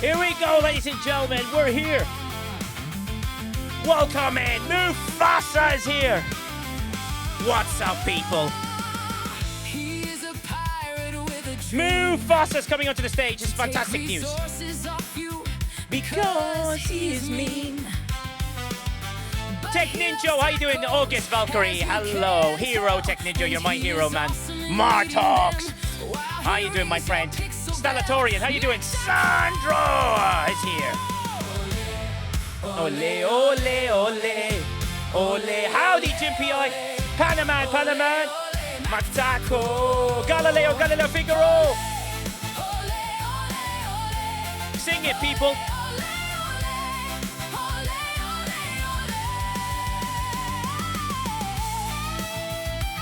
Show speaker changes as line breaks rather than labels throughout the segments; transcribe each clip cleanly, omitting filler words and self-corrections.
Here we go, ladies and gentlemen. We're here. Welcome in. Mufasa is here. What's up, people? Mufasa's coming onto the stage. It's fantastic news. Because he is mean. Tech Ninja, how you doing? August Valkyrie, hello. Hero, Tech Ninja, you're my hero, man. Martox, how you doing, my friend? Stellatorian, how you doing? Sandro is here. Ole, ole, ole, ole. Howdy, Jim P.I. Panaman. Matako. Galileo Figaro. Sing it, people.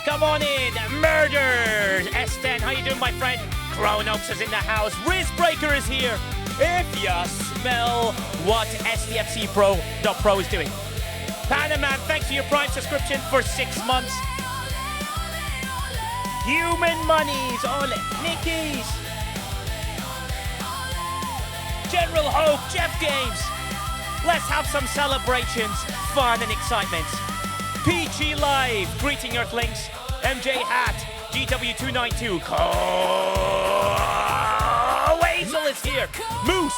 Come on in, Murders! S10, how you doing, my friend? Chronox is in the house. Rizbreaker is here. If you smell what SDFC Pro is doing. Panaman, thanks for your Prime subscription for 6 months. Human Monies, all Nickies. General Hope, Jeff Games. Let's have some celebrations, fun and excitement. PG Live, greeting Earthlings. MJ Hat, GW292. Weasel is here. Moose.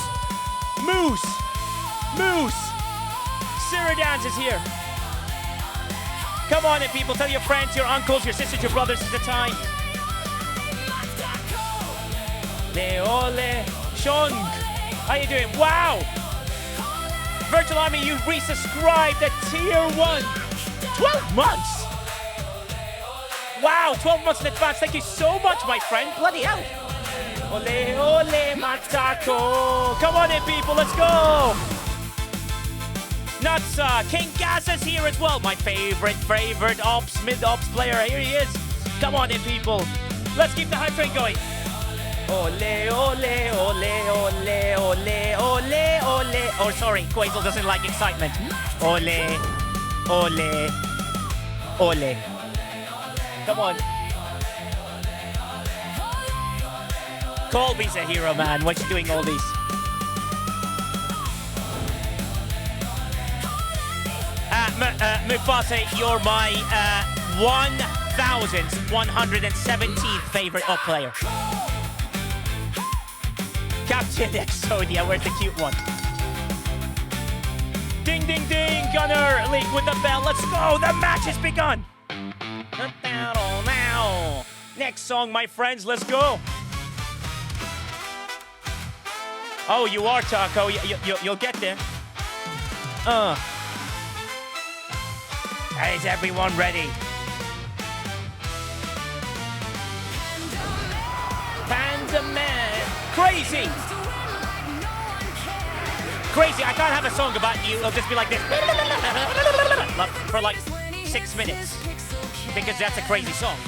Siridans is here. Come on in, people. Tell your friends, your uncles, your sisters, your brothers. It's the time. Leole Shong. How you doing? Wow. Virtual Army, you resubscribed at Tier 1. 12 months. Wow, 12 months in advance. Thank you so much, my friend. Bloody hell. Ole, Matako. Come on in, people. Let's go. Nuts, King Gaza's here as well. My favorite mid-ops player. Here he is. Come on in, people. Let's keep the hype train going. Ole. Oh, sorry. Quasel doesn't like excitement. Ole. Come on. Colby's a hero, man. What's he doing all these? Mufasa, you're my 1,117th favorite up player. Captain Exodia, where's the cute one? Ding, ding, ding, Gunner League with the bell. Let's go, the match has begun. Now. Next song, my friends, let's go. Oh, you are, Taco. You'll get there. Is everyone ready? Panda Man. Crazy. I can't have a song about you. It'll just be like this. For like 6 minutes. Because that's a crazy song.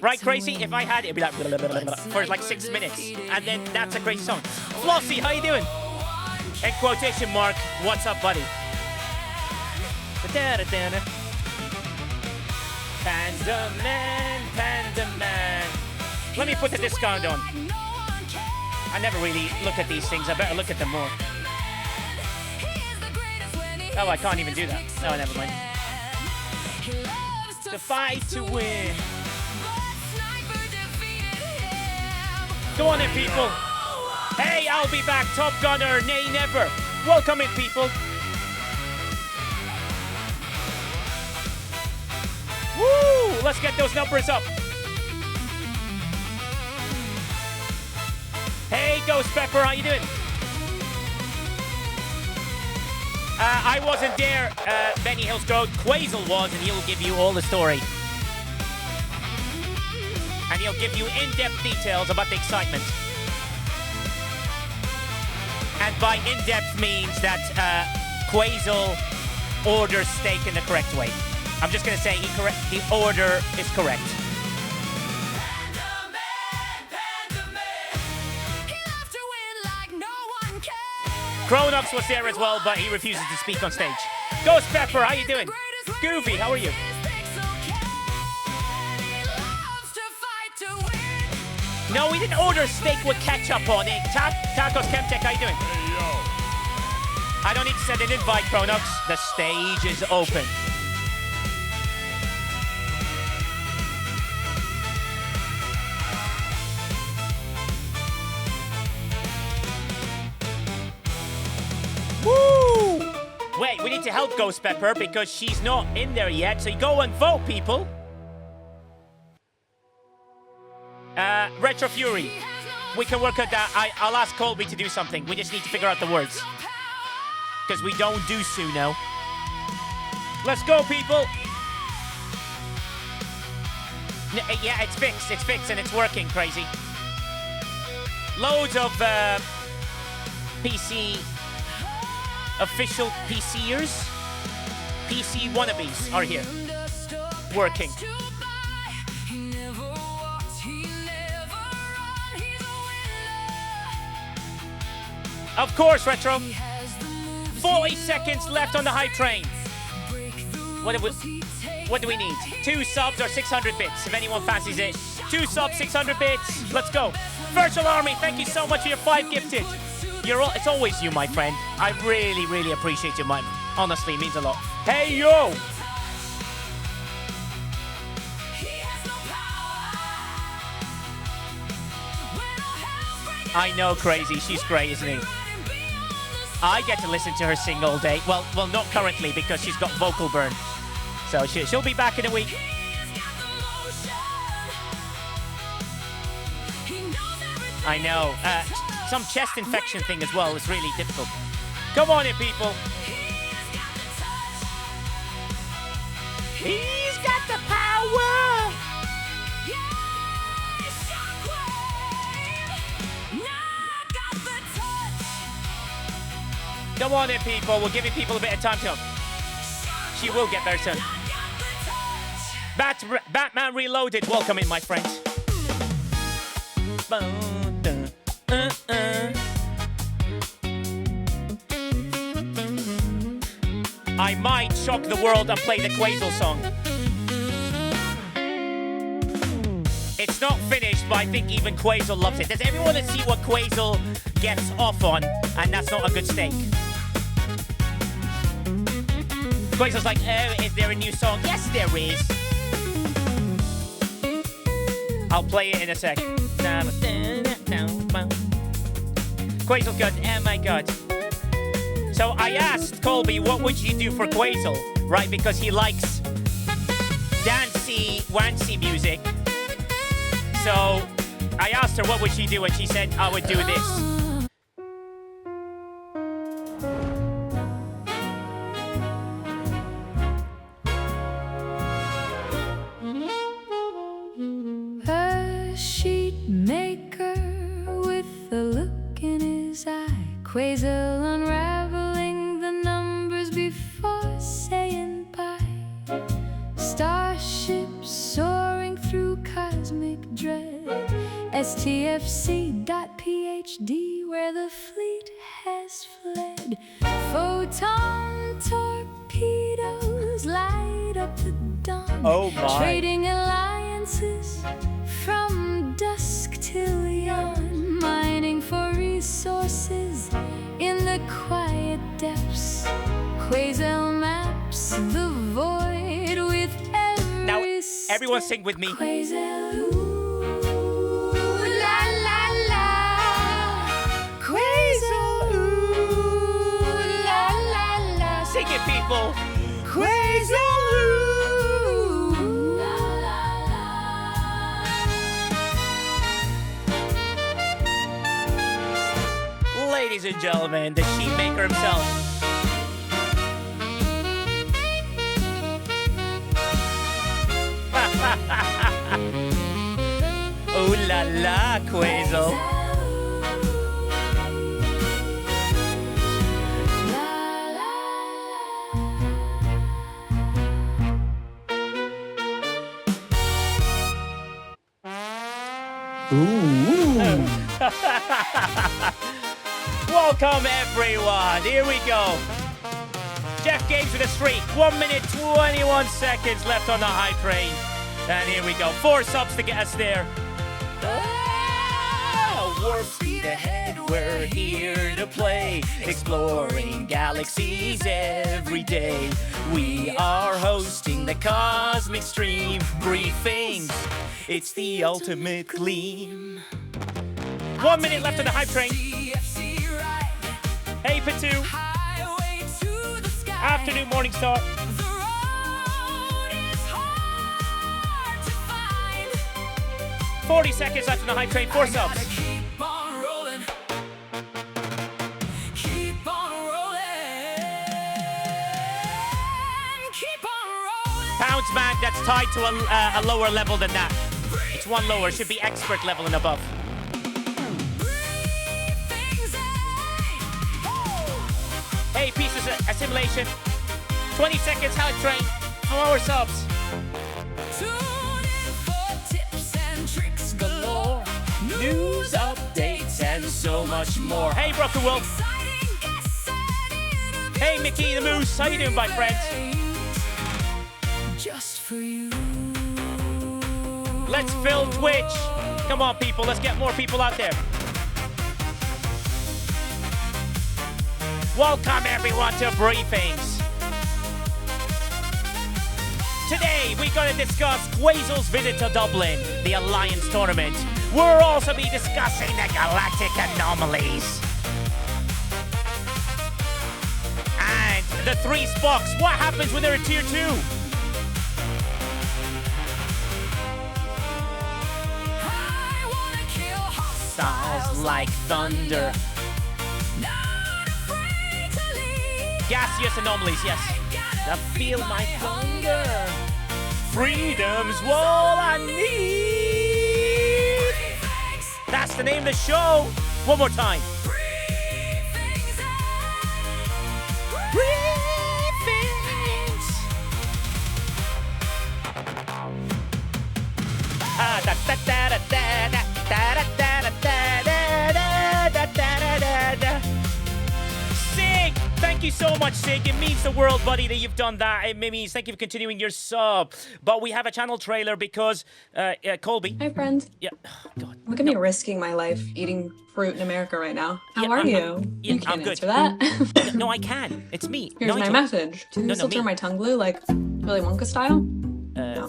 Right, Crazy? If I had it, it'd be like for like 6 minutes. And then that's a crazy song. Flossie, how you doing? In quotation mark, what's up, buddy? Panda Man. Let me put the discount on. I never really look at these things. I better look at them more. Oh, I can't even do that. No, never mind. The fight to win. Come on in, people. Hey, I'll be back. Top Gunner, nay, never. Welcome in, people. Woo! Let's get those numbers up. Hey, Ghost Pepper, how you doing? I wasn't there, Benny Hills Road. Quasel was, and he'll give you all the story. And he'll give you in-depth details about the excitement. And by in-depth means that Quasel orders steak in the correct way. I'm just going to say the order is correct. Chronox was there as well, but he refuses to speak on stage. Ghost Pepper, how you doing? Goofy, how are you? No, we didn't order steak with ketchup on it. Tacos Chemtech, how you doing?
Hey, yo.
I don't need to send an invite, Chronox. The stage is open. Woo! Wait, we need to help Ghost Pepper because she's not in there yet. So you go and vote, people. Retro Fury. We can work at that. I'll ask Colby to do something. We just need to figure out the words. Because we don't do Suno. Let's go, people. Yeah, it's fixed. It's fixed and it's working, crazy. Loads of PC... official PCers. PC wannabes are here. Working. Of course, Retro. 40 seconds left on the hype train. What do we need? 2 subs or 600 bits, if anyone fancies it. 2 subs, 600 bits. Let's go. Virtual Army, thank you so much for your 5 gifted. It's always you, my friend. I really, really appreciate you, man. Honestly, it means a lot. Hey, yo! I know, Crazy. She's great, isn't he? I get to listen to her sing all day. Well, not currently because she's got vocal burn. So she'll be back in a week. I know. Some chest infection thing as well is really difficult. Come on in, people. He's got the power. Come on in, people. We're giving people a bit of time to... She will get there soon. Batman Reloaded. Welcome in, my friends. I might shock the world and play the Quasel song. It's not finished, but I think even Quasel loves it. Does everyone see what Quasel gets off on? And that's not a good steak. Quasel's like, oh, is there a new song? Yes, there is. I'll play it in a sec. Quasel's good. Oh my god. So I asked Colby, what would you do for Quasel? Right, because he likes dancey, wancy music. So I asked her, what would she do? And she said, I would do this.
A sheet maker with a look in his eye. Quasel unraveling the numbers before saying bye. Starships soaring through cosmic dread. STFC.PhD, where the fleet has fled. Photon torpedoes light up the dawn.
Oh my.
Trading alliances from dusk till yawn. Mining for resources in the quiet depths. Quasel maps the void with every
Now, everyone sing with me.
Quasel, ooh, la la la. Quasel, ooh, la la la.
Sing it, people.
Quasel, ooh, la la la.
Ladies and gentlemen, the sheet maker himself. Ooh la la, Quasel. Welcome, everyone. Here we go. Jeff Games with a streak. 1 minute, 21 seconds left on the high train. And here we go. 4 subs to get us there. warp speed ahead, we're here to play, exploring galaxies every day. We are hosting the cosmic stream, Briefings. It's the ultimate gleam. 1 minute left on the hype train. Hey, Patu. Afternoon, morning start. 40 seconds left on the hype train. 4 subs.
Keep on rolling. Keep on rolling. Keep on rolling.
Pounds man, that's tied to a lower level than that. It's one lower. It should be expert level and above. Hey, pieces of assimilation. 20 seconds, hype train. 4 subs.
Tune in for tips and tricks galore.
News, updates, and so much more. Hey, Broken Wolf.
Exciting guests and interviews.
Hey, Mickey the Moose. How you doing, my friend?
Just for you.
Let's fill Twitch. Come on, people. Let's get more people out there. Welcome, everyone, to Briefings. Today, we're going to discuss Quazel's visit to Dublin, the Alliance tournament. We'll also be discussing the galactic anomalies. And the 3 Spocks. What happens when they're in Tier 2?
I wanna kill
Styles like thunder.
Not afraid to lead.
Gaseous anomalies, yes. I feel my hunger. Freedom's all I need. That's the name of the show. One more time.
Briefings.
Briefings. Ah, da da da da da da da da da da da da da. Sig, thank you so much, Sig. It means the world, buddy, that you've done that. It means thank you for continuing your sub. But we have a channel trailer because Colby.
Hi, friend.
Yeah. Oh, God.
Look at me risking my life eating fruit in America right now. How
Yeah,
are
I'm-
you?
yeah,
You can't
I'm good.
answer that.
No, I can. It's me.
Here's my
Nigel.
message. Do you
No,
still
me.
turn my tongue blue like Willy Wonka style?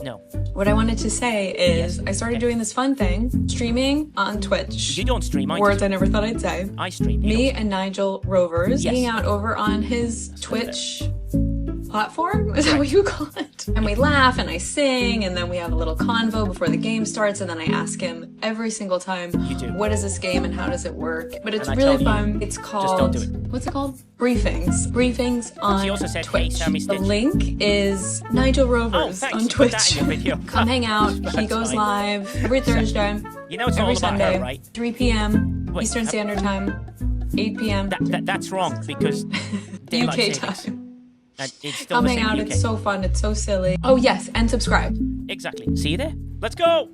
No.
What I wanted to say is I started doing this fun thing, streaming on Twitch.
You don't stream, I
Words
do.
I never thought I'd say.
I stream. You
Me and Nigelrovers
Yes.
hanging out over on his
what it
Twitch platform. Is that what you call it? And we laugh and I sing and then we have a little convo before the game starts and then I ask him every single time,
You do.
what is this game and how does it work? But it's
And I
really
tell you,
fun. It's called,
don't do it.
what's it called? Briefings. Briefings on
She also said, hey,
Twitch.
Sammy
The
Stitch.
link is Nigelrovers
Oh, thanks.
on
Put that
Twitch.
in your video.
Come hang out. He
That's
goes
fine.
live every Thursday.
You know it's
every
all about
Sunday,
her, right?
3 p.m.
Wait,
Eastern Standard Time, 8 p.m.
That's wrong because daylight
UK
savings.
time.
And it's still
Come
the
hang
same
out.
UK.
It's so fun. It's so silly. Oh, yes. And subscribe.
Exactly. See you there. Let's go.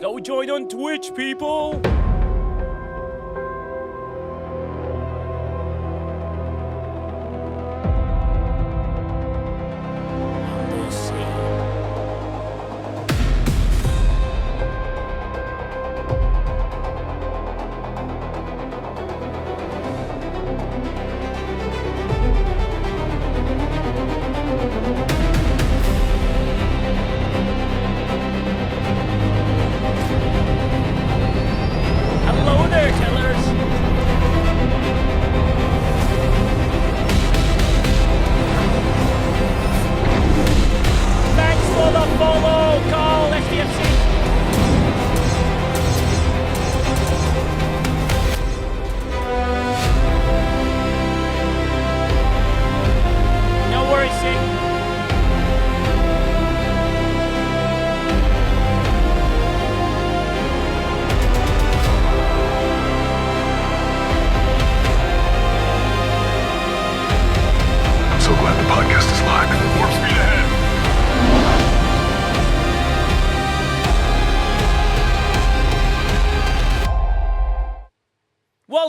Go join on Twitch, people. We'll see.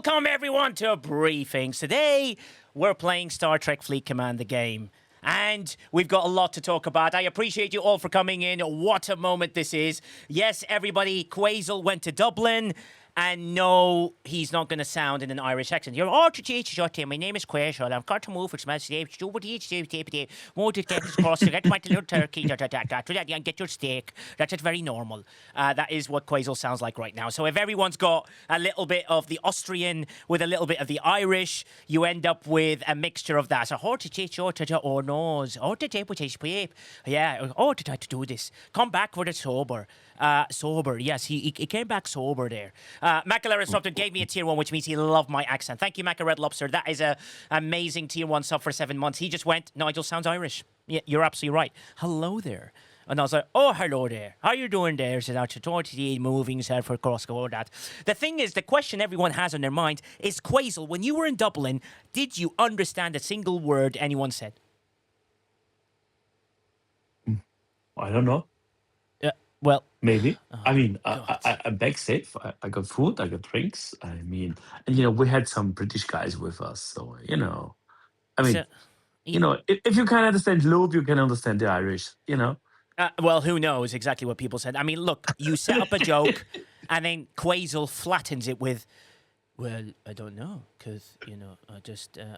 Welcome, everyone, to Briefings. Today, we're playing Star Trek Fleet Command, the game. And we've got a lot to talk about. I appreciate you all for coming in. What a moment this is. Yes, everybody, Quasel went to Dublin. And no, he's not going to sound in an Irish accent. You're all to my name is Quasel. I've got to move for some steak. Want to get across to get my little turkey. And get your steak. That's very normal. That is what Quasel sounds like right now. So if everyone's got a little bit of the Austrian with a little bit of the Irish, you end up with a mixture of that. So or nose. Yeah, to do this. Come back with it sober. Sober, yes, he came back sober there. Macalera Software gave me a tier 1, which means he loved my accent. Thank you, Maca Red Lobster. That is a amazing tier 1 sub for 7 months. He just went, Nigel sounds Irish. Yeah, you're absolutely right. Hello there. And I was like, oh, hello there. How you doing there? Said out to 28 moving, said for Costco, all that. The thing is, the question everyone has on their mind is, Quasel, when you were in Dublin, did you understand a single word anyone said?
I don't know.
Well,
Maybe. I mean,
God.
I'm back safe. I got food. I got drinks. I mean, and we had some British guys with us. So, I mean,
So, y-
if you can understand Loop, you can understand the Irish,
well, who knows exactly what people said. I mean, look, you set up a joke, and then Quasel flattens it with, well, I don't know, because,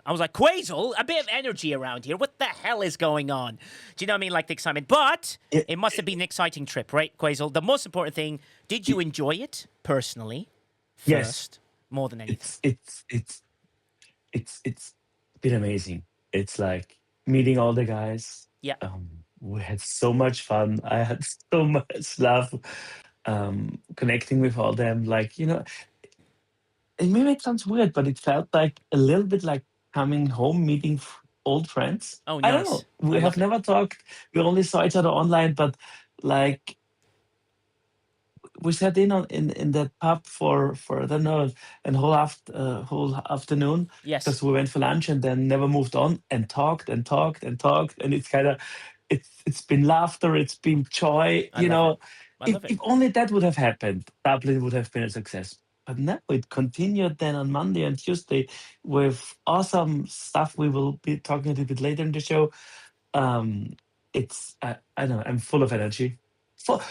I was like, Quasel, a bit of energy around here. What the hell is going on? Do you know what I mean? Like the excitement. But
It-
it must have been an exciting trip, right, Quasel? The most important thing, did you enjoy it personally
yes,
first, more than anything?
it's been amazing. It's like meeting all the guys.
Yeah.
We had so much fun. I had so much love connecting with all them. Like, it maybe it sounds weird, but it felt like a little bit like coming home, meeting old friends.
Oh,
I don't know.
nice. I
We
love
have
it.
never talked. We only saw each other online, but like we sat in that pub for I don't know a whole afternoon
Yes.
because we went for lunch and then never moved on and talked and talked and talked, and it's kind of it's been laughter, it's been joy.
I love it. I
If
love it.
only that would have happened, Dublin would have been a success. But now it continued then on Monday and Tuesday with awesome stuff. We will be talking a little bit later in the show. Um, it's I don't know. I'm full of energy, full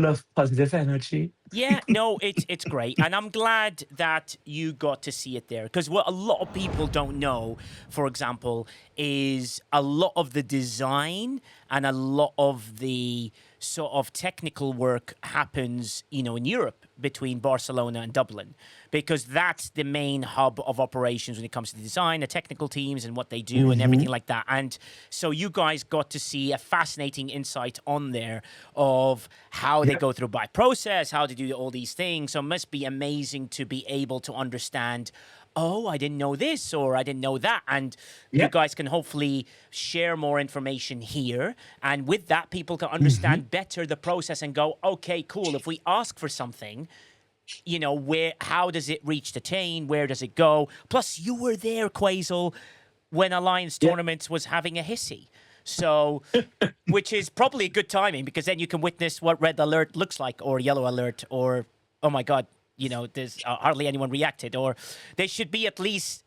of positive energy.
Yeah, no, it's great, and I'm glad that you got to see it there. Because what a lot of people don't know, for example, is a lot of the design and a lot of the sort of technical work happens, in Europe between Barcelona and Dublin, because that's the main hub of operations when it comes to the design, the technical teams, and what they do, and everything like that. And so you guys got to see a fascinating insight on there of how they go through by process, how to do all these things. So it must be amazing to be able to understand, oh, I didn't know this or I didn't know that. And you
Yeah.
guys can hopefully share more information here. And with that, people can understand better the process and go, okay, cool. If we ask for something, how does it reach the chain? Where does it go? Plus, you were there, Quasel, when Alliance
Yeah.
Tournaments was having a hissy. So, which is probably good timing because then you can witness what red alert looks like or yellow alert or, oh my God, there's hardly anyone reacted, or there should be at least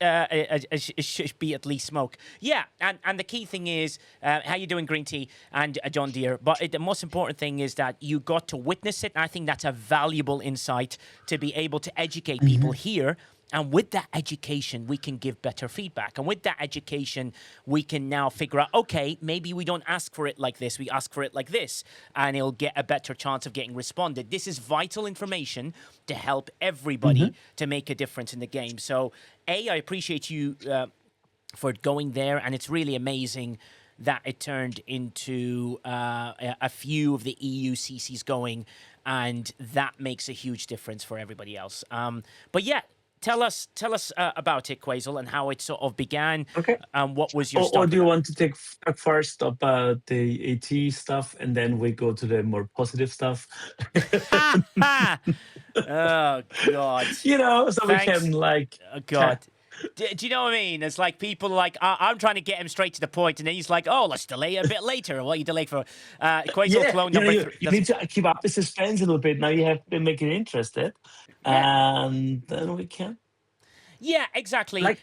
should be at least smoke. Yeah, and the key thing is how you doing, Green Tea and John Deere. But the most important thing is that you got to witness it. And I think that's a valuable insight to be able to educate people here. And with that education, we can give better feedback. And with that education, we can now figure out, okay, maybe we don't ask for it like this. We ask for it like this. And it'll get a better chance of getting responded. This is vital information to help everybody to make a difference in the game. So, I appreciate you for going there. And it's really amazing that it turned into a few of the EU CCs going. And that makes a huge difference for everybody else. But yeah. Tell us about it, Quasel, and how it sort of began.
Okay.
What was your
Or
start?
do you want to talk first about the AT stuff and then we go to the more positive stuff?
Ha ha! Oh God!
So we
Thanks.
can like.
Oh, God. Do you know what I mean? It's like people like I'm trying to get him straight to the point, and then he's like, "Oh, let's delay a bit later." What are you delayed for? Quasel
Yeah,
clone number
you,
3.
you need to keep up the suspense a little bit. Now you have to make it interested,
Yeah.
and then we can.
Yeah, exactly.
Like,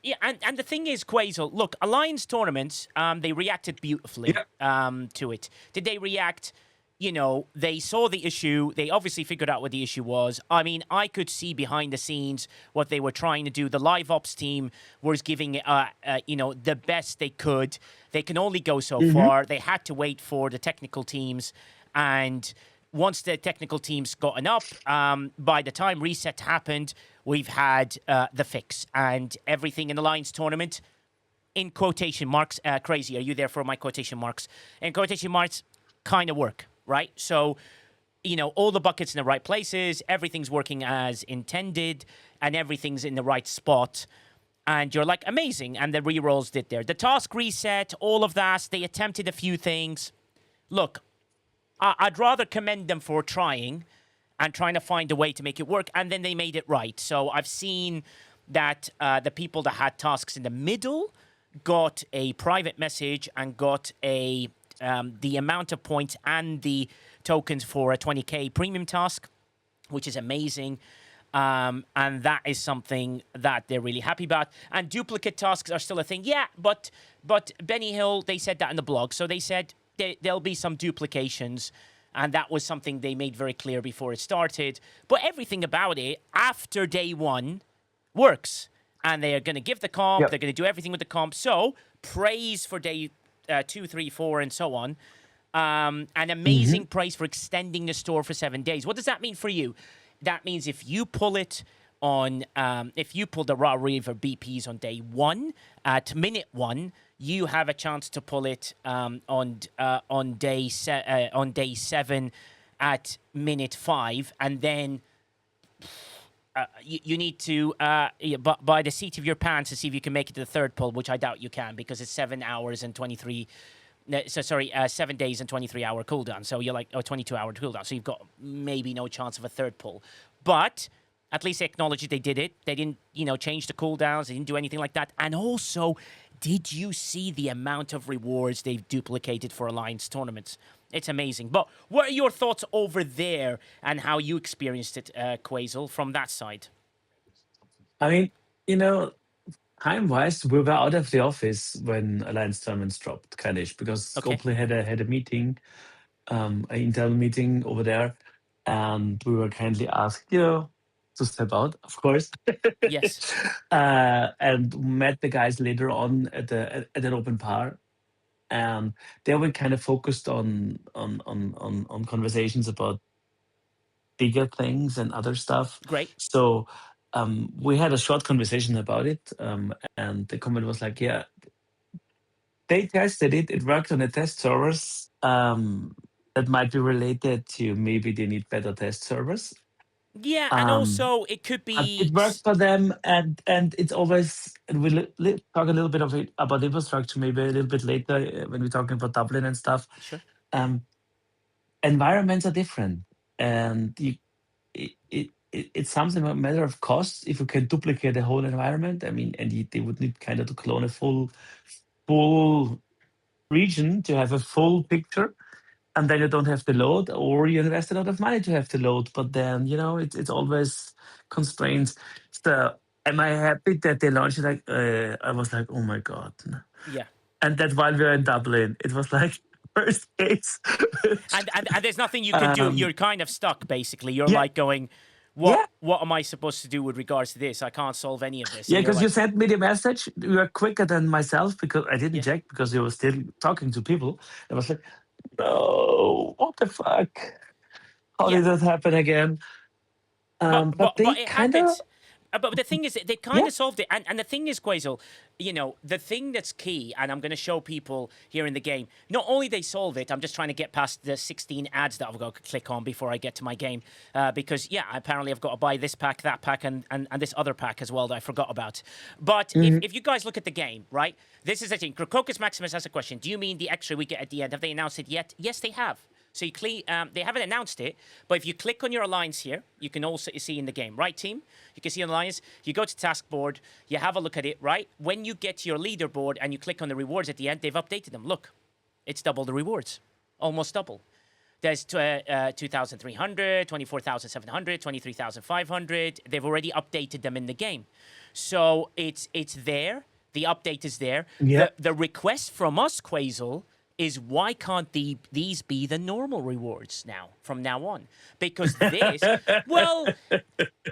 Yeah, and the thing is, Quasel, look, Alliance tournaments, they reacted beautifully
yeah.
to it. Did they react? You know, they saw the issue. They obviously figured out what the issue was. I mean, I could see behind the scenes what they were trying to do. The live ops team was giving, the best they could. They can only go so
Hmm.
far. They had to wait for the technical teams, and once the technical teams gotten up, by the time reset happened, we've had the fix and everything in the Lions tournament. In quotation marks, crazy. Are you there for my quotation marks? In quotation marks, kind of work, right? So, all the buckets in the right places, everything's working as intended, and everything's in the right spot. And you're like, amazing. And the rerolls did there. The task reset, all of that, they attempted a few things. Look, I'd rather commend them for trying and trying to find a way to make it work, and then they made it right. So I've seen that the people that had tasks in the middle got a private message and got the amount of points and the tokens for a 20k premium task, which is amazing. And that is something that they're really happy about. And duplicate tasks are still a thing. Yeah, but Benny Hill, they said that in the blog. So they said there'll be some duplications. And that was something they made very clear before it started. But everything about it, after day one, works. And they are going to give the comp.
Yeah.
They're going to do everything with the comp. So praise for day 2, 3, 4, and so on. And amazing praise for extending the store for 7 days. What does that mean for you? That means if you pull it on, if you pull the Raw Reaver BPs on day 1 at minute 1, you have a chance to pull it on day 7 at minute 5, and then you need to by the seat of your pants to see if you can make it to the third pull, which I doubt you can because it's 7 hours and 23. 7 days and 23-hour cooldown. So you're like, 22-hour cooldown. So you've got maybe no chance of a third pull. But at least they acknowledged they did it. They didn't, change the cooldowns. They didn't do anything like that. And also, did you see the amount of rewards they've duplicated for Alliance tournaments? It's amazing. But what are your thoughts over there and how you experienced it, Quasel, from that side?
I mean, you know, time-wise, we were out of the office when Alliance tournaments dropped, kind of, because
Okay.
Scopely had a meeting, an internal meeting over there, and we were kindly asked, to step out, of course,
Yes.
and met the guys later on at an open bar, and they were kind of focused on conversations about bigger things and other stuff.
Great.
So we had a short conversation about it, and the comment was like, "Yeah, they tested it. It worked on the test servers. That might be related to maybe they need better test servers.
Yeah, and
Um,
also it could
but
be...
it worked for them, and it's always. And we'll talk a little bit of it about infrastructure maybe a little bit later when we're talking about Dublin and stuff.
Sure.
Um, environments are different, and it's something a matter of cost. If you can duplicate the whole environment, I mean, and they would need kind of to clone a full region to have a full picture, and then you don't have to load, or you invest a lot of money to have to load. But then it's always constraints. So am I happy that they launched it? Like I was like, oh my god,
Yeah.
and that while we were in Dublin, it was like first case.
And there's nothing you could do.
um,
You're kind of stuck, basically. You're
yeah,
like going,
yeah.
what am I supposed to do with regards to this? I can't solve any of this.
Yeah,
And you're
because you
like,
sent me the message. You were quicker than myself because I didn't
yeah,
check because you were still talking to people. I was like, no, what the fuck? How
yeah.
did that happen again? But they
But it
kind of,
happens. But the thing is, they kind
yeah,
of solved it. And the thing is, Quasel, the thing that's key, and I'm going to show people here in the game, not only they solve it, I'm just trying to get past the 16 ads that I've got to click on before I get to my game. Because, yeah, apparently I've got to buy this pack, that pack, and this other pack as well that I forgot about. But
mhm.
if you guys look at the game, right, this is the thing. Crococus Maximus has a question. Do you mean the extra we get at the end? Have they announced it yet? Yes, they have. So they haven't announced it, but if you click on your alliance here, you can also see in the game, right, team? You can see an alliance. You go to task board, you have a look at it, right? When you get to your leaderboard and you click on the rewards at the end, they've updated them. Look, it's double the rewards, almost double. There's 2,300, 24,700, 23,500. They've already updated them in the game. So it's there. The update is there.
Yeah.
The request from us, Quasel, is why can't these be the normal rewards now, from now on? Because this, well,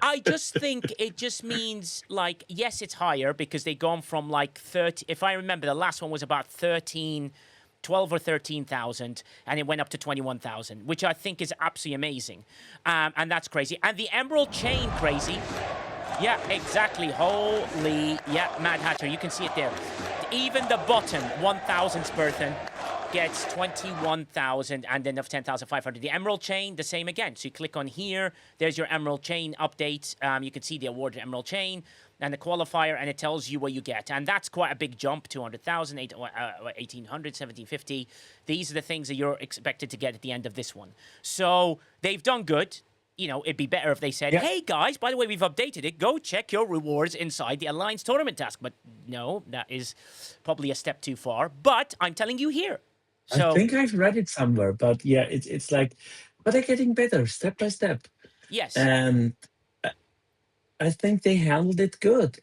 I just think it just means, like, yes, it's higher because they've gone from like 30, if I remember, the last one was about 12 or 13,000, and it went up to 21,000, which I think is absolutely amazing. And that's crazy. And the Emerald Chain, crazy. Yeah, exactly. Holy, yeah, Mad Hatter, you can see it there. Even the button, 1,000 Spurthen, gets 21,000 and then of 10,500. The Emerald Chain, the same again. So you click on here, there's your Emerald Chain update. You can see the awarded Emerald Chain and the qualifier, and it tells you what you get. And that's quite a big jump, 200,000, 1,800, 1,750. These are the things that you're expected to get at the end of this one. So they've done good. You know, it'd be better if they said, hey, guys, by the way, we've updated it. Go check your rewards inside the Alliance Tournament task. But no, that is probably a step too far. But I'm telling you here. So,
I think I've read it somewhere, but yeah, it's like, but they're getting better step by step.
yes.
And I think they handled it good.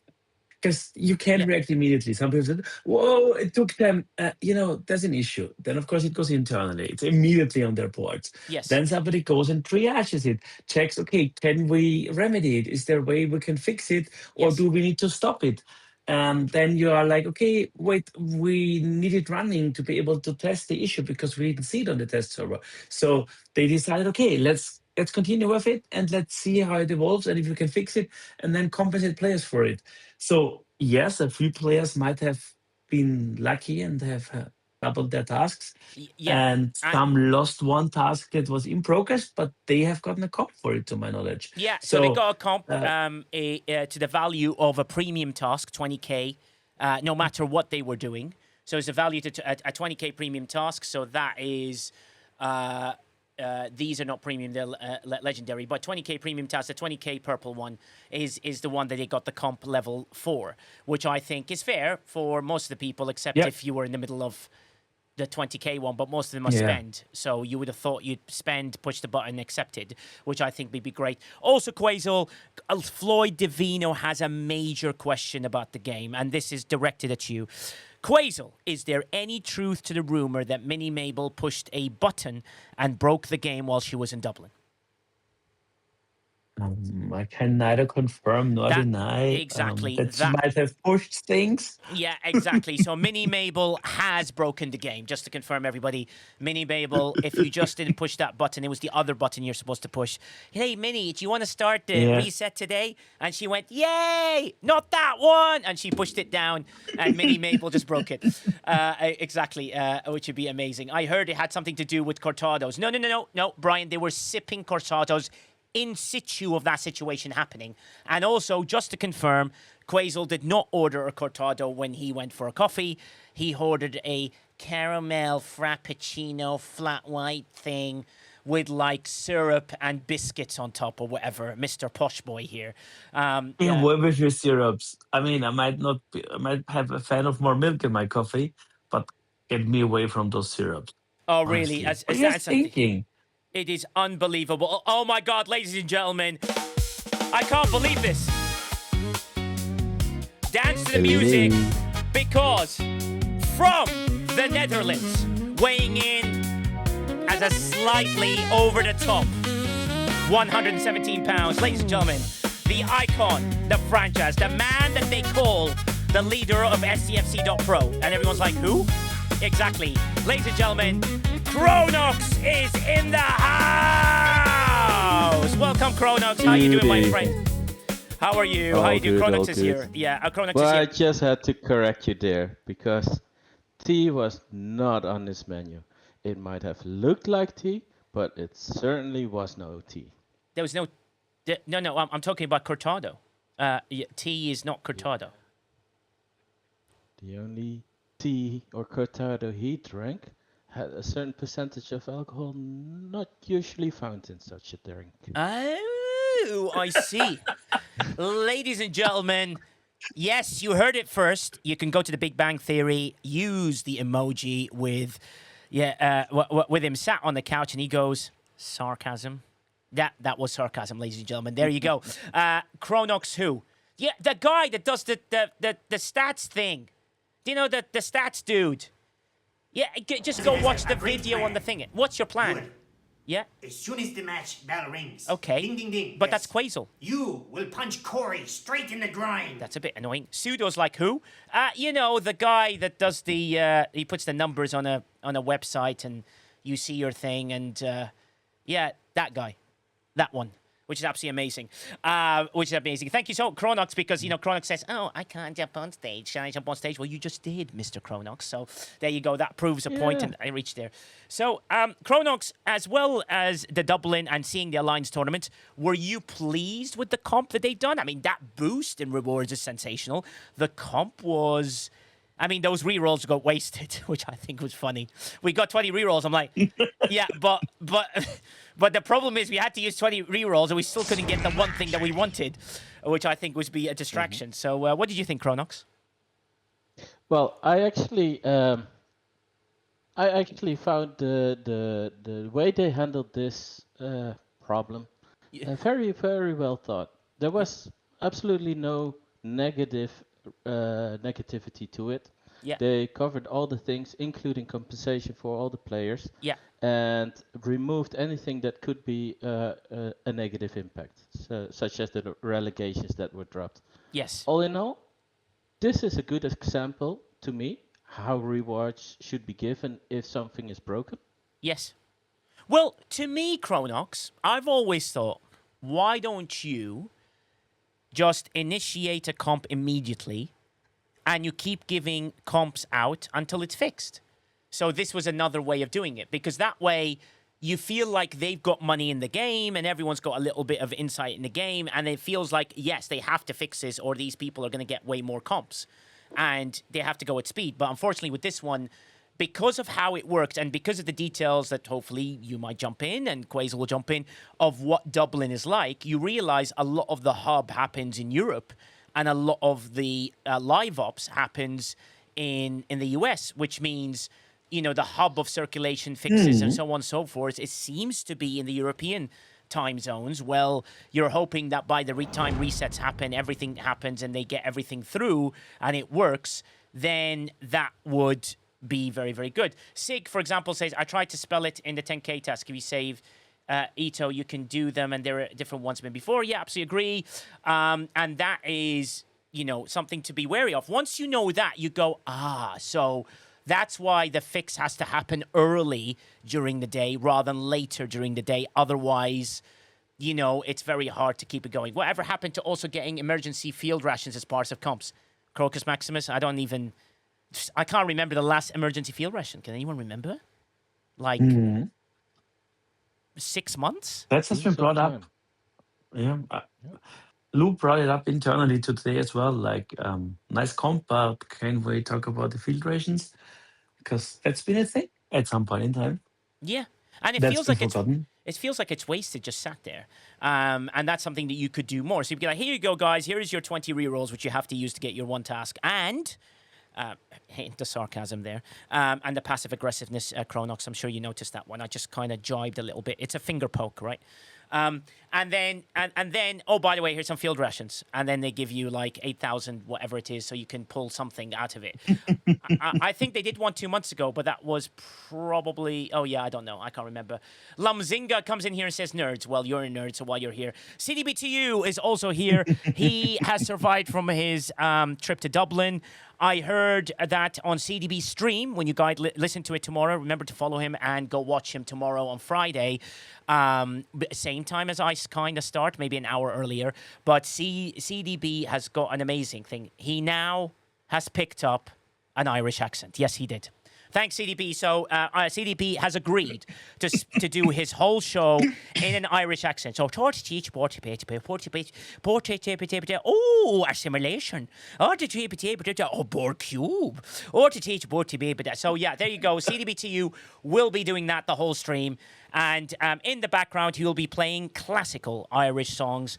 Because you can
Yeah.
react immediately. Some people said, whoa, it took them, there's an issue. Then, of course, it goes internally. It's immediately on their boards.
Yes.
Then somebody goes and triages it, checks, okay, can we remedy it? Is there a way we can fix it? Or
Yes.
do we need to stop it? And then you are like, okay, wait, we need it running to be able to test the issue because we didn't see it on the test server. So they decided, okay, let's continue with it and let's see how it evolves and if we can fix it and then compensate players for it. So yes, a few players might have been lucky and have doubled their tasks,
Yeah.
and some lost one task that was in progress, but they have gotten a comp for it, to my knowledge.
Yeah, so they got a comp
uh,
to the value of a premium task, 20k, no matter what they were doing. So it's a value to a 20k premium task. So that is, these are not premium, they're legendary. But 20k premium task, the 20k purple one is the one that they got the comp level for, which I think is fair for most of the people, except if you were in the middle of the 20k one, but most of them are spend. So you would have thought you'd spend, push the button, accepted, which I think would be great. Also, Quasel, Floyd Divino has a major question about the game, and this is directed at you. Quasel, is there any truth to the rumor that Minnie Mabel pushed a button and broke the game while she was in Dublin?
I can neither confirm nor deny
exactly
that she might have pushed things.
Yeah, exactly. So Minnie Mabel has broken the game. Just to confirm, everybody, Minnie Mabel, if you just didn't push that button, it was the other button you're supposed to push. Hey, Minnie, do you want to start the reset today? And she went, yay, not that one. And she pushed it down, and Minnie Mabel just broke it. Exactly, which would be amazing. I heard it had something to do with cortados. No, Brian, they were sipping cortados in situ of that situation happening. And also, just to confirm, Quasel did not order a cortado when he went for a coffee. He ordered a caramel frappuccino flat white thing with like syrup and biscuits on top or whatever. Mr. Posh Boy here.
What with your syrups? I mean, I might have a fan of more milk in my coffee, but get me away from those syrups.
Oh, really?
Honestly.
Is
What are you
that something?
thinking?
It is unbelievable. Oh my God, ladies and gentlemen. I can't believe this. Dance to the music, because from the Netherlands, weighing in as a slightly over the top 117 pounds, ladies and gentlemen, the icon, the franchise, the man that they call the leader of SCFC.pro. And everyone's like, who? Exactly. Ladies and gentlemen, Kronox is in the house! Welcome, Kronox. How you doing, my friend? How are you? How you doing? Kronox is here. Yeah, Kronox is here.
I just had to correct you there, because tea was not on this menu. It might have looked like tea, but it certainly was no tea.
There was no... No, I'm talking about cortado. Tea is not cortado.
The only tea or cortado he drank had a certain percentage of alcohol not usually found in such a drink.
Oh, I see. Ladies and gentlemen, yes, you heard it first. You can go to the Big Bang Theory, use the emoji with Yeah, with him sat on the couch, and he goes, sarcasm. That was sarcasm, ladies and gentlemen. There you go. Chronox who? Yeah, the guy that does the stats thing. Do you know the stats dude? Yeah, just go watch the video on the thing. What's your plan?
Good.
Yeah?
As soon as the match bell rings.
Okay.
Ding, ding, ding.
But
yes,
that's Quasel.
You will punch Corey straight in the groin.
That's a bit annoying. Pseudo's like who? You know, the guy that does the, he puts the numbers on a website and you see your thing and, yeah, that guy. That one. Which is absolutely amazing. Thank you so much, Chronox, because, you know, Chronox says, oh, I can't jump on stage. Can I jump on stage? Well, you just did, Mr. Chronox. So there you go. That proves a point, and I reached there. So, Chronox, as well as the Dublin and seeing the Alliance tournament, were you pleased with the comp that they've done? I mean, that boost in rewards is sensational. The comp was... I mean, those rerolls got wasted, which I think was funny. We got 20 rerolls. I'm like, yeah, but the problem is we had to use 20 rerolls and we still couldn't get the one thing that we wanted, which I think was be a distraction. So, what did you think, Chronox?
Well, I actually found the way they handled this problem very, very well thought. There was absolutely no negativity to it.
Yeah.
They covered all the things, including compensation for all the players.
Yeah.
And removed anything that could be a negative impact, such as the relegations that were dropped.
Yes.
All in all, this is a good example to me how rewards should be given if something is broken.
Yes. Well, to me, Chronox, I've always thought, why don't you just initiate a comp immediately and you keep giving comps out until it's fixed? So this was another way of doing it, because that way you feel like they've got money in the game and everyone's got a little bit of insight in the game, and it feels like, yes, they have to fix this or these people are going to get way more comps and they have to go at speed. But unfortunately with this one, because of how it worked and because of the details that hopefully you might jump in and Quasel will jump in of what Dublin is like, you realize a lot of the hub happens in Europe and a lot of the live ops happens in the US, which means, you know, the hub of circulation fixes and so on and so forth, it seems to be in the European time zones. Well, you're hoping that by the time resets happen, everything happens and they get everything through and it works, then that would be very, very good. Sig, for example, says, I tried to spell it in the 10K task. If you save Ito, you can do them, and there are different ones than before. Yeah, absolutely agree. And that is, you know, something to be wary of. Once you know that, you go, so that's why the fix has to happen early during the day rather than later during the day. Otherwise, you know, it's very hard to keep it going. Whatever happened to also getting emergency field rations as part of comps? Crocus Maximus, I can't remember the last emergency field ration. Can anyone remember? Like 6 months?
That has been brought up. Yeah. Lou brought it up internally today as well. Like, nice comp, but can we talk about the field rations? Because that's been a thing at some point in time.
Yeah. And it
That's
feels
been
like
forgotten.
it feels like it's wasted, just sat there. And that's something that you could do more. So you'd be like, here you go, guys. Here is your 20 rerolls, which you have to use to get your one task. And the sarcasm there, and the passive aggressiveness, Chronox. I'm sure you noticed that one. I just kind of jibed a little bit. It's a finger poke, right? And then, oh, by the way, here's some field rations. And then they give you like 8,000, whatever it is, so you can pull something out of it. I think they did one 2 months ago, but that was probably, oh yeah, I don't know. I can't remember. Lumzinga comes in here and says, nerds. Well, you're a nerd, so while you're here. CDBTU is also here. He has survived from his trip to Dublin. I heard that on CDB's stream, when you guys listen to it tomorrow, remember to follow him and go watch him tomorrow on Friday. Same time as I kind of start, maybe an hour earlier. But CDB has got an amazing thing. He now has picked up an Irish accent. Yes, he did. Thanks, CDB. So CDB has agreed to do his whole show in an Irish accent. So, oh, assimilation. Oh, board cube. So, yeah, there you go. CDB2U will be doing that the whole stream. And in the background, he will be playing classical Irish songs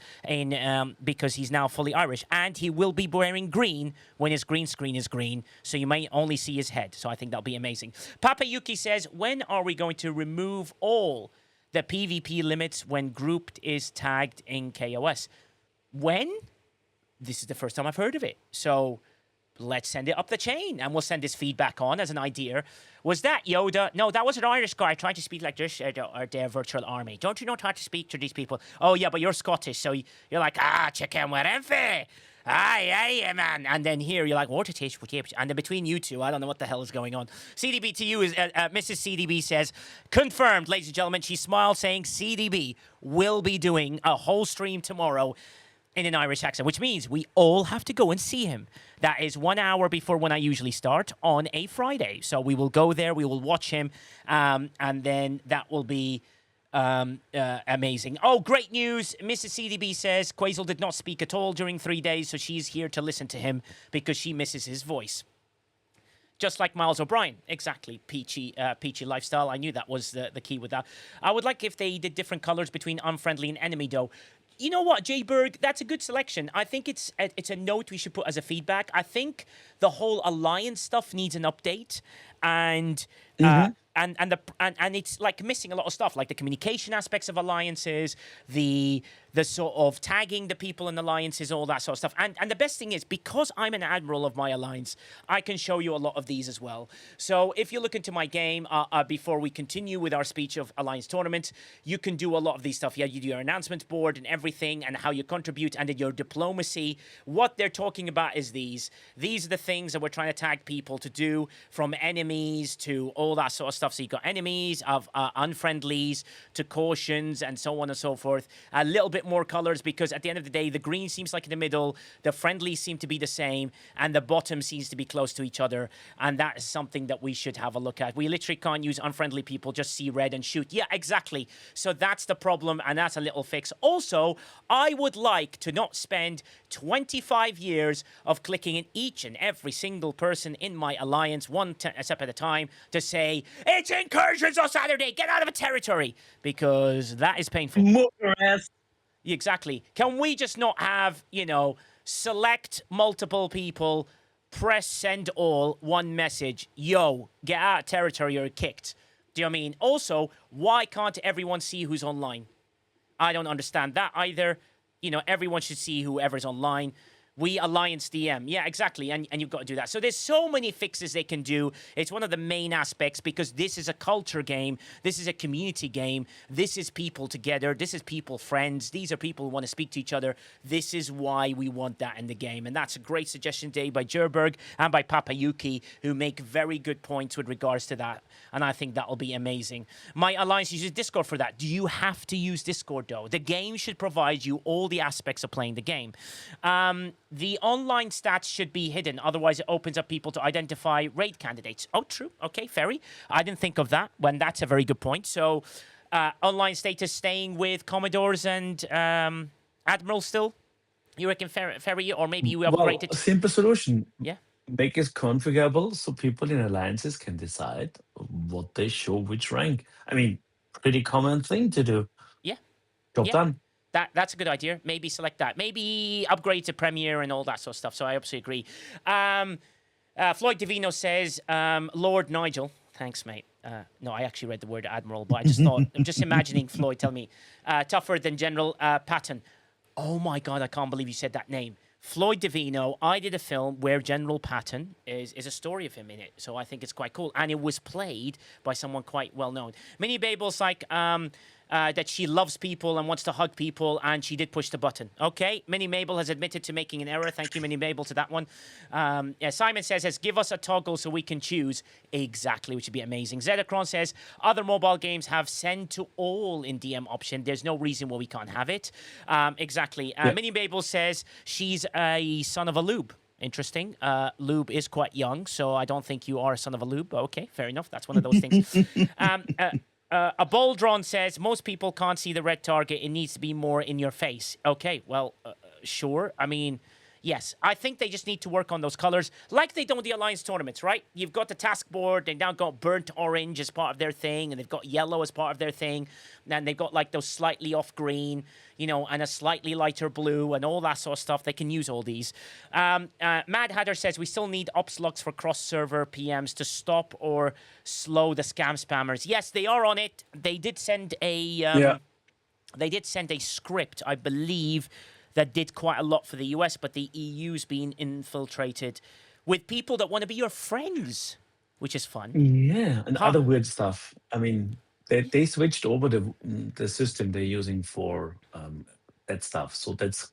because he's now fully Irish. And he will be wearing green when his green screen is green. So you may only see his head. So I think that'll be amazing. amazing. Papa Yuki says, when are we going to remove all the PvP limits when grouped is tagged in KOS? When? This is the first time I've heard of it. So let's send it up the chain and we'll send this feedback on as an idea. Was that Yoda? No, that was an Irish guy trying to speak like this, their virtual army. Don't you know how to speak to these people? Oh, yeah, but you're Scottish, so you're like, chicken whatever. Aye, man. And then here you're like, what it is, and then between you two, I don't know what the hell is going on. CDB to you is, Mrs. CDB says, confirmed, ladies and gentlemen. She smiled saying CDB will be doing a whole stream tomorrow in an Irish accent, which means we all have to go and see him. That is 1 hour before when I usually start on a Friday. So we will go there, we will watch him, and then that will be amazing. Oh, great news. Mrs. CDB says Quasel did not speak at all during 3 days, so she's here to listen to him because she misses his voice. Just like Miles O'Brien. Exactly. Peachy lifestyle. I knew that was the key with that. I would like if they did different colors between unfriendly and enemy, though. You know what, Jay Berg? That's a good selection. I think it's a note we should put as a feedback. I think the whole alliance stuff needs an update, and it's like missing a lot of stuff, like the communication aspects of alliances, the sort of tagging the people in alliances, all that sort of stuff. And the best thing is, because I'm an admiral of my alliance, I can show you a lot of these as well. So if you look into my game, before we continue with our speech of alliance tournament, you can do a lot of these stuff. Yeah, you do your announcement board and everything, and how you contribute, and then your diplomacy. What they're talking about is these. These are the things that we're trying to tag people to do, from enemies to all that sort of stuff. So you've got enemies, of unfriendlies, to cautions, and so on and so forth. A little bit more colors, because at the end of the day, the green seems like in the middle, the friendlies seem to be the same, and the bottom seems to be close to each other. And that is something that we should have a look at. We literally can't use unfriendly people, just see red and shoot. Yeah, exactly. So that's the problem, and that's a little fix. Also, I would like to not spend 25 years of clicking in each and every single person in my alliance, one step at a time, to say, it's incursions on Saturday, get out of a territory, because that is painful.
Motorist.
Exactly. Can we just not have, select multiple people, press send all, one message, yo, get out of territory or you're kicked? Do you know what I mean? Also, why can't everyone see who's online? I don't understand that either. Everyone should see whoever's online. We Alliance DM. Yeah, exactly. And you've got to do that. So there's so many fixes they can do. It's one of the main aspects, because this is a culture game. This is a community game. This is people together. This is people friends. These are people who want to speak to each other. This is why we want that in the game. And that's a great suggestion today by Jerberg and by Papa Yuki, who make very good points with regards to that. And I think that'll be amazing. My Alliance uses Discord for that. Do you have to use Discord, though? The game should provide you all the aspects of playing the game. The online stats should be hidden, otherwise it opens up people to identify raid candidates. Oh, true. Okay, Ferry. I didn't think of that, when that's a very good point. So, online status staying with Commodores and Admirals still? You reckon, Ferry? Or maybe you upgraded?
A simple solution.
Yeah.
Make it configurable so people in alliances can decide what they show which rank. I mean, pretty common thing to do.
Yeah.
Job
Yeah.
done.
That's a good idea. Maybe select that. Maybe upgrade to Premiere and all that sort of stuff. So I absolutely agree. Floyd Divino says, Lord Nigel. Thanks, mate. No, I actually read the word Admiral, but I just thought, I'm just imagining Floyd tell me, tougher than General Patton. Oh my God, I can't believe you said that name. Floyd Divino, I did a film where General Patton is a story of him in it. So I think it's quite cool. And it was played by someone quite well known. Minnie Babel's like, that she loves people and wants to hug people, and she did push the button. Okay, Minnie Mabel has admitted to making an error. Thank you, Minnie Mabel, to that one. Simon says, give us a toggle so we can choose. Exactly, which would be amazing. Zedacron says, other mobile games have send to all in DM option. There's no reason why we can't have it. Exactly. Minnie Mabel says she's a son of a lube. Interesting. Lube is quite young, so I don't think you are a son of a lube. Okay, fair enough. That's one of those things. A Boldron says, most people can't see the red target. It needs to be more in your face. Okay, well, sure. I mean, Yes, I think they just need to work on those colors, like they do in the Alliance tournaments, right? You've got the task board, they now got burnt orange as part of their thing, and they've got yellow as part of their thing, and they've got like those slightly off green, and a slightly lighter blue, and all that sort of stuff. They can use all these. Mad Hatter says we still need ops logs for cross-server PMs to stop or slow the scam spammers. Yes, they are on it. They did send a script, I believe, that did quite a lot for the US, but the EU's been infiltrated with people that want to be your friends, which is fun.
Yeah, and
Huh?
other weird stuff. I mean, they switched over the system they're using for that stuff. So that's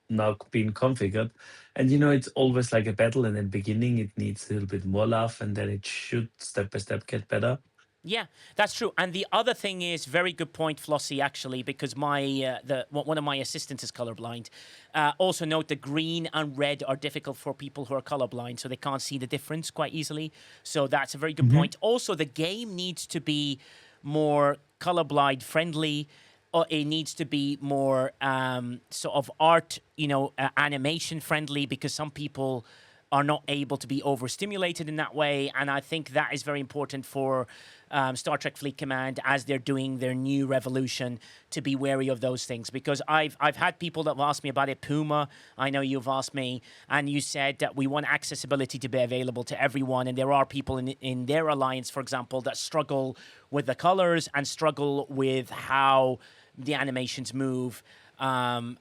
now being configured. And it's always like a battle. And in the beginning, it needs a little bit more love, and then it should step by step get better.
Yeah, that's true. And the other thing is, very good point, Flossie, actually, because one of my assistants is colorblind. Also note the green and red are difficult for people who are colorblind, so they can't see the difference quite easily. So that's a very good point. Also, the game needs to be more colorblind friendly. Or it needs to be more sort of art, animation friendly, because some people are not able to be overstimulated in that way. And I think that is very important for Star Trek Fleet Command as they're doing their new revolution, to be wary of those things. Because I've had people that have asked me about it. Puma, I know you've asked me, and you said that we want accessibility to be available to everyone. And there are people in their alliance, for example, that struggle with the colors and struggle with how the animations move. And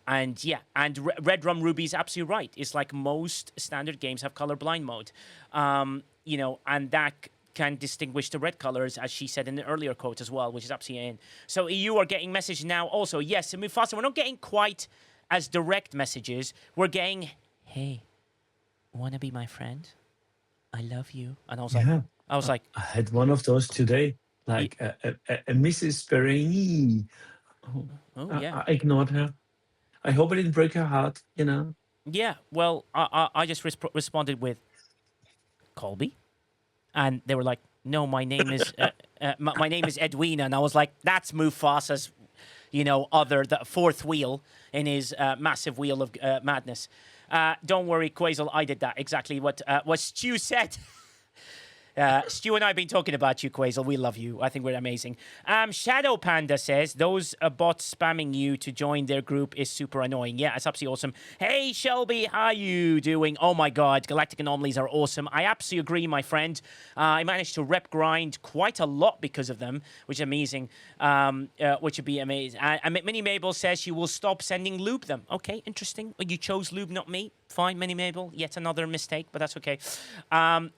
Red Rum Ruby is absolutely right. It's like most standard games have colorblind mode, and that can distinguish the red colors, as she said in the earlier quote as well, which is absolutely in. So EU are getting message now also. Yes, and Mufasa, we're not getting quite as direct messages. We're getting, hey, wanna be my friend? I love you. And I was like,
I had one of those today, like a Mrs. Perini.
yeah.
I ignored her. I hope I didn't break her heart,
Yeah, well, I just responded with Colby, and they were like, "No, my name is my name is Edwina," and I was like, "That's Mufasa's, the fourth wheel in his massive wheel of madness." Don't worry, Quasel, I did that exactly what Stu said. Stu and I have been talking about you, Quasel. We love you. I think we're amazing. Shadow Panda says, those bots spamming you to join their group is super annoying. Yeah, it's absolutely awesome. Hey, Shelby, how you doing? Oh, my God. Galactic Anomalies are awesome. I absolutely agree, my friend. I managed to rep grind quite a lot because of them, which is amazing. Which would be amazing. Minnie Mabel says she will stop sending Lube them. Okay, interesting. You chose Lube, not me. Fine, Minnie Mabel. Yet another mistake, but that's okay. And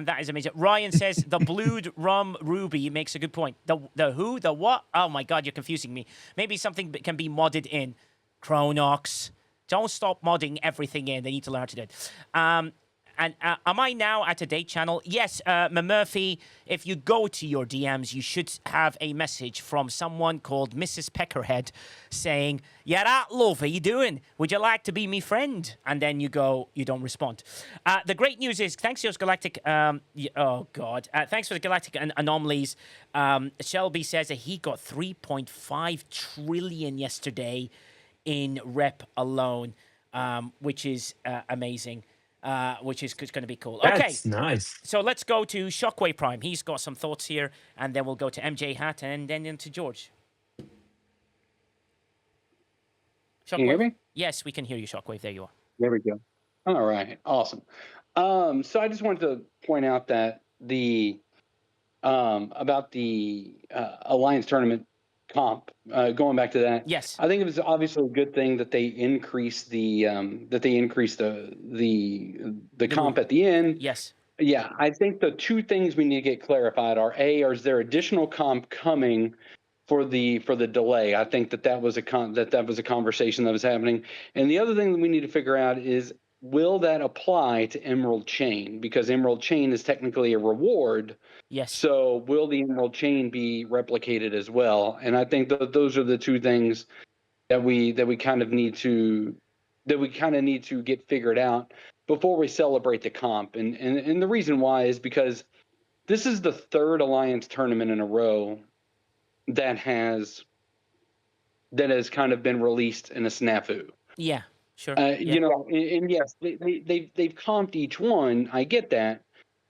that is amazing. Ryan says the blued rum ruby makes a good point. The who? The what? Oh my God, you're confusing me. Maybe something can be modded in. Chronox. Don't stop modding everything in. They need to learn to do it. And am I now at a date channel? Yes, Murphy, if you go to your DMs, you should have a message from someone called Mrs. Peckerhead saying, "Yeah, that love, how you doing? Would you like to be me friend?" And then you don't respond. The great news is, thanks to those galactic, thanks for the galactic anomalies. Shelby says that he got 3.5 trillion yesterday in rep alone, which is amazing. Which is going to be cool. Okay.
That's nice.
So let's go to Shockwave Prime. He's got some thoughts here, and then we'll go to MJ Hat, and then into George. Shockwave?
Can you hear me?
Yes, we can hear you, Shockwave. There you are.
There we go. All right. Awesome. So I just wanted to point out that about the Alliance tournament comp, going back to that.
Yes.
I think it was obviously a good thing that they increased the comp at the end.
Yes.
Yeah, I think the two things we need to get clarified are is there additional comp coming for the delay? I think that was a conversation that was happening. And the other thing that we need to figure out is, will that apply to Emerald Chain? Because Emerald Chain is technically a reward.
Yes.
So will the Emerald Chain be replicated as well? And I think that those are the two things that we kind of need to get figured out before we celebrate the comp. And the reason why is because this is the third Alliance tournament in a row that has kind of been released in a snafu.
Yeah. Sure. Yeah.
You know, and yes, they've comped each one. I get that,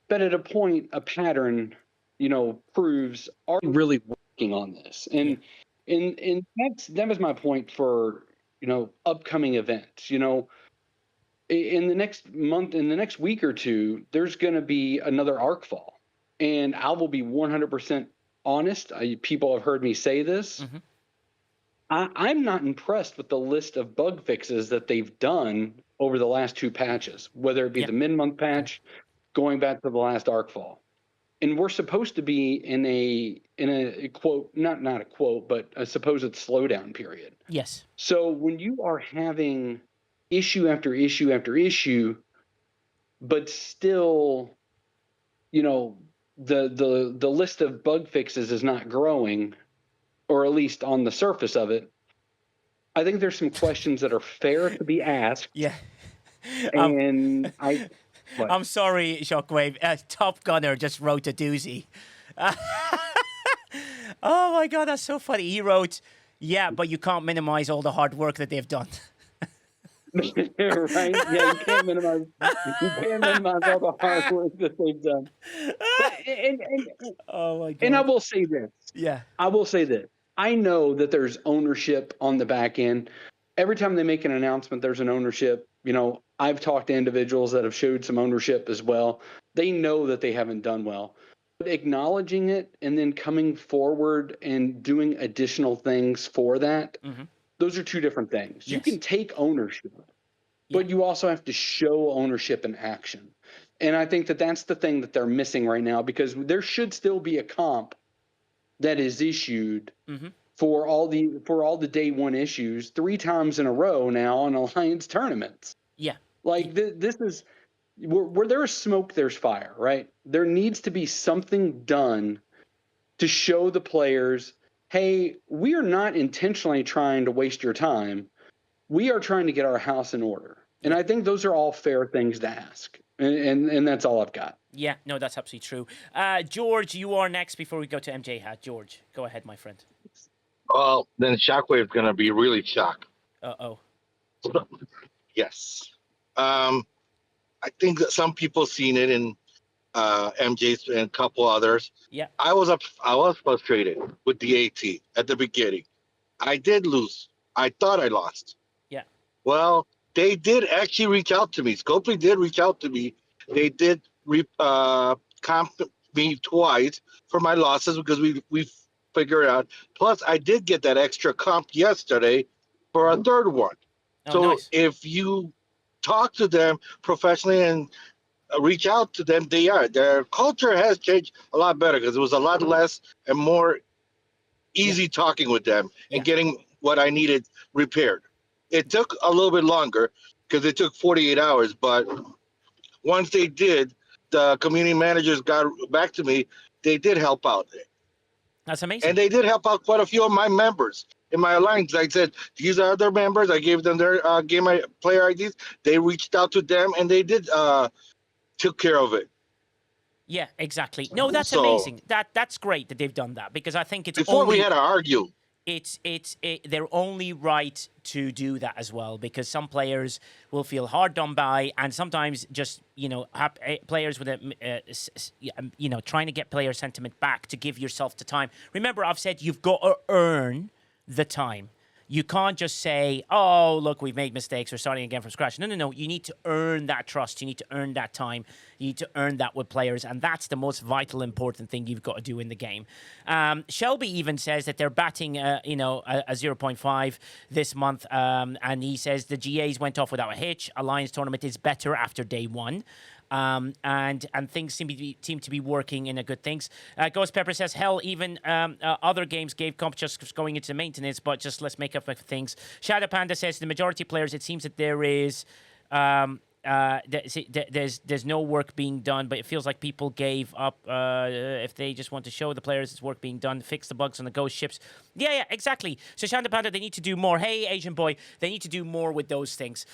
but at a point, a pattern, you know, proves are you really working on this, and that was my point for, you know, upcoming events. You know, in the next month, in the next week or two, there's going to be another arc fall, and I will be 100% honest. People have heard me say this.
Mhm.
I'm not impressed with the list of bug fixes that they've done over the last two patches, whether it be
Yeah.
the mid-month patch, going back to the last arcfall. And we're supposed to be in a quote, not a quote, but a supposed slowdown period.
Yes.
So when you are having issue after issue after issue, but still, you know, the list of bug fixes is not growing, or at least on the surface of it, I think there's some questions that are fair to be asked,
Yeah.
and what?
I'm sorry, Shockwave. Top Gunner just wrote a doozy. Oh my god, that's so funny. He wrote, "Yeah, but you can't minimize all the hard work that they've done."
Right? Yeah, you can't minimize all the hard work that they've done. But,
Oh my god.
and I will say this.
Yeah.
I will say this. I know that there's ownership on the back end. Every time they make an announcement, there's an ownership. You know, I've talked to individuals that have showed some ownership as well. They know that they haven't done well. But acknowledging it and then coming forward and doing additional things for that, those are two different things. You
Yes.
can take ownership, but you also have to show ownership in action. And I think that that's the thing that they're missing right now, because there should still be a comp that is issued for all the day one issues 3 times in a row now on Alliance tournaments.
Yeah.
Like this is where there is smoke, there's fire, right? There needs to be something done to show the players, hey, we are not intentionally trying to waste your time. We are trying to get our house in order. And I think those are all fair things to ask. And that's all I've got.
Yeah, no, that's absolutely true. George, you are next before we go to MJ Hat. George, go ahead, my friend.
Well, then Shockwave's gonna be really shocked.
Uh-oh.
Yes. I think that some people seen it in MJ's and a couple others.
Yeah.
I was frustrated with the AT at the beginning. I did lose. I thought I lost.
Yeah.
Well, they did actually reach out to me. Scopely did reach out to me. They did comp me twice for my losses, because we figured out. Plus, I did get that extra comp yesterday for a third one.
Oh,
So
nice.
if you talk to them professionally and reach out to them, their culture has changed a lot better, because it was a lot less and more easy talking with them and getting what I needed repaired. It took a little bit longer because it took 48 hours, but once they did, the community managers got back to me. They did help out.
That's amazing.
And they did help out quite a few of my members in my alliance. I said, these are their members. I gave them their game player IDs. They reached out to them, and they did took care of it.
Yeah, exactly. No, that's amazing. That's great that they've done that, because I think it's
before we had to argue.
They're only right to do that as well, because some players will feel hard done by, and sometimes just players with trying to get player sentiment back to give yourself the time. Remember, I've said you've got to earn the time. You can't just say, oh, look, we've made mistakes, we're starting again from scratch. No. You need to earn that trust. You need to earn that time. You need to earn that with players, and that's the most vital, important thing you've got to do in the game. Shelby even says that they're batting, a 0.5 this month, and he says the GAs went off without a hitch. Alliance tournament is better after day one. And things seem to be working in a good things. Ghost Pepper says, hell, even other games gave comp just going into maintenance, but just let's make up for things. Shadow Panda says, the majority of players, it seems that there is there's no work being done, but it feels like people gave up. If they just want to show the players it's work being done, fix the bugs on the ghost ships. Yeah, exactly. So Shanda Panda, they need to do more. Hey, Asian boy, they need to do more with those things.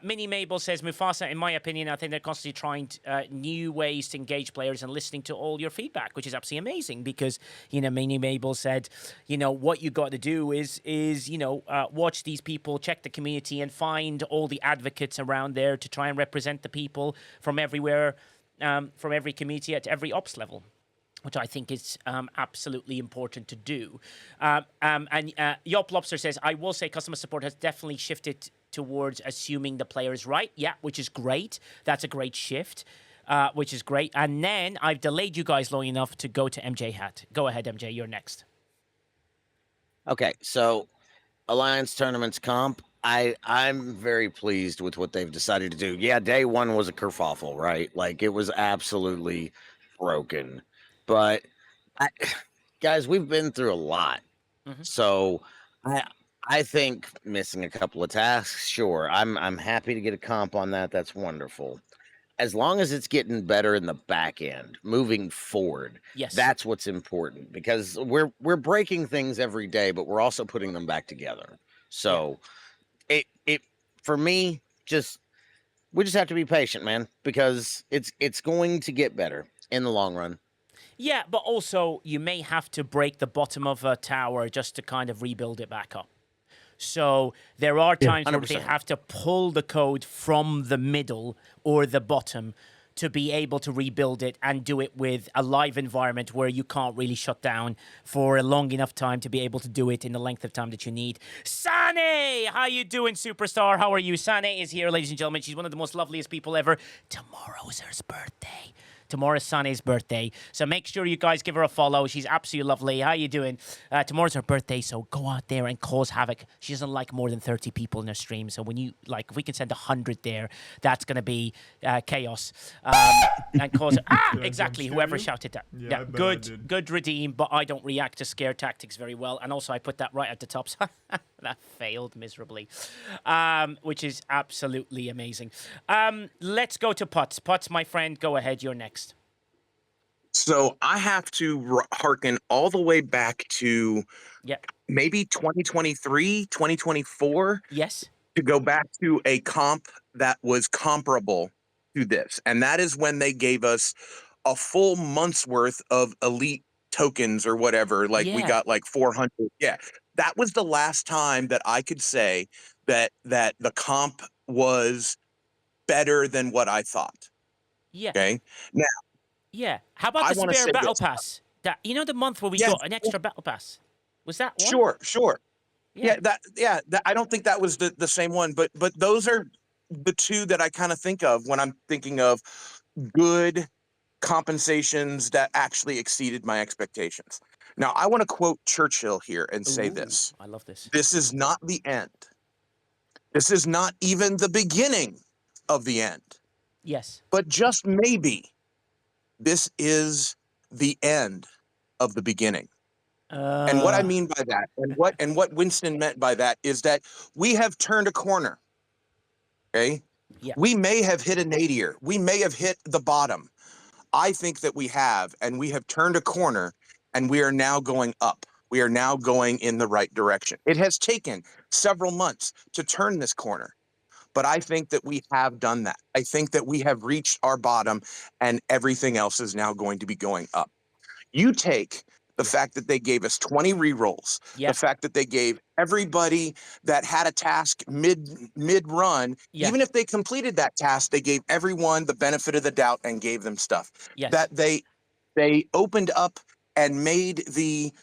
Minnie Mabel says, Mufasa, in my opinion, I think they're constantly trying new ways to engage players and listening to all your feedback, which is absolutely amazing because, Minnie Mabel said, what you got to do is watch these people, check the community and find all the advocates around there to try and represent the people from everywhere, from every community at every ops level, which I think is absolutely important to do. And Yop Lobster says, I will say customer support has definitely shifted towards assuming the player is right. Yeah, which is great. That's a great shift, which is great. And then I've delayed you guys long enough to go to MJ Hat. Go ahead, MJ, you're next.
Okay, so Alliance Tournaments comp, I'm very pleased with what they've decided to do. Yeah, day one was a kerfuffle, right? Like, it was absolutely broken. But guys, we've been through a lot. So I think missing a couple of tasks, sure. I'm happy to get a comp on that. That's wonderful. As long as it's getting better in the back end, moving forward,
Yes.
that's what's important because we're breaking things every day, but we're also putting them back together. So it for me, we just have to be patient, man, because it's going to get better in the long run.
Yeah, but also you may have to break the bottom of a tower just to kind of rebuild it back up. So there are times where they
100%.
have to pull the code from the middle or the bottom to be able to rebuild it and do it with a live environment where you can't really shut down for a long enough time to be able to do it in the length of time that you need. Sane! How you doing, superstar? How are you? Sane is here, ladies and gentlemen. She's one of the most loveliest people ever. Tomorrow is her birthday. Tomorrow's Sane's birthday, so make sure you guys give her a follow. She's absolutely lovely. How you doing? Tomorrow's her birthday, so go out there and cause havoc. She doesn't like more than 30 people in her stream, so when you if we can send 100 there, that's gonna be chaos. And cause exactly whoever shouted that. Yeah, good redeem, but I don't react to scare tactics very well, and also I put that right at the top. So that failed miserably, which is absolutely amazing. Let's go to Putz. Putz, my friend, go ahead. You're next.
So I have to hearken all the way back to maybe 2023, 2024.
Yes.
To go back to a comp that was comparable to this. And that is when they gave us a full month's worth of elite tokens or whatever. Like we got like 400. Yeah. That was the last time that I could say that the comp was better than what I thought.
Yeah.
Okay. Now,
yeah. How about the spare battle pass? That the month where we got an extra battle pass. Was that one?
Sure. Yeah, I don't think that was the same one, but those are the two that I kind of think of when I'm thinking of good compensations that actually exceeded my expectations. Now, I want to quote Churchill here and say this.
I love this.
This is not the end. This is not even the beginning of the end.
Yes.
But just maybe this is the end of the beginning. And what I mean by that, and what Winston meant by that, is that we have turned a corner. Okay?
Yeah.
We may have hit a nadir. We may have hit the bottom. I think that we have, and we have turned a corner, and we are now going up. We are now going in the right direction. It has taken several months to turn this corner, but I think that we have done that. I think that we have reached our bottom, and everything else is now going to be going up. You take the fact that they gave us 20 rerolls, the fact that they gave everybody that had a task mid-run, even if they completed that task, they gave everyone the benefit of the doubt and gave them stuff. That they opened up and made the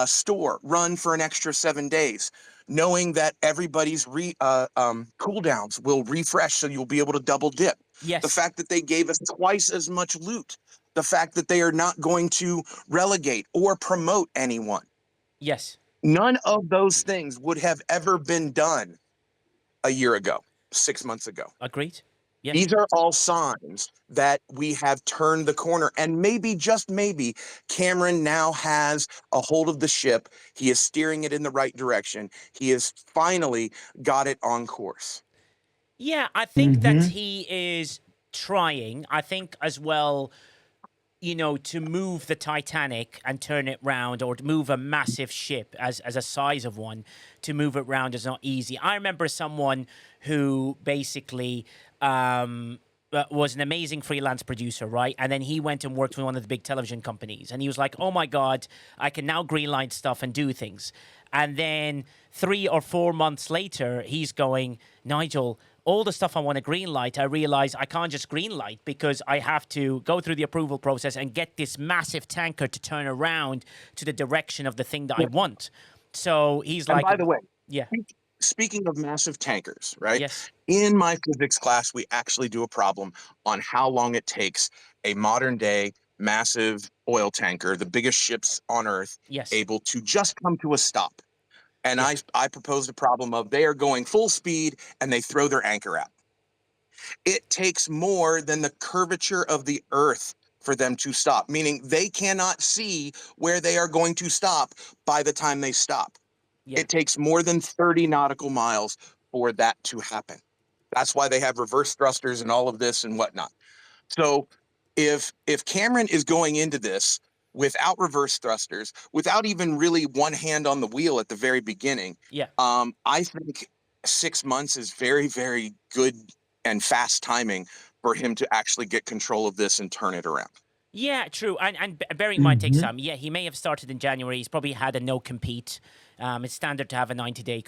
store run for an extra 7 days, knowing that everybody's cooldowns will refresh, so you'll be able to double dip.
Yes.
The fact that they gave us twice as much loot. The fact that they are not going to relegate or promote anyone.
Yes.
None of those things would have ever been done a year ago, 6 months ago.
Agreed. Yeah.
These are all signs that we have turned the corner, and maybe, just maybe, Cameron now has a hold of the ship. He is steering it in the right direction. He has finally got it on course.
Yeah, I think that
Mm-hmm.
he is trying. I think as well, you know, to move the Titanic and turn it round, or to move a massive ship as a size of one, to move it round is not easy. I remember someone who basically was an amazing freelance producer, right? And then he went and worked with one of the big television companies, and he was like, "Oh my god, I can now greenlight stuff and do things." And then 3 or 4 months later, he's going, "Nigel, all the stuff I want to greenlight, I realize I can't just greenlight because I have to go through the approval process and get this massive tanker to turn around to the direction of the thing that I want." So he's
And
like,
by the way,
yeah,
speaking of massive tankers, right?
yes,
In my physics class, we actually do a problem on how long it takes a modern day massive oil tanker, the biggest ships on Earth,
yes,
able to just come to a stop. And
yeah,
I proposed a problem of they are going full speed and they throw their anchor out. It takes more than the curvature of the Earth for them to stop, meaning they cannot see where they are going to stop by the time they stop.
yeah,
It takes more than 30 nautical miles for that to happen. That's why they have reverse thrusters and all of this and whatnot. So if Cameron is going into this without reverse thrusters, without even really one hand on the wheel at the very beginning,
yeah.
I think 6 months is very, very good and fast timing for him to actually get control of this and turn it around.
Yeah, true. And bearing in mind, takes
Mm-hmm.
time. Yeah, he may have started in January. He's probably had a no compete. It's standard to have a 90-day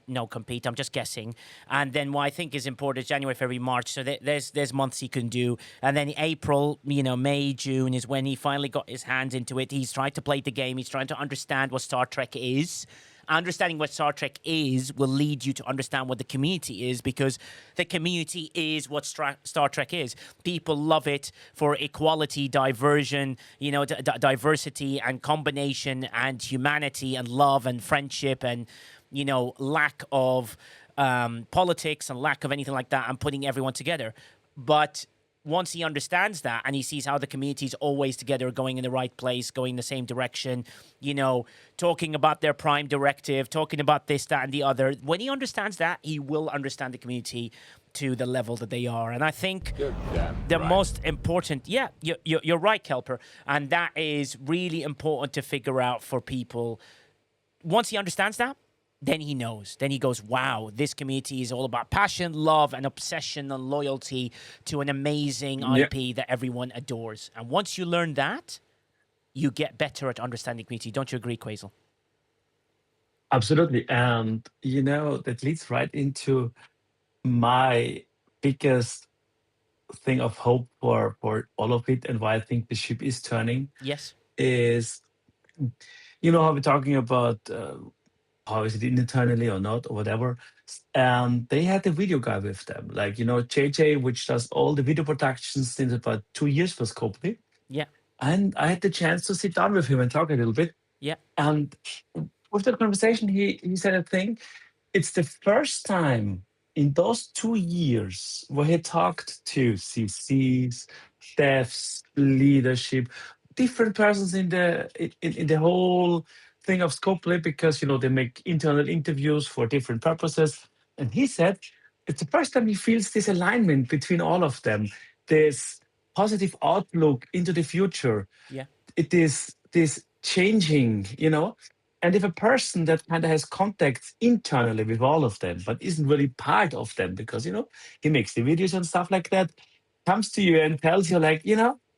no compete. I'm just guessing. And then what I think is important is January, February, March. So there's months he can do. And then April, May, June is when he finally got his hands into it. He's trying to play the game. He's trying to understand what Star Trek is. Understanding what Star Trek is will lead you to understand what the community is, because the community is what Star Trek is. People love it for equality, diversion, diversity and combination and humanity and love and friendship and, lack of politics and lack of anything like that, and putting everyone together. But once he understands that and he sees how the community is always together, going in the right place, going in the same direction, talking about their prime directive, talking about this, that, and the other, when he understands that, he will understand the community to the level that they are. And I think the most important, you're right, Kelper. And that is really important to figure out for people. Once he understands that, then he knows. Then he goes, wow, this community is all about passion, love, and obsession and loyalty to an amazing
Yeah,
IP that everyone adores. And once you learn that, you get better at understanding community. Don't you agree, Quasel?
absolutely. And that leads right into my biggest thing of hope for all of it, and why I think the ship is turning
Yes.
is, how we're talking about how is it internally or not or whatever. They had a video guy with them, like JJ, which does all the video productions since about 2 years for Scopely.
Yeah.
And I had the chance to sit down with him and talk a little bit.
Yeah.
And with that conversation, he said a thing. It's the first time in those 2 years where he talked to CCs, devs, leadership, different persons in the whole thing of Scopely, because they make internal interviews for different purposes. And he said it's the first time he feels this alignment between all of them, this positive outlook into the future.
Yeah.
It is this changing, and if a person that kind of has contacts internally with all of them, but isn't really part of them because, he makes the videos and stuff like that, comes to you and tells you, like,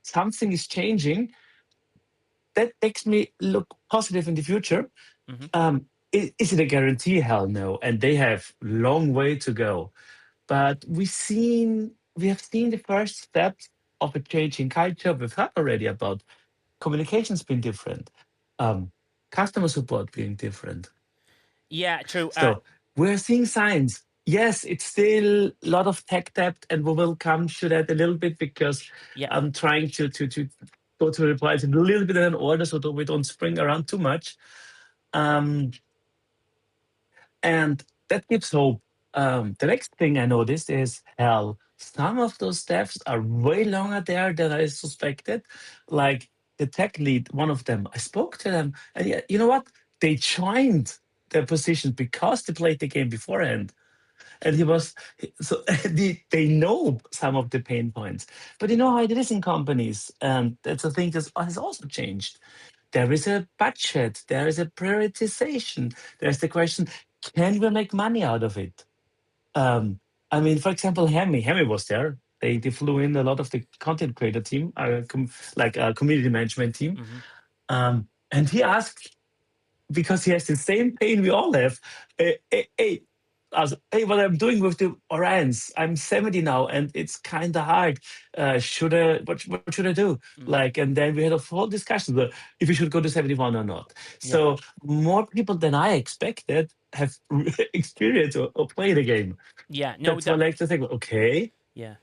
something is changing, that makes me look positive in the future.
Hmm.
Is it a guarantee? Hell no. And they have long way to go. But we have seen the first steps of a change in culture. We've heard already about communications being different, um, customer support being different.
Yeah, true.
So we're seeing signs. Yes, it's still a lot of tech debt, and we will come to that a little bit because
Yeah.
I'm trying to go to replies a little bit in order so that we don't spring around too much. Um, and that gives hope. The next thing I noticed is, hell, some of those staffs are way longer there than I suspected. Like the tech lead, one of them, I spoke to them, and you know what? They joined their position because they played the game beforehand. And so they know some of the pain points. But you know how it is in companies, and that's a thing that has also changed. There is a budget, there is a prioritization, there's the question, can we make money out of it? I mean, for example, Hemi was there. They flew in a lot of the content creator team, like a community management team. And he asked, because he has the same pain we all have, hey, hey, what I'm doing with the Orions, I'm 70 now and it's kind of hard. What should I do? Like, and then we had a full discussion about if we should go to 71 or not. So more people than I expected have experienced or played the game.
Yeah, no,
That's what I like to think. Okay.
yeah.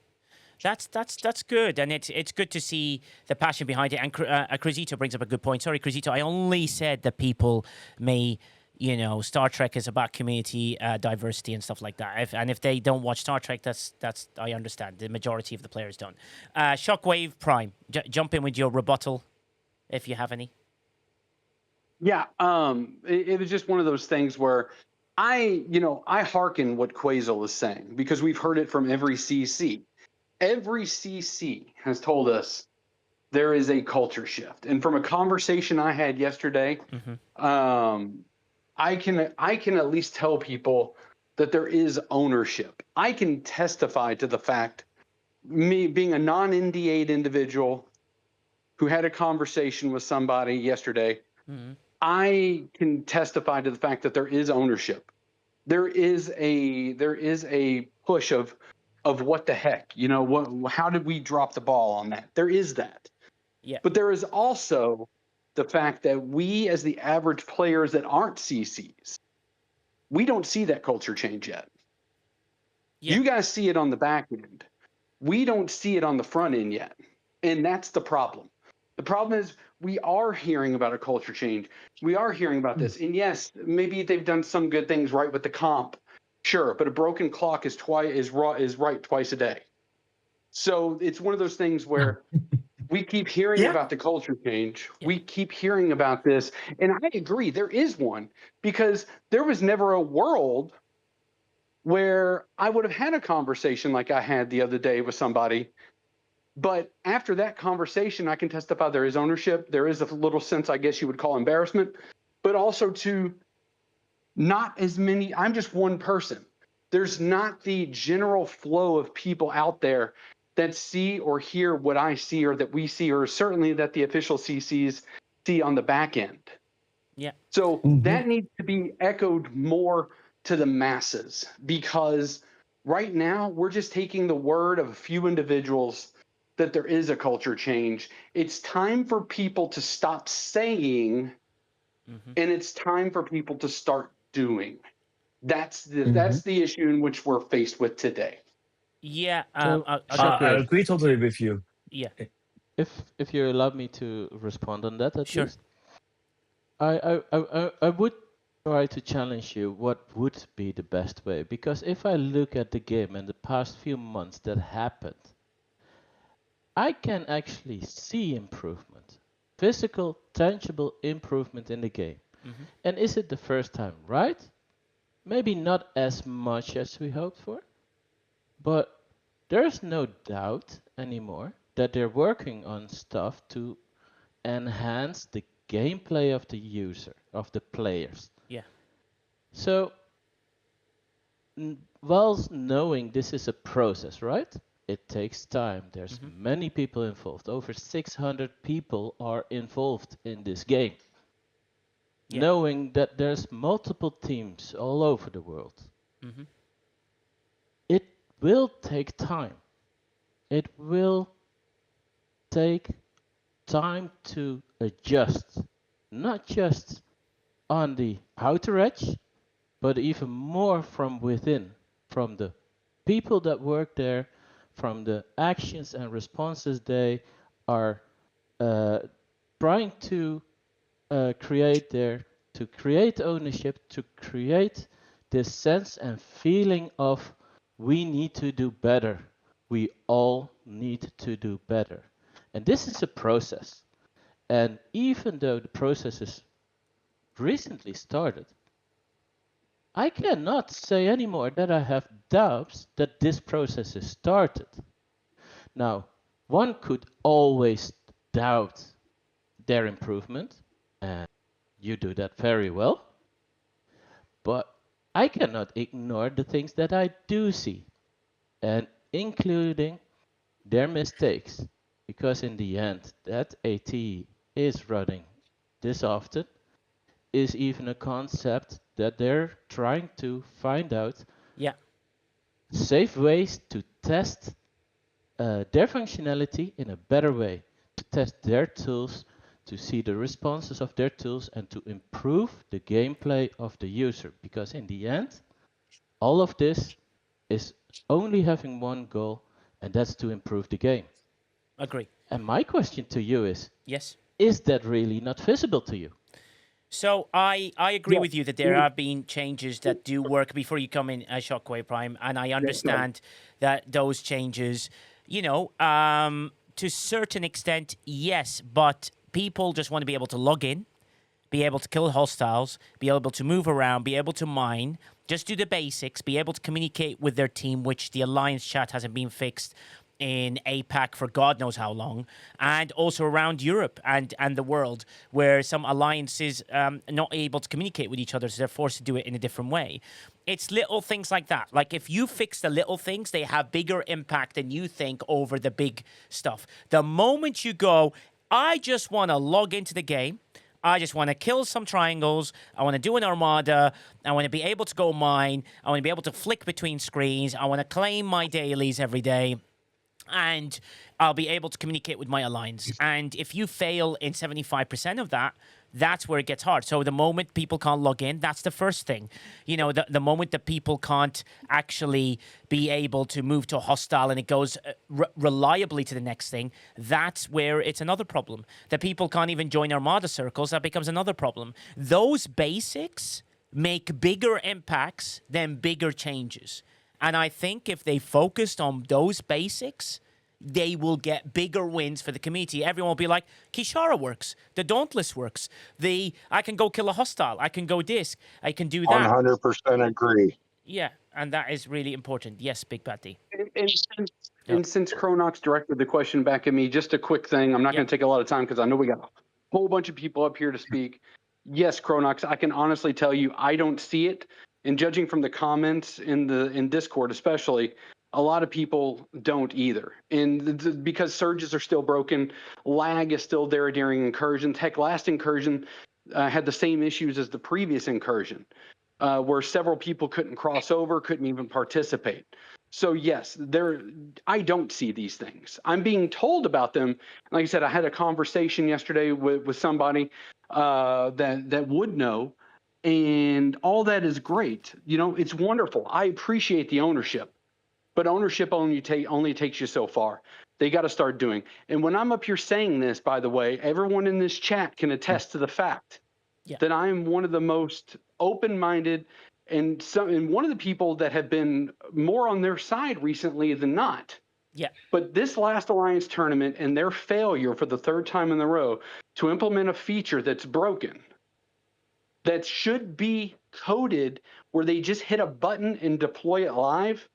That's good, and it's good to see the passion behind it. And Crisito brings up a good point. Sorry, Crisito, I only said that people may, Star Trek is about community, diversity, and stuff like that. If they don't watch Star Trek, that's I understand. The majority of the players don't. Shockwave Prime, jump in with your rebuttal, if you have any.
Yeah, it was just one of those things where I hearken what Quasel is saying because we've heard it from every CC. Every CC has told us there is a culture shift. And from a conversation I had yesterday, I can at least tell people that there is ownership. I can testify to the fact, me being a non-NDA'd individual who had a conversation with somebody yesterday, I can testify to the fact that there is ownership. There is a push of what the heck, how did we drop the ball on that? There is that.
Yeah.
But there is also the fact that we, as the average players that aren't CCs, we don't see that culture change yet. Yeah. You guys see it on the back end. We don't see it on the front end yet. And that's the problem. The problem is we are hearing about a culture change. We are hearing about this. And yes, maybe they've done some good things right with the comp. Sure, but a broken clock is right twice a day. So it's one of those things where we keep hearing about the culture change. Yeah. We keep hearing about this. And I agree, there is one, because there was never a world where I would have had a conversation like I had the other day with somebody. But after that conversation, I can testify there is ownership. There is a little sense, I guess you would call embarrassment, but also to not as many. I'm just one person. There's not the general flow of people out there that see or hear what I see or that we see, or certainly that the official CCs see on the back end.
Yeah.
So that needs to be echoed more to the masses, because right now we're just taking the word of a few individuals that there is a culture change. It's time for people to stop saying, and it's time for people to start doing. That's the issue in which we're faced with today.
Yeah,
I agree totally with you.
Yeah.
If you allow me to respond on that, at least. I would try to challenge you what would be the best way, because if I look at the game and the past few months that happened, I can actually see improvement, physical, tangible improvement in the game. And is it the first time, right? Maybe not as much as we hoped for, but there's no doubt anymore that they're working on stuff to enhance the gameplay of the user, of the players.
Yeah.
So, whilst knowing this is a process, right? It takes time. There's many people involved. Over 600 people are involved in this game. Yeah. Knowing that there's multiple teams all over the world. It will take time. It will take time to adjust, not just on the outer edge, but even more from within, from the people that work there, from the actions and responses they are trying to create there, to create ownership, to create this sense and feeling of we need to do better. We all need to do better. And this is a process. And even though the process is recently started, I cannot say anymore that I have doubts that this process is started. Now, one could always doubt their improvement, and you do that very well, but I cannot ignore the things that I do see, and including their mistakes, because in the end, that AT is running this often is even a concept that they're trying to find out
Yeah.
safe ways to test their functionality in a better way, to test their tools, to see the responses of their tools, and to improve the gameplay of the user. Because in the end, all of this is only having one goal, and that's to improve the game.
Agree.
And my question to you
Yes.
is that really not visible to you?
So I agree with you that there have been changes that do work before you come in as Shockwave Prime, and I understand that those changes, to a certain extent, yes, but people just want to be able to log in, be able to kill hostiles, be able to move around, be able to mine, just do the basics, be able to communicate with their team, which the Alliance chat hasn't been fixed in APAC for God knows how long, and also around Europe and the world, where some alliances are not able to communicate with each other, so they're forced to do it in a different way. It's little things like that. Like, if you fix the little things, they have bigger impact than you think over the big stuff. The moment you go, I just want to log into the game, I just want to kill some triangles. I want to do an armada. I want to be able to go mine. I want to be able to flick between screens. I want to claim my dailies every day. And I'll be able to communicate with my alliance. And if you fail in 75% of that, that's where it gets hard. So the moment people can't log in, that's the first thing. The moment that people can't actually be able to move to a hostile and it goes reliably to the next thing, that's where it's another problem. That people can't even join Armada circles, that becomes another problem. Those basics make bigger impacts than bigger changes. And I think if they focused on those basics, they will get bigger wins for the community. Everyone will be like, Kishara works. The Dauntless works. I can go kill a hostile. I can go disc. I can do that.
100% agree.
Yeah, and that is really important. Yes, Big Patty.
And since Chronox directed the question back at me, just a quick thing. I'm not going to take a lot of time because I know we got a whole bunch of people up here to speak. Yes, Chronox, I can honestly tell you I don't see it. And judging from the comments in Discord especially, a lot of people don't either. And because surges are still broken, lag is still there during incursions. Heck, last incursion had the same issues as the previous incursion, where several people couldn't cross over, couldn't even participate. So yes, I don't see these things. I'm being told about them. Like I said, I had a conversation yesterday with somebody that would know. And all that is great. It's wonderful. I appreciate the ownership, but ownership only takes you so far. They got to start doing. And when I'm up here saying this, by the way, everyone in this chat can attest to the fact that I'm one of the most open-minded and one of the people that have been more on their side recently than not.
Yeah.
But this last Alliance tournament and their failure for the third time in a row to implement a feature that's broken, that should be coded where they just hit a button and deploy it live,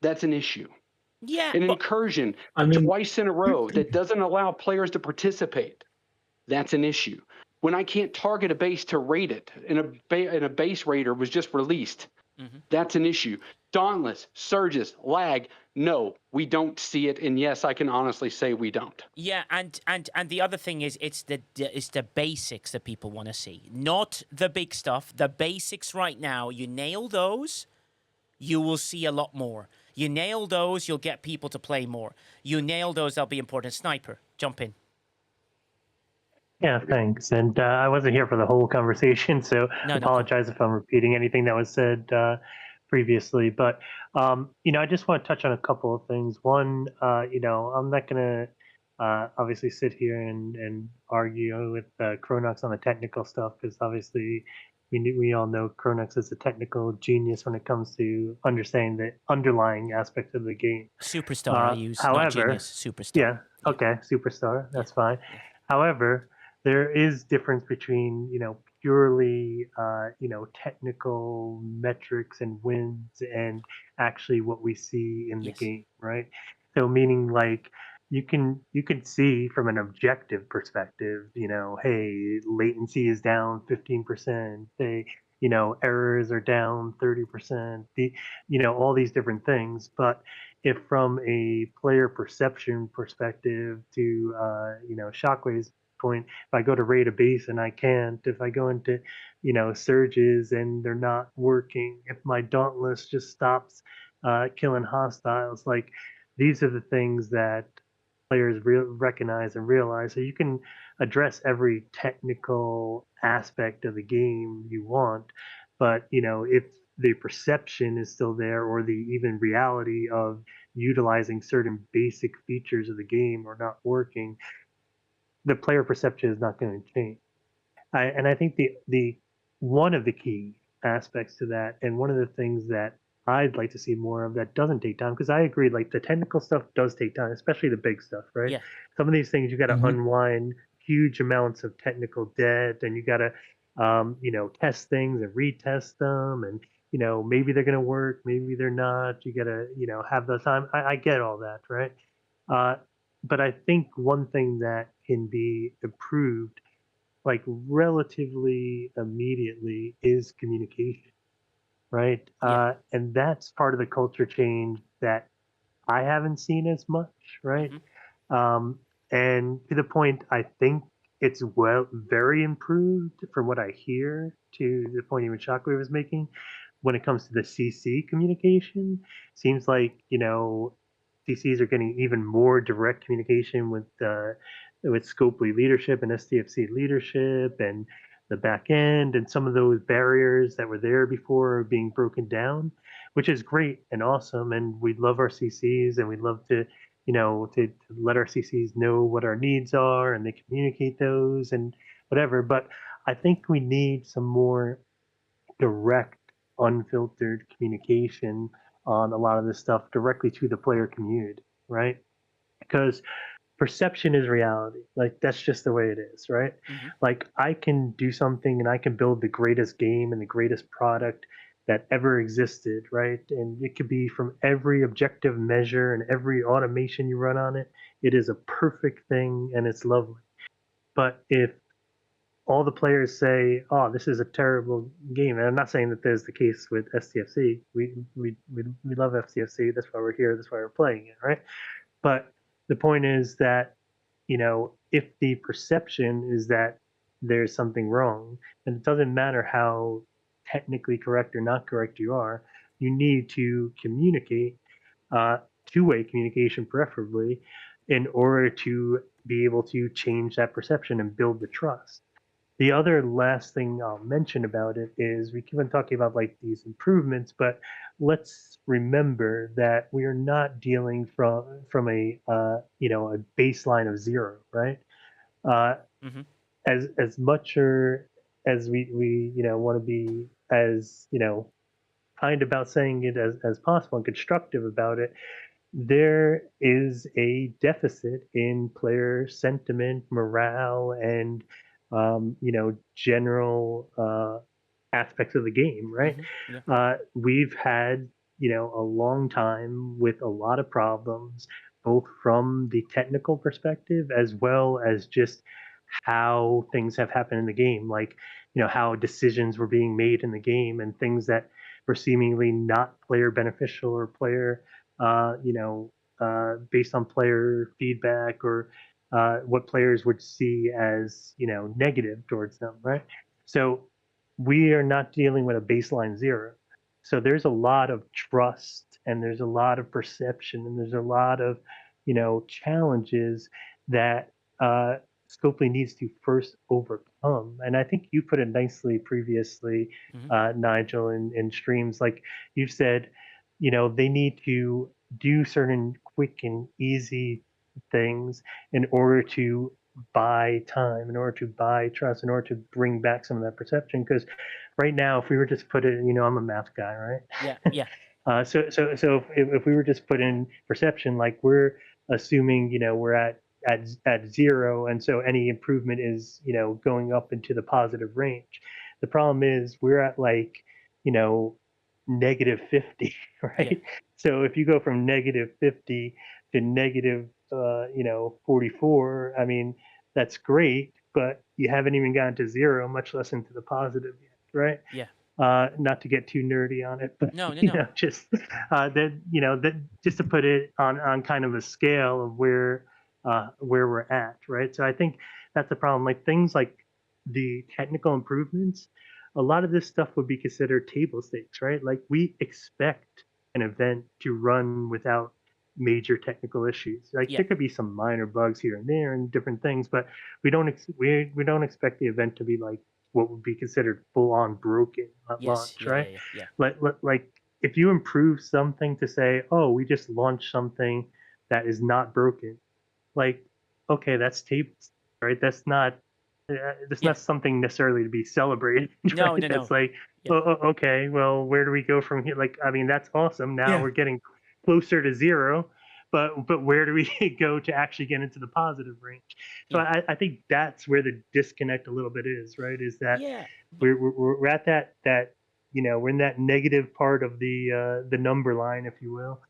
that's an issue.
Yeah.
An incursion twice in a row that doesn't allow players to participate, that's an issue. When I can't target a base to raid it, and a base raider was just released, that's an issue. Dauntless, surges, lag, no, we don't see it, and yes, I can honestly say we don't.
Yeah, and the other thing is it's the basics that people want to see, not the big stuff. The basics right now, you nail those, you will see a lot more. You nail those, you'll get people to play more. You nail those, that'll be important. Sniper, jump in.
Yeah, thanks. And I wasn't here for the whole conversation, so apologize if I'm repeating anything that was said previously. But, I just want to touch on a couple of things. One, I'm not going to obviously sit here and argue with Chronox on the technical stuff, because obviously we all know Chronox is a technical genius when it comes to understanding the underlying aspects of the game.
Superstar, I use,
however,
not genius, superstar.
Yeah, okay, superstar, that's fine. However, there is difference between purely technical metrics and wins and actually what we see in the
Yes.
game, right? So meaning like you can see from an objective perspective, hey, latency is down 15%, hey, errors are down 30%, all these different things. But if from a player perception perspective, to Shockwave's point, if I go to rate a base and I can't, if I go into surges and they're not working, if my dauntless just stops killing hostiles, like these are the things that players recognize and realize. So you can address every technical aspect of the game you want, but if the perception is still there, or the even reality of utilizing certain basic features of the game are not working, the player perception is not going to change. And I think the one of the key aspects to that, and one of the things that I'd like to see more of that doesn't take time, because I agree, like the technical stuff does take time, especially the big stuff, right?
Yeah.
Some of these things you got to
Mhm.
unwind huge amounts of technical debt, and you got to test things and retest them, and maybe they're going to work, maybe they're not. You got to have the time. I get all that, right? Uh, but I think one thing that can be improved like relatively immediately is communication, right?
Yeah.
And that's part of the culture change that I haven't seen as much, right?
Hmm.
Um, and to the point, I think it's very improved from what I hear, to the point even Shockwave was making when it comes to the CC communication. Seems like, CCs are getting even more direct communication with Scopely leadership and STFC leadership and the back end, and some of those barriers that were there before are being broken down, which is great and awesome. And we love our CCs, and we'd love to to let our CCs know what our needs are, and they communicate those and whatever. But I think we need some more direct, unfiltered communication on a lot of this stuff directly to the player community, right? Because perception is reality. Like that's just the way it is, right?
Hmm.
Like I can do something and I can build the greatest game and the greatest product that ever existed, right? And it could be from every objective measure and every automation you run on it. It is a perfect thing and it's lovely. But if all the players say, "Oh, this is a terrible game," and I'm not saying that there's the case with STFC. We love STFC. That's why we're here. That's why we're playing it, right? But the point is that, if the perception is that there's something wrong, and it doesn't matter how technically correct or not correct you are, you need to communicate, uh, two-way communication preferably, in order to be able to change that perception and build the trust. The other last thing I'll mention about it is we keep on talking about like these improvements, but let's remember that we are not dealing from a a baseline of zero, right? Uh,
Hmm.
as much or as we want to be as kind about saying it as possible and constructive about it, there is a deficit in player sentiment, morale, and general aspects of the game. Right?
Hmm. Yeah.
We've had a long time with a lot of problems, both from the technical perspective as well as just how things have happened in the game, like how decisions were being made in the game and things that were seemingly not player beneficial or player based on player feedback, or what players would see as negative towards them, right? So we are not dealing with a baseline zero. So there's a lot of trust, and there's a lot of perception, and there's a lot of challenges that Scopely needs to first overcome. And I think you put it nicely previously,
Hmm.
Nigel, in streams. Like you've said, they need to do certain quick and easy things in order to buy time, in order to buy trust, in order to bring back some of that perception. Because right now, if we were just put it, I'm a math guy, right?
Yeah. Yeah.
So if we were just put in perception, like we're assuming, we're at at zero, and so any improvement is going up into the positive range. The problem is we're at like -50, right? So if you go from -50 to negative 44, I mean that's great, but you haven't even gotten to zero, much less into the positive yet, right?
Yeah.
Not to get too nerdy on it, but
No.
just that just to put it on kind of a scale of where we're at, right? So I think that's the problem. Like things like the technical improvements, a lot of this stuff would be considered table stakes, right? Like we expect an event to run without major technical issues. Like
Yeah.
there could be some minor bugs here and there and different things, but we don't expect the event to be like what would be considered full on broken at
Yes.
launch,
Yeah.
right?
Yeah.
Like if you improve something to say, oh, we just launched something that is not broken, like okay, that's table, right? That's not something necessarily to be celebrated,
No.
right?
No.
That's
No.
like,
Yeah.
okay, well, where do we go from here? Like, I mean, that's awesome. Now
Yeah.
we're getting closer to zero, but where do we go to actually get into the positive range? So
Yeah.
I think that's where the disconnect a little bit is, right? Is that
Yeah.
we're at that we're in that negative part of the number line, if you will,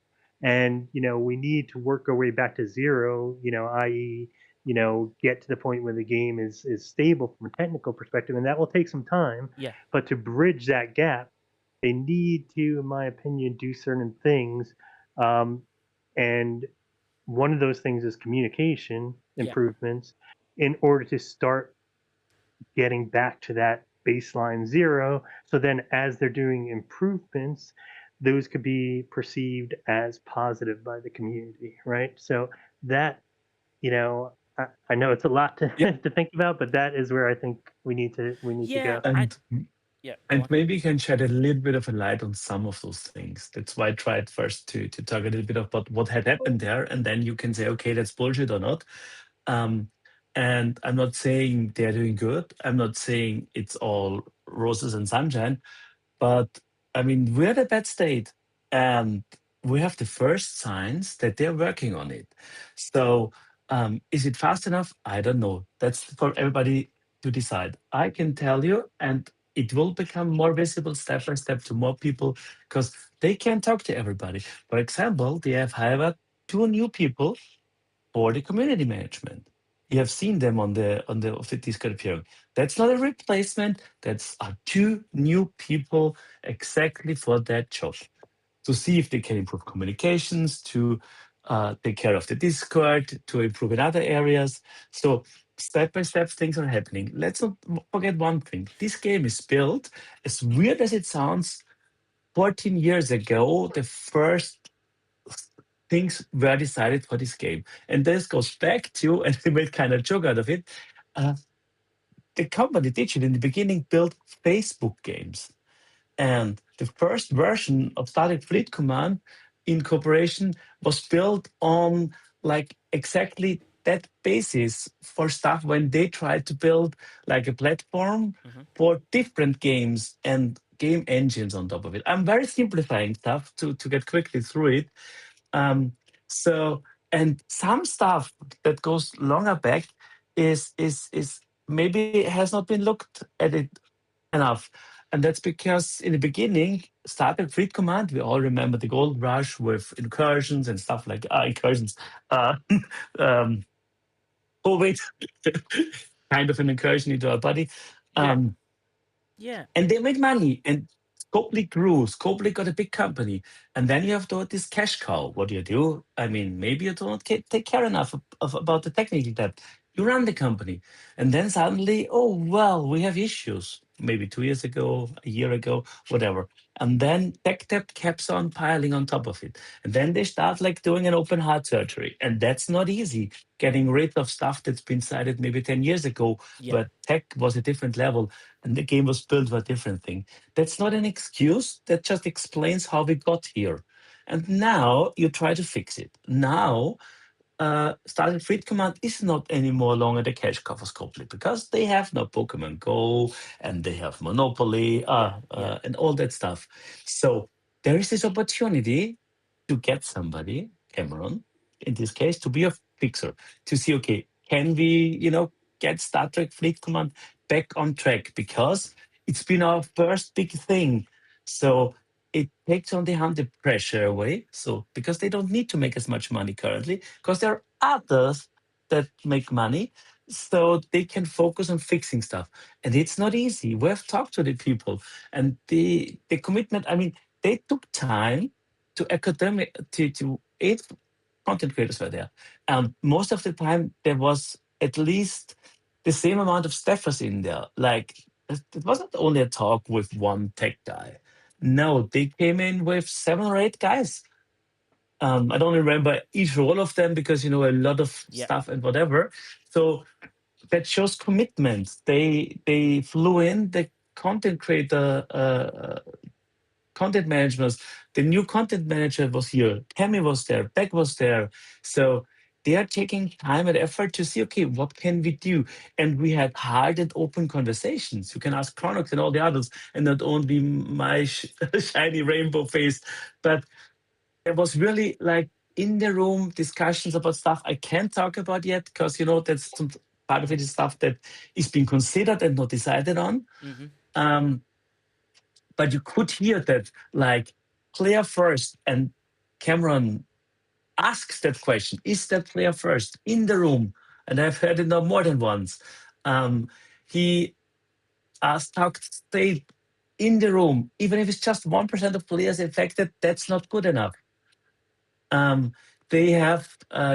and we need to work our way back to zero, i.e. Get to the point where the game is stable from a technical perspective, and that will take some time.
Yeah.
But to bridge that gap, they need to, in my opinion, do certain things, and one of those things is communication
Yeah.
improvements in order to start getting back to that baseline zero. So then, as they're doing improvements, those could be perceived as positive by the community, right? So that, I know it's a lot to,
Yeah.
to think about, but that is where I think we need to
Yeah.
go.
And
Yeah. Go
and
on.
maybe you can shed a little bit of a light on some of those things. That's why I tried first to talk a little bit about what had happened there, and then you can say, okay, that's bullshit or not. Um, and I'm not saying they're doing good. I'm not saying it's all roses and sunshine, but I mean, we're at a bad state, and we have the first signs that they're working on it. So, is it fast enough? I don't know. That's for everybody to decide. I can tell you, and it will become more visible step by step to more people because they can talk to everybody. For example, they have hired two new people for the community management. You have seen them on the Discord appearing. That's not a replacement. That's two new people exactly for that job to see if they can improve communications, to take care of the Discord, to improve in other areas. So step by step, things are happening. Let's not forget one thing. This game is built, as weird as it sounds, 14 years ago. The first things were decided for this game. And this goes back to, and we made kind of joke out of it, uh, the company Digital in the beginning built Facebook games. And the first version of Static Fleet Command in cooperation was built on like exactly that basis for stuff when they tried to build like a platform for different games and game engines on top of it. I'm very simplifying stuff to get quickly through it. Um, so and some stuff that goes longer back is maybe has not been looked at it enough. And that's because in the beginning, started Fleet Command. We all remember the gold rush with incursions and stuff like incursions. Uh, um, oh wait, kind of an incursion into our body.
Yeah.
Um,
Yeah.
and they made money. And Scopely grew. Scopely got a big company. And then you have this cash cow. What do you do? I mean, maybe you don't take care enough about the technical debt. You run the company. And then suddenly, oh, well, we have issues. Maybe 2 years ago, a year ago, whatever. And then tech debt keeps on piling on top of it. And then they start like doing an open heart surgery. And that's not easy. Getting rid of stuff that's been cited maybe 10 years ago,
Yeah.
but tech was a different level and the game was built for a different thing. That's not an excuse. That just explains how we got here. And now you try to fix it. Now, Started Fleet Command is not anymore longer the cash cow for Scopely because they have no Pokemon Go and they have Monopoly and all that stuff. So there is this opportunity to get somebody, Cameron, in this case, to be of fixer to see, okay, can we, get Star Trek Fleet Command back on track? Because it's been our first big thing. So it takes on the pressure away. So because they don't need to make as much money currently, because there are others that make money, so they can focus on fixing stuff. And it's not easy. We have talked to the people, and the commitment. I mean, they took time to academic to 8 content creators were there. Most of the time, there was at least the same amount of staffers in there. Like, it wasn't only a talk with one tech guy. No, they came in with 7 or 8 guys. I don't remember each role of them because, a lot of
Yeah.
stuff and whatever. So that shows commitment. They flew in the content creator content managers. The new content manager was here. Tammy was there. Beck was there. So they are taking time and effort to see, okay, what can we do? And we had hard and open conversations. You can ask Chronix and all the others, and not only my shiny rainbow face, but there was really like in the room discussions about stuff I can't talk about yet because that's some part of it is stuff that is being considered and not decided on.
Mm-hmm.
But you could hear that, like, Claire first, and Cameron asks that question: Is that Claire first in the room? And I've heard it now more than once. He asked how to stay in the room, even if it's just 1% of players infected. That's not good enough. They have,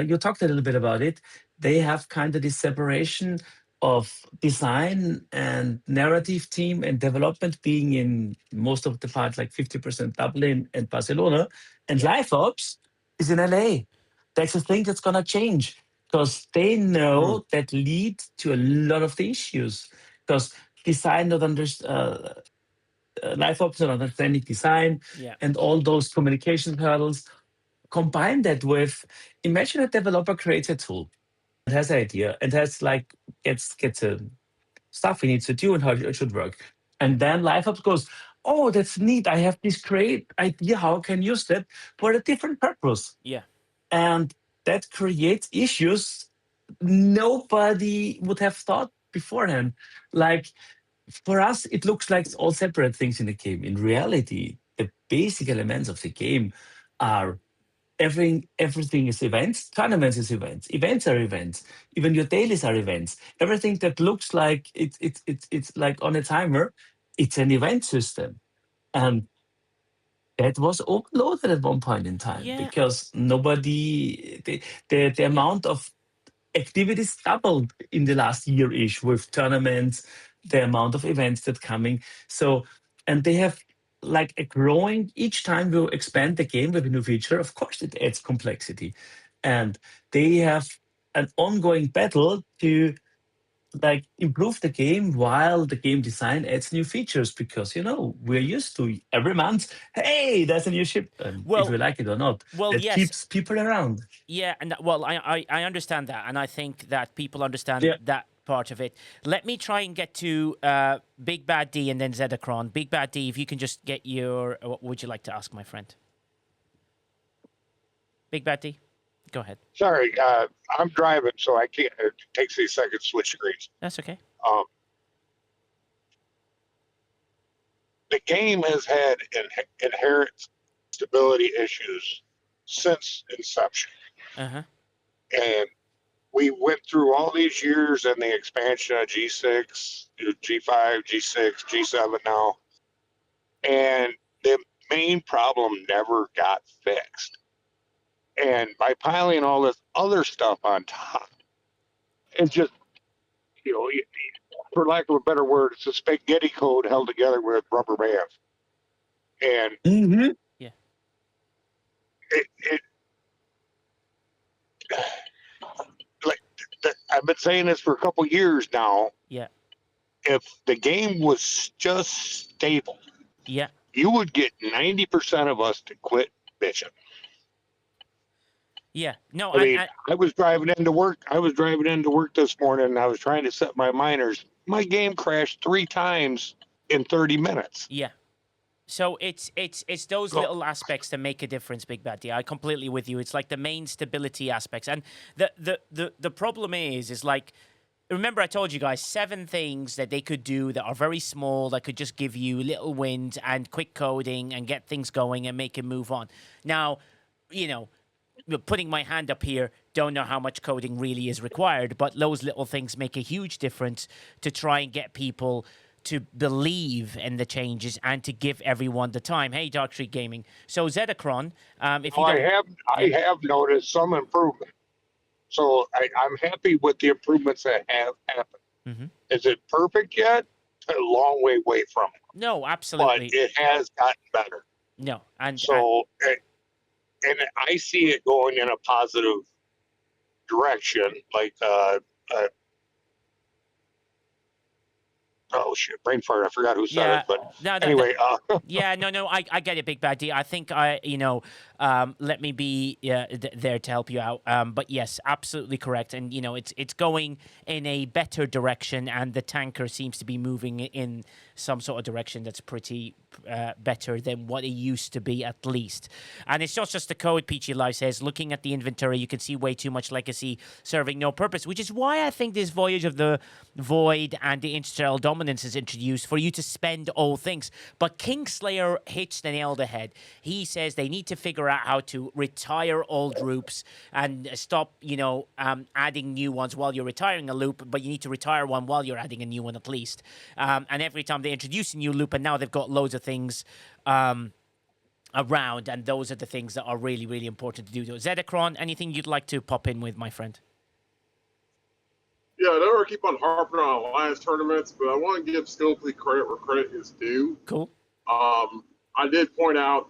you talked a little bit about it, they have kind of this separation of design and narrative team and development being in most of the parts, like 50% Dublin and Barcelona, and Live Ops is in LA. That's a thing that's going to change because they know that leads to a lot of the issues. Because design not Live Ops not understanding design
Yeah.
and all those communication hurdles. Combine that with, imagine a developer creates a tool and has an idea and has like gets a stuff he needs to do and how it should work. And then LiveOps goes, oh, that's neat. I have this great idea how I can use that for a different purpose.
Yeah.
And that creates issues nobody would have thought beforehand. Like, for us, it looks like it's all separate things in the game. In reality, the basic elements of the game are everything is events, tournaments is events are events, even your dailies are events. Everything that looks like it's like on a timer, it's an event system. And that was overloaded at one point in time
Yeah.
because nobody the amount of activities doubled in the last year-ish with tournaments, the amount of events that coming. So, and they have like a growing, each time we expand the game with a new feature, of course it adds complexity. And they have an ongoing battle to like improve the game while the game design adds new features because we're used to every month, hey, there's a new ship, if we like it or not.
Well,
That
yes.
keeps people around.
Yeah, and well, I understand that, and I think that people understand
Yeah.
that part of it. Let me try and get to Big Bad D and then Zedacron. Big Bad D, if you can just get your, what would you like to ask, my friend? Big Bad D, go ahead.
Sorry, I'm driving, so I can't. It takes me a second to switch screens.
That's okay.
The game has had inherent stability issues since inception.
Uh-huh.
And we went through all these years and the expansion of G6, G5, G6, G7 now. And the main problem never got fixed. And by piling all this other stuff on top, it's just, for lack of a better word, it's a spaghetti code held together with rubber bands. And
Yeah.
it like I've been saying this for a couple years now.
Yeah.
If the game was just stable,
Yeah.
you would get 90% of us to quit bitching.
Yeah. No,
I mean, I was driving into work. This morning, and I was trying to set my miners. My game crashed 3 times in 30 minutes.
Yeah. So it's those little aspects that make a difference, Big Bad D. I completely with you. It's like the main stability aspects, and the problem is like. Remember, I told you guys 7 things that they could do that are very small, that could just give you little wins and quick coding and get things going and make it move on. Now, you know, putting my hand up here, don't know how much coding really is required, but those little things make a huge difference to try and get people to believe in the changes and to give everyone the time. Hey, Dark Street Gaming. So Zedacron, if you don't...
I have noticed some improvement. So I'm happy with the improvements that have happened.
Mm-hmm.
Is it perfect yet? A long way away from it.
No, absolutely.
But it has gotten better.
No, and
and I see it going in a positive direction. Like oh shit, brain fart! I forgot who said it, but anyway.
I get it, Big Bad D. I think let me be there to help you out. But yes, absolutely correct. And it's going in a better direction, and the tanker seems to be moving in some sort of direction that's pretty better than what it used to be, at least. And it's not just the code. Peachy Live says, looking at the inventory, you can see way too much legacy serving no purpose, which is why I think this Voyage of the Void and the Interstellar Dominance is introduced for you to spend all things. But Kingslayer hits the nail on the head. He says they need to figure out how to retire old loops and stop, adding new ones while you're retiring a loop, but you need to retire one while you're adding a new one at least. And every time they introduce a new loop, and now they've got loads of things around, and those are the things that are really, really important to do. Zedacron, anything you'd like to pop in with, my friend?
Yeah, I don't want to keep on harping on Alliance tournaments, but I want to give Scopely credit where credit is due.
Cool.
I did point out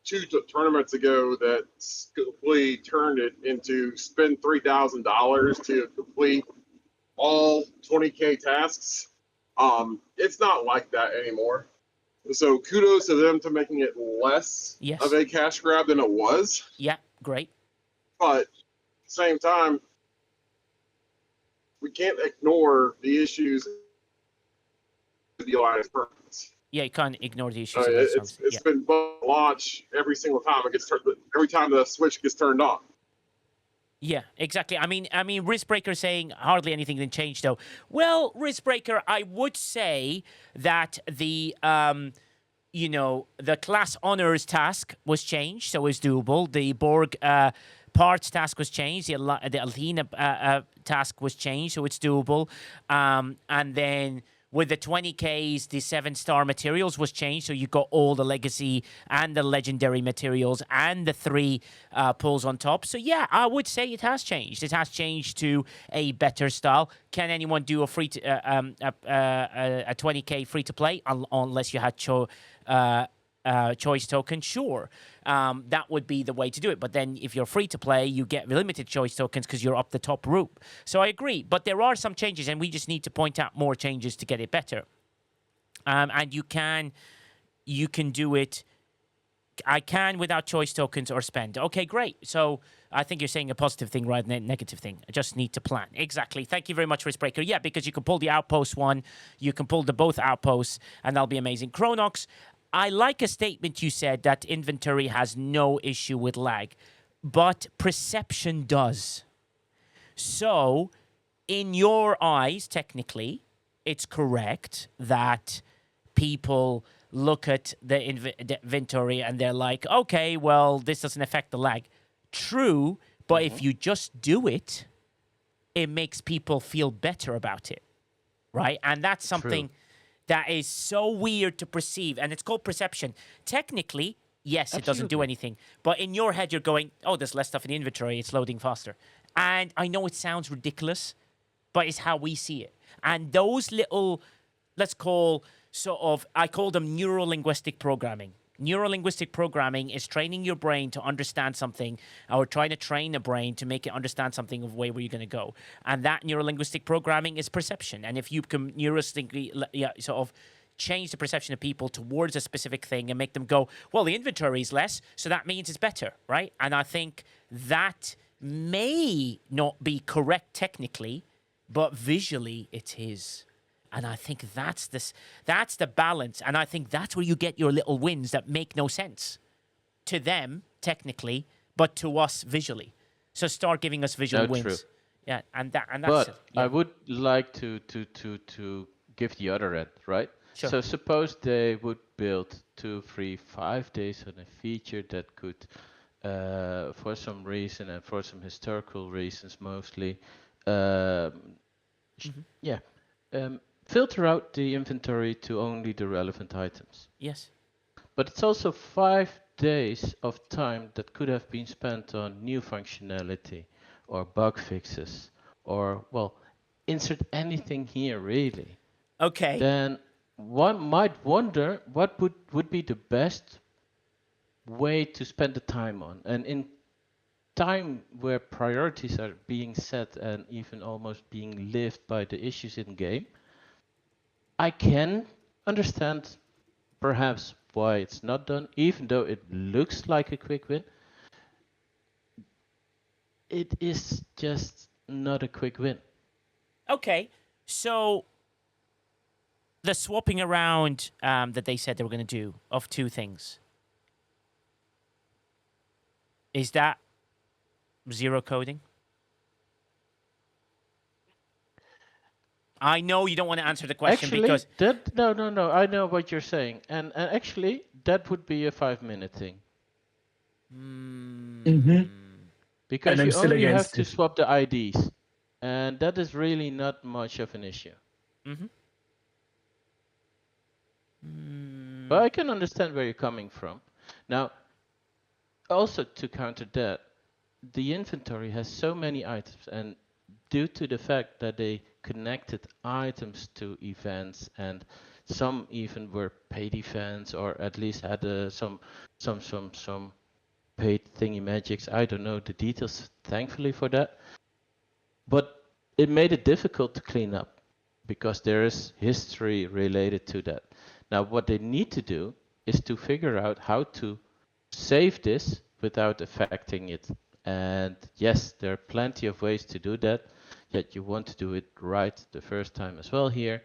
2 tournaments ago that Scopely turned it into spend $3,000 to complete all 20K tasks. It's not like that anymore. So kudos to them to making it less of a cash grab than it was.
Yeah, great.
But at the same time, we can't ignore the issues with the Alliance tournaments.
Yeah, you can't ignore the issues.
It's been launch every single time it gets turned. Every time the switch gets turned on.
Yeah, exactly. I mean, Riskbreaker saying hardly anything didn't change though. Well, Riskbreaker, I would say that the the class honors task was changed, so it's doable. The Borg parts task was changed. The Althena task was changed, so it's doable. And then with the 20Ks, the 7-star materials was changed, so you got all the legacy and the legendary materials and the 3 pulls on top. So yeah, I would say it has changed. It has changed to a better style. Can anyone do a 20K free to play unless you had choice token? Sure. That would be the way to do it. But then if you're free to play, you get limited choice tokens because you're up the top route. So I agree. But there are some changes, and we just need to point out more changes to get it better. And you can do it. I can without choice tokens or spend. Okay, great. So I think you're saying a positive thing rather than a negative thing. I just need to plan. Exactly. Thank you very much, Riskbreaker. Yeah, because you can pull the outpost one. You can pull the both outposts, and that'll be amazing. Chronox, I like a statement you said that inventory has no issue with lag, but perception does. So, in your eyes, technically, it's correct that people look at the inventory and they're like, okay, well, this doesn't affect the lag. True, but if you just do it, it makes people feel better about it, right? And that's something... that is so weird to perceive, and it's called perception. Technically, yes, it doesn't do anything. But in your head, you're going, oh, there's less stuff in the inventory. It's loading faster. And I know it sounds ridiculous, but it's how we see it. And those little, let's call I call them neuro-linguistic programming. Neuro-linguistic programming is training your brain to understand something, or trying to train the brain to make it understand something of the way where you're going to go. And that neuro-linguistic programming is perception. And if you can change the perception of people towards a specific thing and make them go, well, the inventory is less, so that means it's better, right? And I think that may not be correct technically, but visually it is. And I think that's the balance. And I think that's where you get your little wins that make no sense to them technically, but to us visually. So start giving us visual
No, true.
wins. Yeah, and that's
But
it. Yeah.
I would like to give the other end, right?
Sure.
So suppose they would build 2, 3, 5 days on a feature that could, for some reason and for some historical reasons mostly, yeah, filter out the inventory to only the relevant items.
Yes.
But it's also 5 days of time that could have been spent on new functionality or bug fixes or, well, insert anything here really.
Okay.
Then one might wonder what would be the best way to spend the time on. And in time where priorities are being set and even almost being lived by the issues in game, I can understand perhaps why it's not done, even though it looks like a quick win. It is just not a quick win.
Okay. So the swapping around that they said they were going to do of 2 things, is that zero coding? I know you don't want to answer the question
Actually,
because
no. I know what you're saying, and actually that would be a 5-minute thing. Because
And I'm
you
still
only have
against
to
it.
swap the IDs, and that is really not much of an issue. But I can understand where you're coming from. Now, also to counter that, the inventory has so many items, and due to the fact that they connected items to events, and some even were paid events, or at least had some paid thingy magics. I don't know the details, thankfully for that. But it made it difficult to clean up because there is history related to that. Now, what they need to do is to figure out how to save this without affecting it. And yes, there are plenty of ways to do that, yet you want to do it right the first time as well here.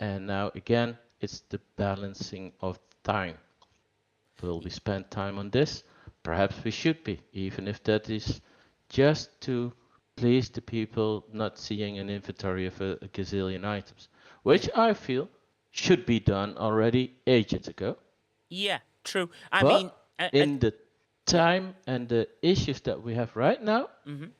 And now again, it's the balancing of time. Will we spend time on this? Perhaps we should be, even if that is just to please the people not seeing an inventory of a gazillion items, which I feel should be done already ages ago.
Yeah, true.
But in the time and the issues that we have right now,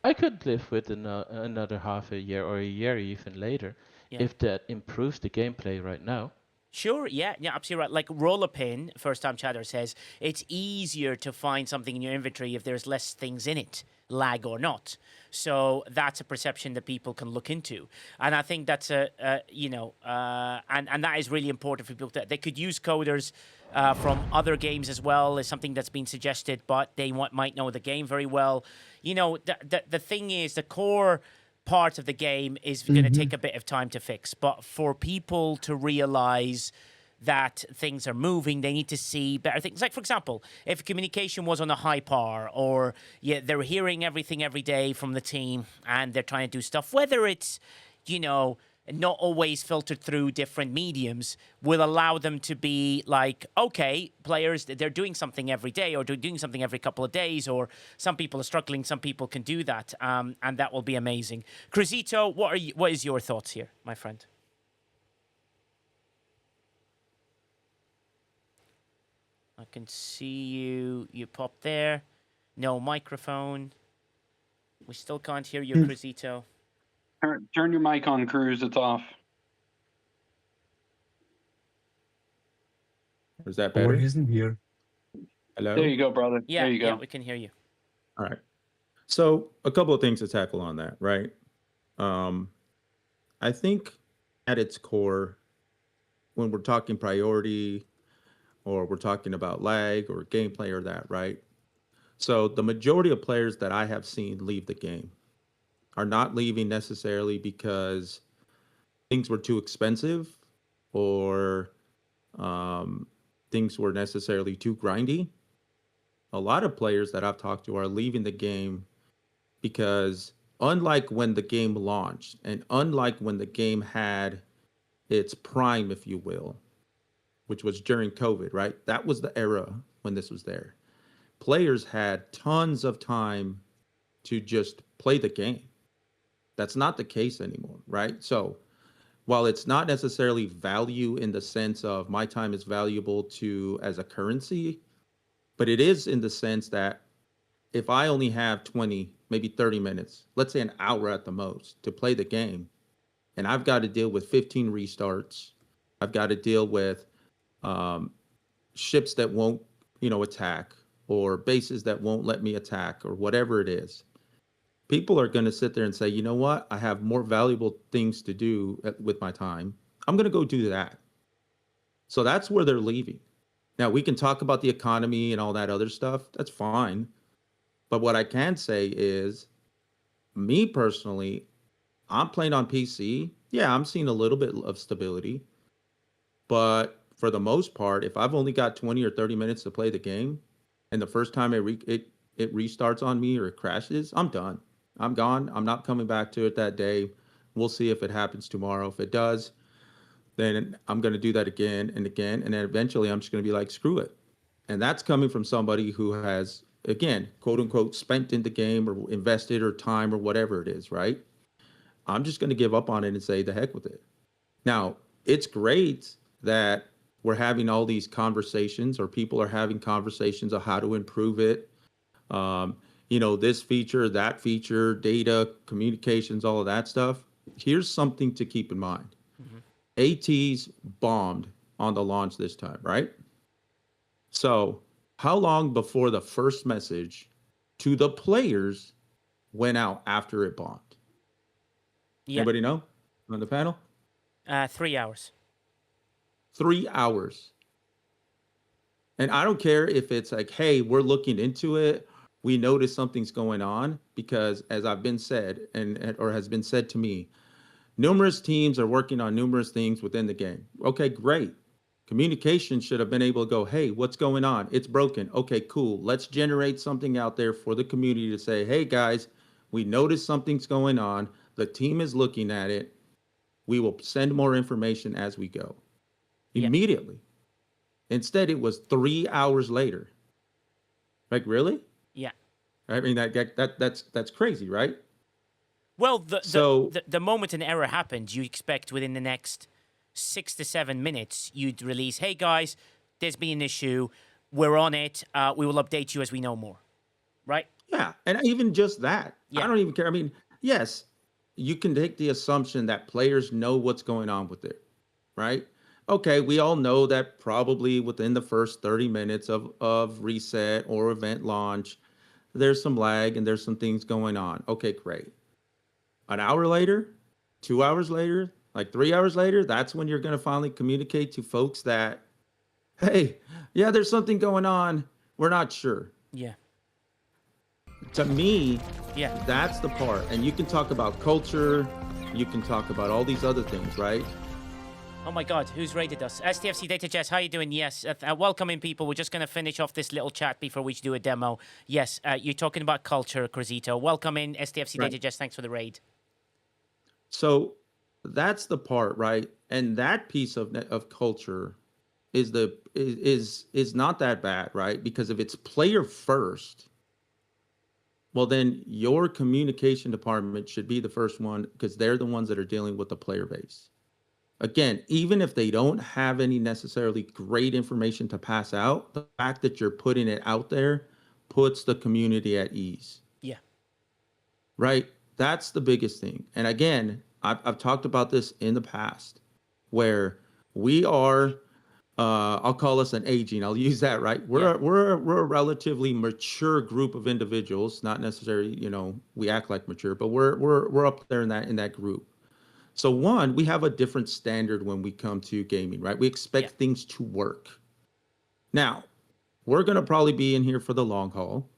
I could live with another half a year or a year even later if that improves the gameplay right now.
Sure, yeah, absolutely right. Like Rollapin, first time chatter, says it's easier to find something in your inventory if there's less things in it, lag or not. So that's a perception that people can look into, and I think that's and that is really important for people. They could use coders from other games as well as something that's been suggested, but they might know the game very well. You know, the thing is, the core part of the game is going to take a bit of time to fix. But for people to realize that things are moving, they need to see better things. Like, for example, if communication was on a high par, or they're hearing everything every day from the team and they're trying to do stuff, whether it's, not always filtered through different mediums, will allow them to be like, okay, players, they're doing something every day or doing something every couple of days, or some people are struggling, some people can do that, and that will be amazing. Cruzito, what is your thoughts here, my friend? I can see you pop there. No microphone. We still can't hear you, Cruzito.
Turn your mic on, Cruz. It's off.
Is that better?
Or isn't here.
Hello?
There you go, brother.
Yeah,
there you go.
Yeah, we can hear you.
All right. So a couple of things to tackle on that, right? I think at its core, when we're talking priority or we're talking about lag or gameplay or that, right? So the majority of players that I have seen leave the game are not leaving necessarily because things were too expensive or things were necessarily too grindy. A lot of players that I've talked to are leaving the game because unlike when the game launched and unlike when the game had its prime, if you will, which was during COVID, right? That was the era when this was there. Players had tons of time to just play the game. That's not the case anymore, right? So while it's not necessarily value in the sense of my time is valuable to as a currency, but it is in the sense that if I only have 20, maybe 30 minutes, let's say an hour at the most to play the game, and I've got to deal with 15 restarts, I've got to deal with ships that won't, attack, or bases that won't let me attack, or whatever it is. People are going to sit there and say, you know what? I have more valuable things to do with my time. I'm going to go do that. So that's where they're leaving. Now, we can talk about the economy and all that other stuff. That's fine. But what I can say is, me personally, I'm playing on PC. Yeah, I'm seeing a little bit of stability. But for the most part, if I've only got 20 or 30 minutes to play the game, and the first time it restarts on me or it crashes, I'm done. I'm gone. I'm not coming back to it that day. We'll see if it happens tomorrow. If it does, then I'm going to do that again and again. And then eventually I'm just going to be like, screw it. And that's coming from somebody who has, again, quote unquote, spent in the game or invested or time or whatever it is, right? I'm just going to give up on it and say the heck with it. Now, it's great that we're having all these conversations, or people are having conversations of how to improve it. This feature, that feature, data, communications, all of that stuff. Here's something to keep in mind. ATs bombed on the launch this time, right? So how long before the first message to the players went out after it bombed?
Yeah.
Anybody know on the panel?
3 hours.
3 hours. And I don't care if it's like, hey, we're looking into it. We notice something's going on, because as I've been said or has been said to me, numerous teams are working on numerous things within the game. Okay, great. Communication should have been able to go, hey, what's going on? It's broken. Okay, cool. Let's generate something out there for the community to say, hey guys, we noticed something's going on. The team is looking at it. We will send more information as we go. Immediately. Instead, it was 3 hours later. Like, really?
Yeah.
I mean, that's crazy, right?
Well, the moment an error happens, you expect within the next 6 to 7 minutes, you'd release, hey guys, there's been an issue. We're on it. We will update you as we know more. Right?
Yeah. And even just that. Yeah. I don't even care. I mean, yes, you can take the assumption that players know what's going on with it. Right? Okay, we all know that probably within the first 30 minutes of reset or event launch, there's some lag and there's some things going on. Okay, great. An hour later, 2 hours later, like 3 hours later, that's when you're going to finally communicate to folks that, hey, yeah, there's something going on. We're not sure.
Yeah.
To me,
yeah,
that's the part. And you can talk about culture. You can talk about all these other things, right?
Oh my God, who's rated us? STFC Data Jess, how you doing? Yes, welcome in, people. We're just going to finish off this little chat before we do a demo. Yes, you're talking about culture, Cruzito. Welcome in, STFC Data Jess. Thanks for the raid.
So that's the part, right? And that piece of culture is not that bad, right? Because if it's player first, well, then your communication department should be the first one, because they're the ones that are dealing with the player base. Again, even if they don't have any necessarily great information to pass out, the fact that you're putting it out there puts the community at ease.
Yeah.
Right? That's the biggest thing. And again, I've talked about this in the past, where we are, I'll call us an aging, I'll use that, right? We're a relatively mature group of individuals, not necessarily, we act like mature, but we're up there in that group. So one, we have a different standard when we come to gaming, right? We expect things to work. Now, we're going to probably be in here for the long haul,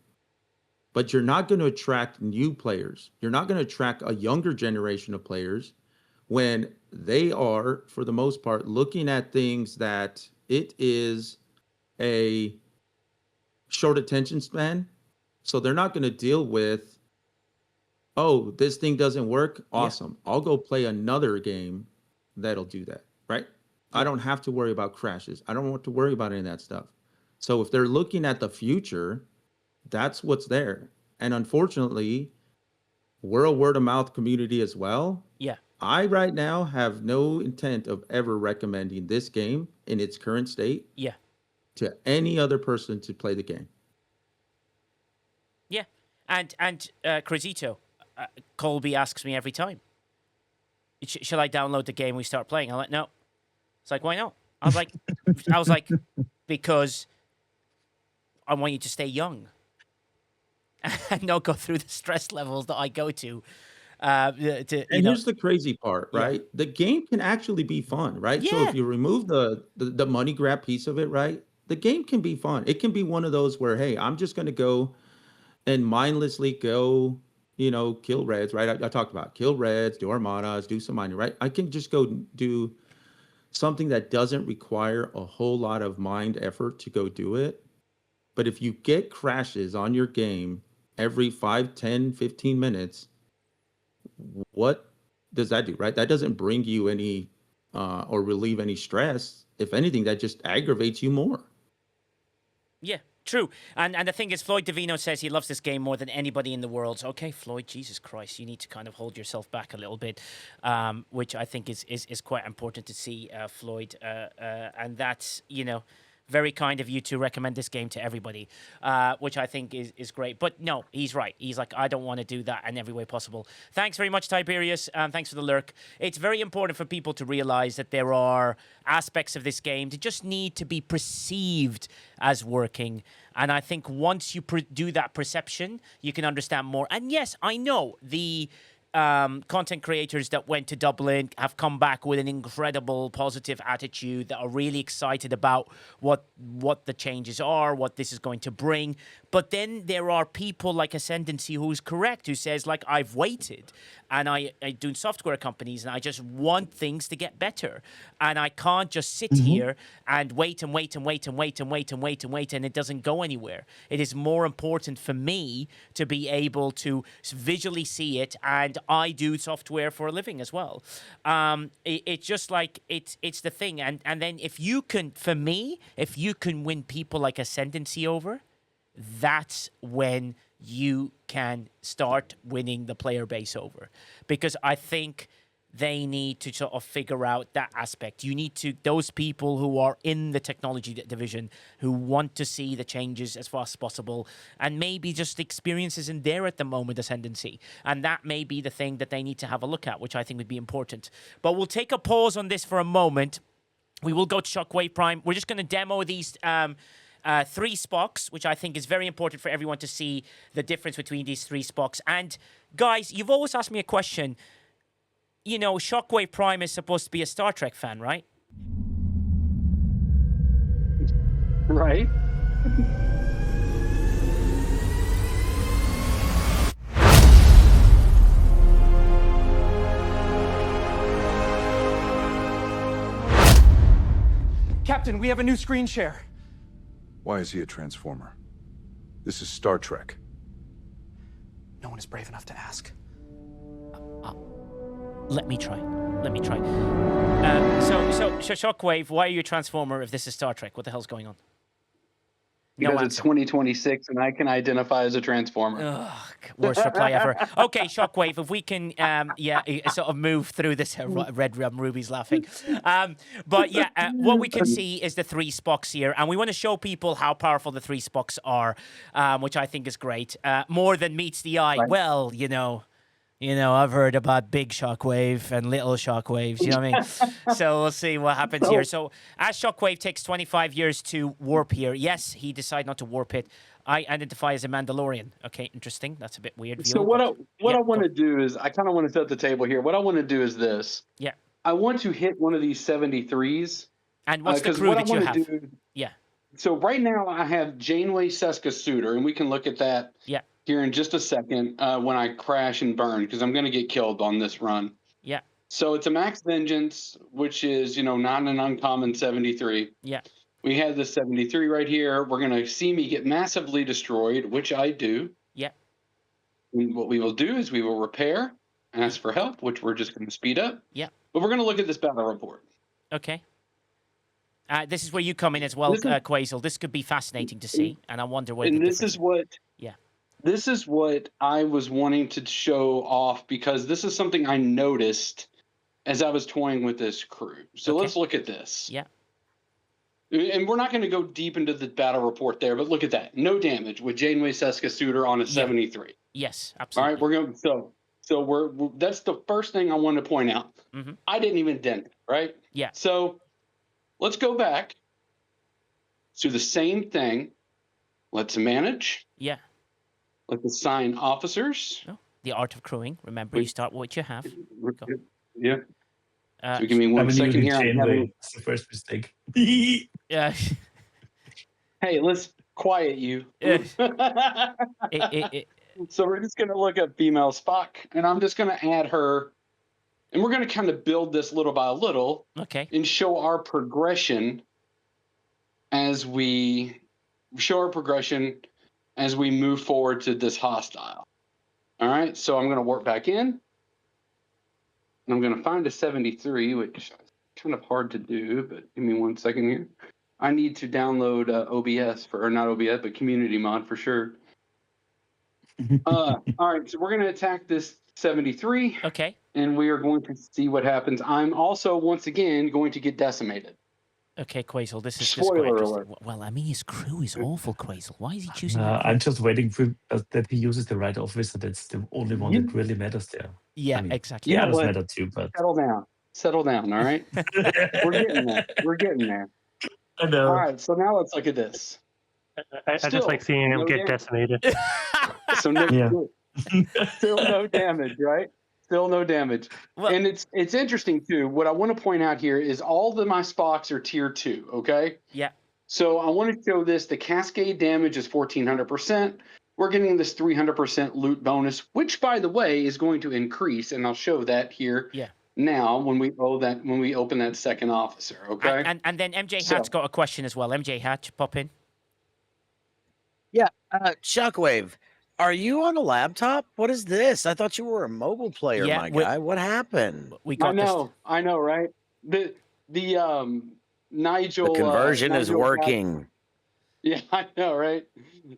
but you're not going to attract new players. You're not going to attract a younger generation of players when they are, for the most part, looking at things that it is a short attention span. So they're not going to deal with, oh, this thing doesn't work. Awesome. I'll go play another game that'll do that. I don't have to worry about crashes. I don't want to worry about any of that stuff. So if they're looking at the future, that's what's there. And unfortunately, we're a word of mouth community as well.
Yeah.
I right now have no intent of ever recommending this game in its current state
Yeah.
to any other person to play the game.
Yeah. And Crisito, Colby asks me every time, shall I download the game we start playing? I'm like, no. It's like, why not? I was like, because I want you to stay young and not go through the stress levels that I go to.
And here's the crazy part, right? The game can actually be fun, right? So
Yeah.
if you remove the money grab piece of it, right? The game can be fun. It can be one of those where, hey, I'm just going to go and mindlessly go, kill reds, right? I talked about kill reds, do armadas, do some mining, right? I can just go do something that doesn't require a whole lot of mind effort to go do it. But if you get crashes on your game every 5, 10, 15 minutes, what does that do, right? That doesn't bring you any or relieve any stress. If anything, that just aggravates you more.
Yeah, true. And the thing is, Floyd Davino says he loves this game more than anybody in the world. Okay, Floyd, Jesus Christ, you need to kind of hold yourself back a little bit, which I think is quite important to see, Floyd. And that's, very kind of you to recommend this game to everybody, which I think is great. But no, he's right. He's like, I don't want to do that in every way possible. Thanks very much, Tiberius. Thanks for the lurk. It's very important for people to realize that there are aspects of this game that just need to be perceived as working. And I think once you do that perception, you can understand more. And yes, I know the content creators that went to Dublin have come back with an incredible positive attitude, that are really excited about what the changes are, what this is going to bring. But then there are people like Ascendancy who's correct, who says, like, I've waited and I do software companies and I just want things to get better. And I can't just sit here and wait and wait and wait and wait and wait and wait and wait and it doesn't go anywhere. It is more important for me to be able to visually see it, and I do software for a living as well. It's just like, it's the thing. And then if you can win people like Ascendancy over, that's when you can start winning the player base over. Because I think they need to sort of figure out that aspect. You need to, those people who are in the technology division, who want to see the changes as fast as possible, and maybe just the experience isn't there at the moment, Ascendancy. And that may be the thing that they need to have a look at, which I think would be important. But we'll take a pause on this for a moment. We will go to Shockwave Prime. We're just going to demo these 3 Spocks, which I think is very important for everyone to see the difference between these 3 Spocks. And guys, you've always asked me a question. Shockwave Prime is supposed to be a Star Trek fan, right?
Right.
Captain, we have a new screen share.
Why is he a transformer? This is Star Trek.
No one is brave enough to ask.
Let me try. So Shockwave, why are you a transformer if this is Star Trek? What the hell's going on?
Because it's 2026 and I can identify as a transformer.
Ugh, worst reply ever. Okay, Shockwave, if we can, sort of move through this. Red Ruby's laughing. What we can see is the 3 Spocks here, and we want to show people how powerful the 3 Spocks are, which I think is great. More than meets the eye. Right. Well, I've heard about big Shockwave and little Shockwaves, you know what I mean? So we'll see what happens here. So as Shockwave takes 25 years to warp here, yes, he decided not to warp it. I identify as a Mandalorian. Okay, interesting. That's a bit weird.
So what I want to do is, I kind of want to set the table here. What I want to do is this.
Yeah.
I want to hit one of these 73s.
And what's the crew that you have? Yeah.
So right now I have Janeway Seska Suitor, and we can look at that.
Yeah.
Here in just a second when I crash and burn, because I'm going to get killed on this run.
Yeah.
So it's a Max Vengeance, which is, not an uncommon 73.
Yeah.
We have the 73 right here. We're going to see me get massively destroyed, which I do.
Yeah.
And what we will do is we will repair, ask for help, which we're just going to speed up.
Yeah.
But we're going to look at this battle report.
Okay. This is where you come in as well, Quasel. This could be fascinating to see, and I wonder where the
this is what.
Yeah.
This is what I was wanting to show off because this is something I noticed as I was toying with this crew. So let's look at this.
Yeah.
And we're not going to go deep into the battle report there, but look at that. No damage with Janeway Seska Suitor on a 73.
Yes,
All
absolutely.
right, we're going so we're that's the first thing I wanted to point out.
Mm-hmm.
I didn't even dent it, right?
Yeah.
So let's go back to the same thing. Let's manage.
Yeah.
Let's assign officers.
Oh, the art of crewing. Remember, you start with what you have. Go.
Yeah. So give me 1 second here.
That's the first mistake.
Yeah.
Hey, let's quiet you. So we're just going to look at female Spock, and I'm just going to add her, and we're going to kind of build this little by little, and show our progression as we move forward to this hostile. All right, so I'm going to warp back in, and I'm going to find a 73, which is kind of hard to do, but give me 1 second here. I need to download OBS or not OBS, but Community Mod for sure. All right, so we're going to attack this 73.
Okay.
And we are going to see what happens. I'm also, once again, going to get decimated.
Okay, Quasel, this is
Spoiler alert.
Well, I mean, his crew is awful, Quasel. Why is he choosing
I'm just waiting for that he uses the right officer. That's the only one that really matters there.
Yeah,
I mean,
exactly.
Yeah, others matter too, but
Settle down, all right? We're getting there. We're getting there.
I know.
All right, so now let's look at this.
I just like seeing him get decimated.
So still no damage, right? Still no damage.
Well,
and it's interesting too. What I want to point out here is all of my Spocks are tier 2, okay?
Yeah.
So I want to show this. The cascade damage is 1,400%. We're getting this 300% loot bonus, which by the way is going to increase, and I'll show that here.
Yeah.
Now when we open that second officer, okay?
And then MJ Hatch got a question as well. MJ Hatch, pop in.
Yeah, Shockwave, are you on a laptop? What is this? I thought you were a mobile player, my guy. What happened?
We got
I know, right? The Nigel.
The conversion is
Nigel
working.
Yeah, I know, right?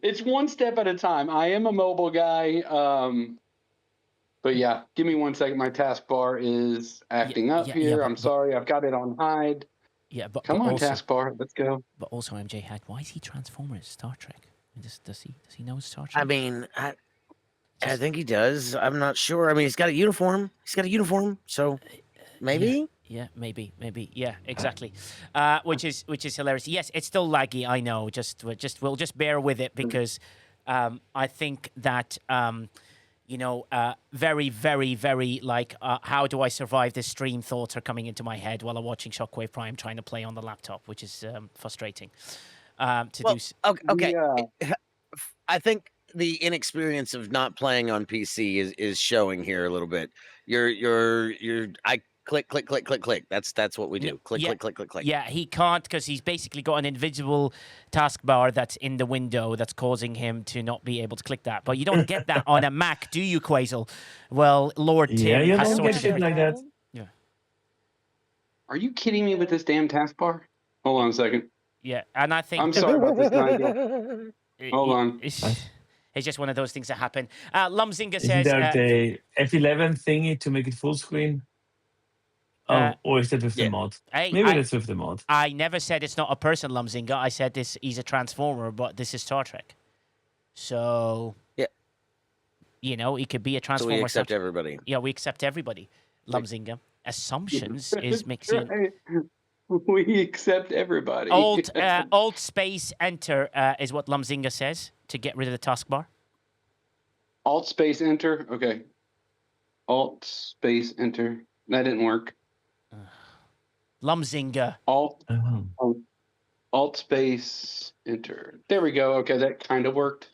It's one step at a time. I am a mobile guy. But yeah, give me 1 second. My taskbar is acting up here. I'm sorry. I've got it on hide.
Yeah, but
come on,
also,
taskbar. Let's go.
But also, MJ Hatch, why is he Transformers Star Trek? Does he know Star Trek?
I mean, I think he does. I'm not sure. I mean, he's got a uniform. So maybe.
Yeah, maybe. Yeah, exactly. Which is hilarious. Yes, it's still laggy. I know. We'll just bear with it because I think that very, very, very like how do I survive this stream thoughts are coming into my head while I'm watching Shockwave Prime trying to play on the laptop, which is frustrating.
Okay. I think the inexperience of not playing on PC is showing here a little bit. I click. That's what we do. Click.
Yeah, he can't because he's basically got an invisible taskbar that's in the window that's causing him to not be able to click that. But you don't get that on a Mac, do you, Quasel? Well, Lord Tim
you
has
don't
sorted
get shit
it.
like that.
Yeah.
Are you kidding me with this damn taskbar? Hold on a second.
Yeah, and I think...
I'm sorry about this, Nigel. Hold on.
It's just one of those things that happen. Lumzinga
Isn't
says...
there the F11 thingy to make it full screen? Or is that with the mod? Maybe that's with the mod.
I never said it's not a person, Lumzinga. I said he's a transformer, but this is Star Trek. So...
Yeah.
It could be a transformer.
So we accept everybody.
Yeah, we accept everybody, Lumzinga. Assumptions makes
right.
you...
We accept everybody.
Alt space enter is what Lumzinga says to get rid of the taskbar.
Alt space enter. Okay. Alt space enter. That didn't work.
Lumzinga.
Alt space enter. There we go. Okay, that kind of worked.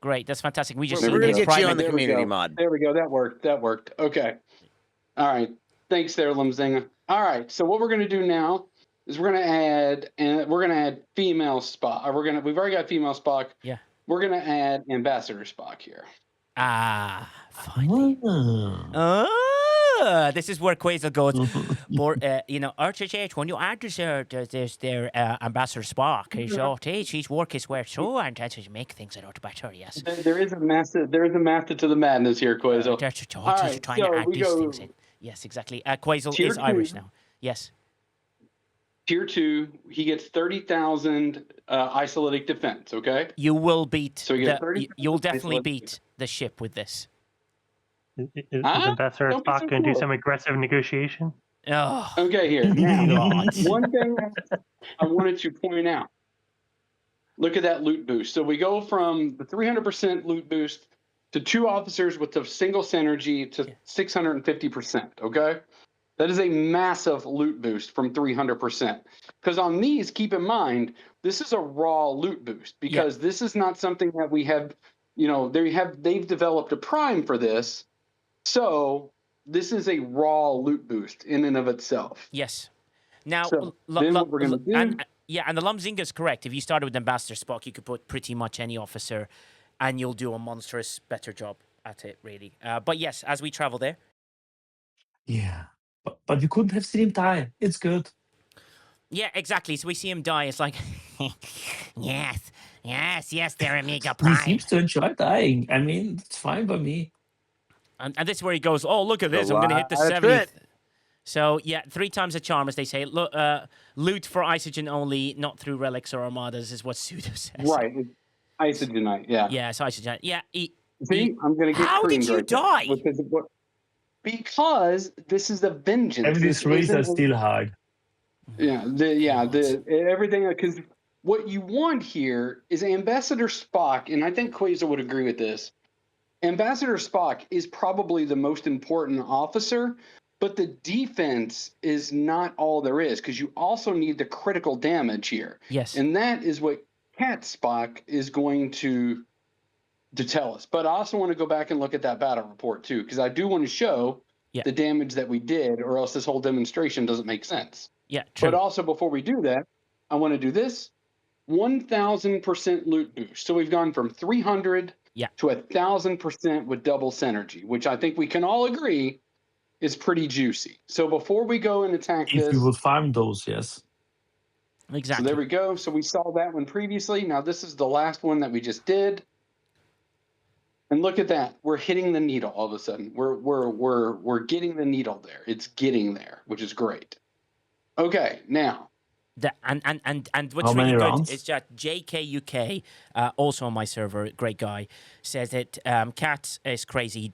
Great. That's fantastic. We just
we're gonna get you on the community mod.
There we go. That worked. Okay. All right. Thanks there, Lumzinga. All right, so what we're going to do now is we're going to add female Spock. We've already got female Spock.
Yeah.
We're going to add Ambassador Spock here.
Finally. This is where Quasar goes, RHH, when you add this, their Ambassador Spock, he's work his way through and to make things a lot better, yes.
There is a method to the madness here, Quasar.
They're
All right,
trying to
so
add
we
these
go
things in. Yes, exactly. Quasar
tier
is Irish
2.
now. Yes.
Tier 2, he gets 30,000 isolytic defense, okay?
You will beat
So you get 30,000
you'll definitely
isolytic
beat the ship with this.
Is
Huh?
Ambassador
Don't be
Spock
so
going to do
cool.
some aggressive negotiation?
Oh,
Okay, here. Now,
God.
one thing I wanted to point out. Look at that loot boost. So we go from the 300% loot boost to 2 officers with a single synergy to 650%, okay? That is a massive loot boost from 300%. Because on these, keep in mind, this is a raw loot boost because this is not something that we have, they've developed a prime for this. So this is a raw loot boost in and of itself.
Yes. Now,
So then what we're going to do...
and the Lumzinga is correct. If you started with Ambassador Spock, you could put pretty much any officer and you'll do a monstrous better job at it, really. But yes, as we travel there.
Yeah. But you couldn't have seen him die. It's good.
Yeah, exactly. So we see him die. It's like, yes, they're Omega
He
Prime.
seems to enjoy dying. I mean, it's fine by me.
And this is where he goes, oh, look at this. I'm going to hit the
That's
70th.
it.
So, yeah, 3 times a charm, as they say. Loot for Isogen only, not through relics or armadas, is what Pseudo says.
Right. Isogenite, yeah.
Yeah, it's Isogen. Yeah.
See, I'm going to get
How did
creamed
you
right there
die?
because this is the vengeance.
Every
This
rays are
isn't-
still hard.
Everything, because what you want here is Ambassador Spock, and I think Quasar would agree with this. Ambassador Spock is probably the most important officer, but the defense is not all there is because you also need the critical damage here.
Yes.
And that is what Cat Spock is going to tell us. But I also want to go back and look at that battle report too, because I do want to show the damage that we did, or else this whole demonstration doesn't make sense.
Yeah, true.
But also, before we do that, I want to do this 1,000% loot boost. So we've gone from 300 to 1,000% with double synergy, which I think we can all agree is pretty juicy. So before we go and attack
If
this,
you would farm those, yes.
Exactly.
so there we go. So we saw that one previously. Now this is the last one that we just did. And look at that. We're hitting the needle all of a sudden. We're getting the needle there. It's getting there, which is great. Okay, now.
And what's
How many
really good
rounds?
is that JKUK, also on my server, great guy, says that Cat is crazy.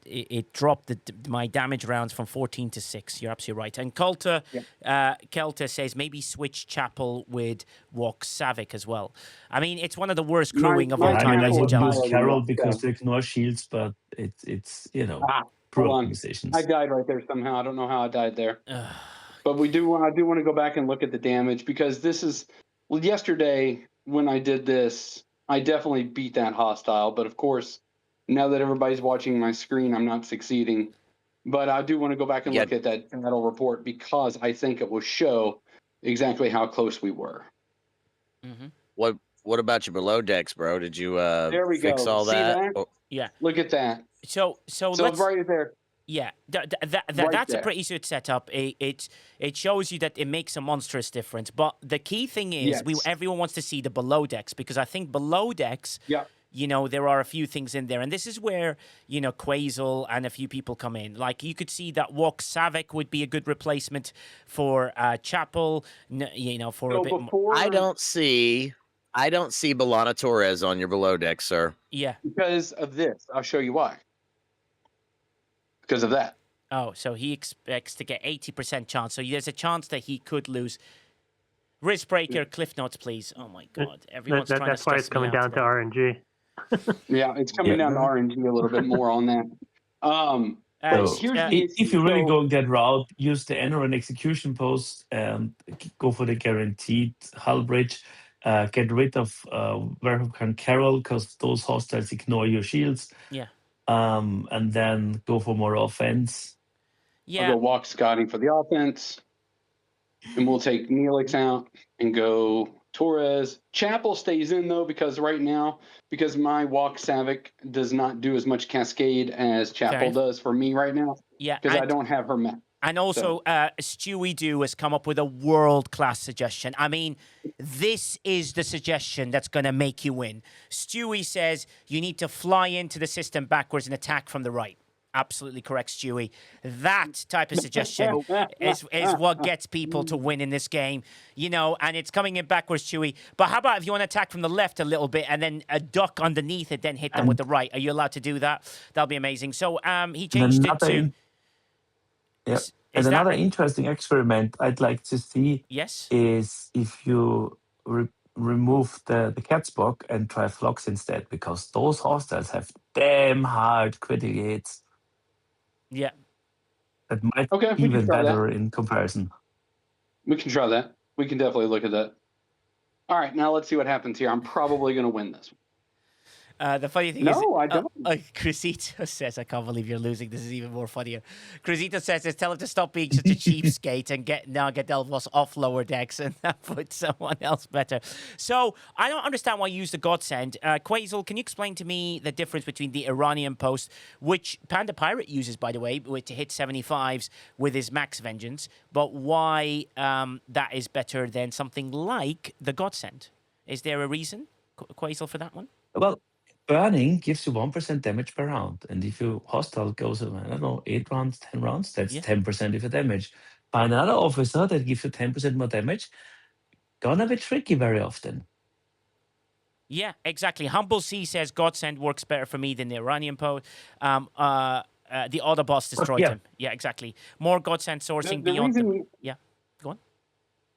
It dropped my damage rounds from 14 to 6. You're absolutely right. And Kelta says maybe switch Chapel with Walk Savick as well. I mean, it's one of the worst crewing of all
I
time,
mean, I
ladies and
would
gentlemen.
use Carol because they ignore shields, but it's crew
Hold on.
optimizations.
I died right there somehow. I don't know how I died there. But I do want to go back and look at the damage because this is yesterday when I did this, I definitely beat that hostile. But of course, now that everybody's watching my screen, I'm not succeeding. But I do want to go back and look at that battle report because I think it will show exactly how close we were.
Mm-hmm.
What about your below decks, bro? Did you
There we
fix
go.
all
See
that?
that?
Yeah.
Look at that.
So
it's right there.
Yeah, that's
there.
a pretty good setup. It shows you that it makes a monstrous difference. But the key thing is, everyone wants to see the below decks because I think below decks, there are a few things in there, and this is where Quasar and a few people come in. Like you could see that Walk Savick would be a good replacement for Chapel. For a bit more.
I don't see Belana Torres on your below deck, sir.
Yeah,
because of this. I'll show you why. Because of that.
Oh, so he expects to get 80% chance. So there's a chance that he could lose. Wristbreaker, Cliff Notes, please. Oh my God, everyone's trying to
That's why it's coming down to RNG.
Yeah, it's coming down to RNG a little bit more on that.
If you're really going that route, use the Enron execution post and go for the guaranteed hull bridge. Get rid of Verhoeven Carol because those hostiles ignore your shields.
Yeah.
And then go for more offense.
Yeah.
I'll go walk Scotty for the offense. And we'll take Neelix out and go Torres. Chapel stays in though because right now, because my Walk Savick does not do as much Cascade as Chapel
enough.
does for me right now.
Yeah,
because I don't have her map.
And also, Stewie Doo has come up with a world-class suggestion. I mean, this is the suggestion that's going to make you win. Stewie says you need to fly into the system backwards and attack from the right. Absolutely correct, Stewie. That type of suggestion is what gets people to win in this game, you know, and it's coming in backwards, Stewie. But how about if you want to attack from the left a little bit and then a duck underneath it, then hit them with the right? Are you allowed to do that? That'll be amazing. So he changed it to...
Yeah. And
Is that
another
right?
interesting experiment I'd like to see
Yes.
is if you remove the cat Spock and try Flocks instead, because those hostiles have damn hard critical hits.
Yeah.
That might
Okay,
be
we can
even
try
better
that.
in comparison.
We can try that. We can definitely look at that. All right, now let's see what happens here. I'm probably going to win this one.
The funny thing
No, I don't.
Crisito says, I can't believe you're losing. This is even more funnier. Crisito says, tell him to stop being such a cheapskate and get Delvos off lower decks and put someone else better. So I don't understand why you use the Godsend. Quasel, can you explain to me the difference between the Iranian post, which Panda Pirate uses, by the way, to hit 75s with his Max Vengeance, but why that is better than something like the Godsend? Is there a reason, Quasel, for that one?
Well, burning gives you 1% damage per round. And if your hostile goes, I don't know, 8 rounds, 10 rounds, that's 10% of your damage. Find another officer that gives you 10% more damage. Gonna be tricky very often.
Yeah, exactly. Humble C says Godsend works better for me than the Iranian post. The other boss destroyed him. Yeah, exactly. More Godsend sourcing beyond the... Yeah, go on.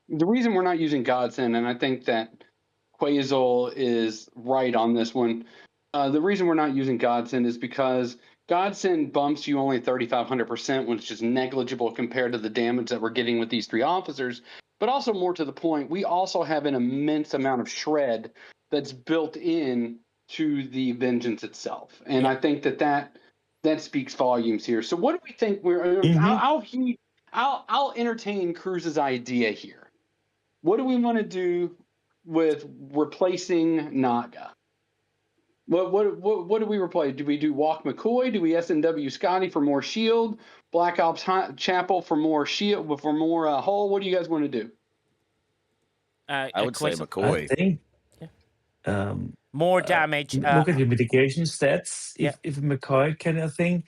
The reason we're not using Godsend, and I think that Quasel is right on this one, the reason we're not using Godsend is because Godsend bumps you only 3,500%, which is negligible compared to the damage that we're getting with these 3 officers. But also more to the point, we also have an immense amount of shred that's built in to the Vengeance itself. And I think that speaks volumes here. So what do we think I'll entertain Cruz's idea here. What do we want to do with replacing Naga? What do we replace? Do we do Walk McCoy? Do we SNW Scotty for more shield? Black Ops Chapel for more shield, for more hull? What do you guys want to do?
I would say McCoy.
I think
more damage.
Look at the mitigation stats. If McCoy kind of thing,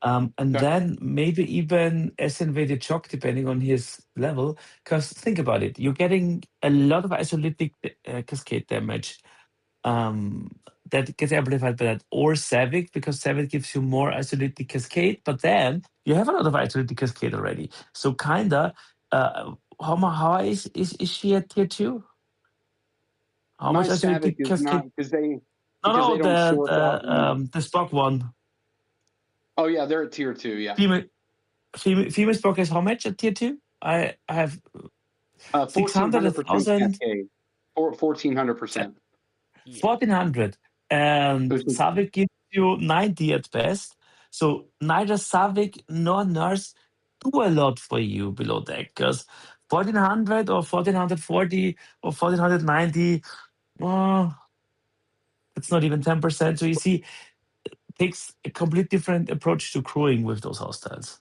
and then maybe even SNV the Jock, depending on his level. Because think about it, you're getting a lot of isolytic cascade damage that gets amplified by that, or Savick, because Savick gives you more isolytic cascade. But then you have a lot of isolytic cascade already. So kinda, how high is she at tier 2? How
My
much
Savick
isolytic
is
cascade?
not because they
No,
don't source out.
the Spock one.
Oh yeah, they're at tier 2. Yeah.
Female Spock is how much at tier 2? I have 600, 1,000,
1,400%.
1,400, and Savick gives you 90 at best. So neither Savick nor Nurse do a lot for you below deck, because 1,400 or 1,440 or 1,490, it's not even 10%. So you see, it takes a complete different approach to crewing with those hostiles.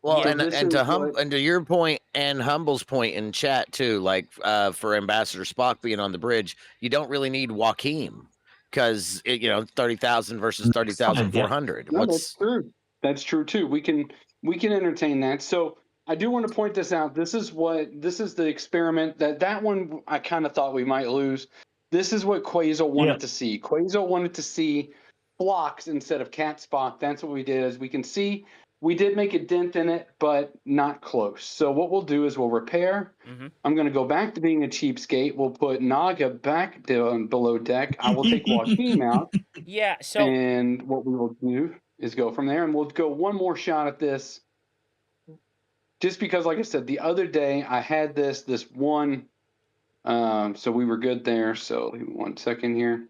Well, and to your point and Humble's point in chat too, like for Ambassador Spock being on the bridge, you don't really need Joaquin because 30,000 versus 30,400.
No, that's true. That's true too. We can entertain that. So I do want to point this out. This is the experiment that one I kind of thought we might lose. This is what Quasel wanted to see. Quasel wanted to see blocks instead of cat Spock. That's what we did. As we can see, we did make a dent in it, but not close. So what we'll do is we'll repair. I'm going to go back to being a cheapskate. We'll put Naga back down below deck. I will take Joaquin out.
Yeah. So
and what we will do is go from there, and we'll go one more shot at this. Just because, like I said, the other day I had this one, so we were good there. So 1 second here.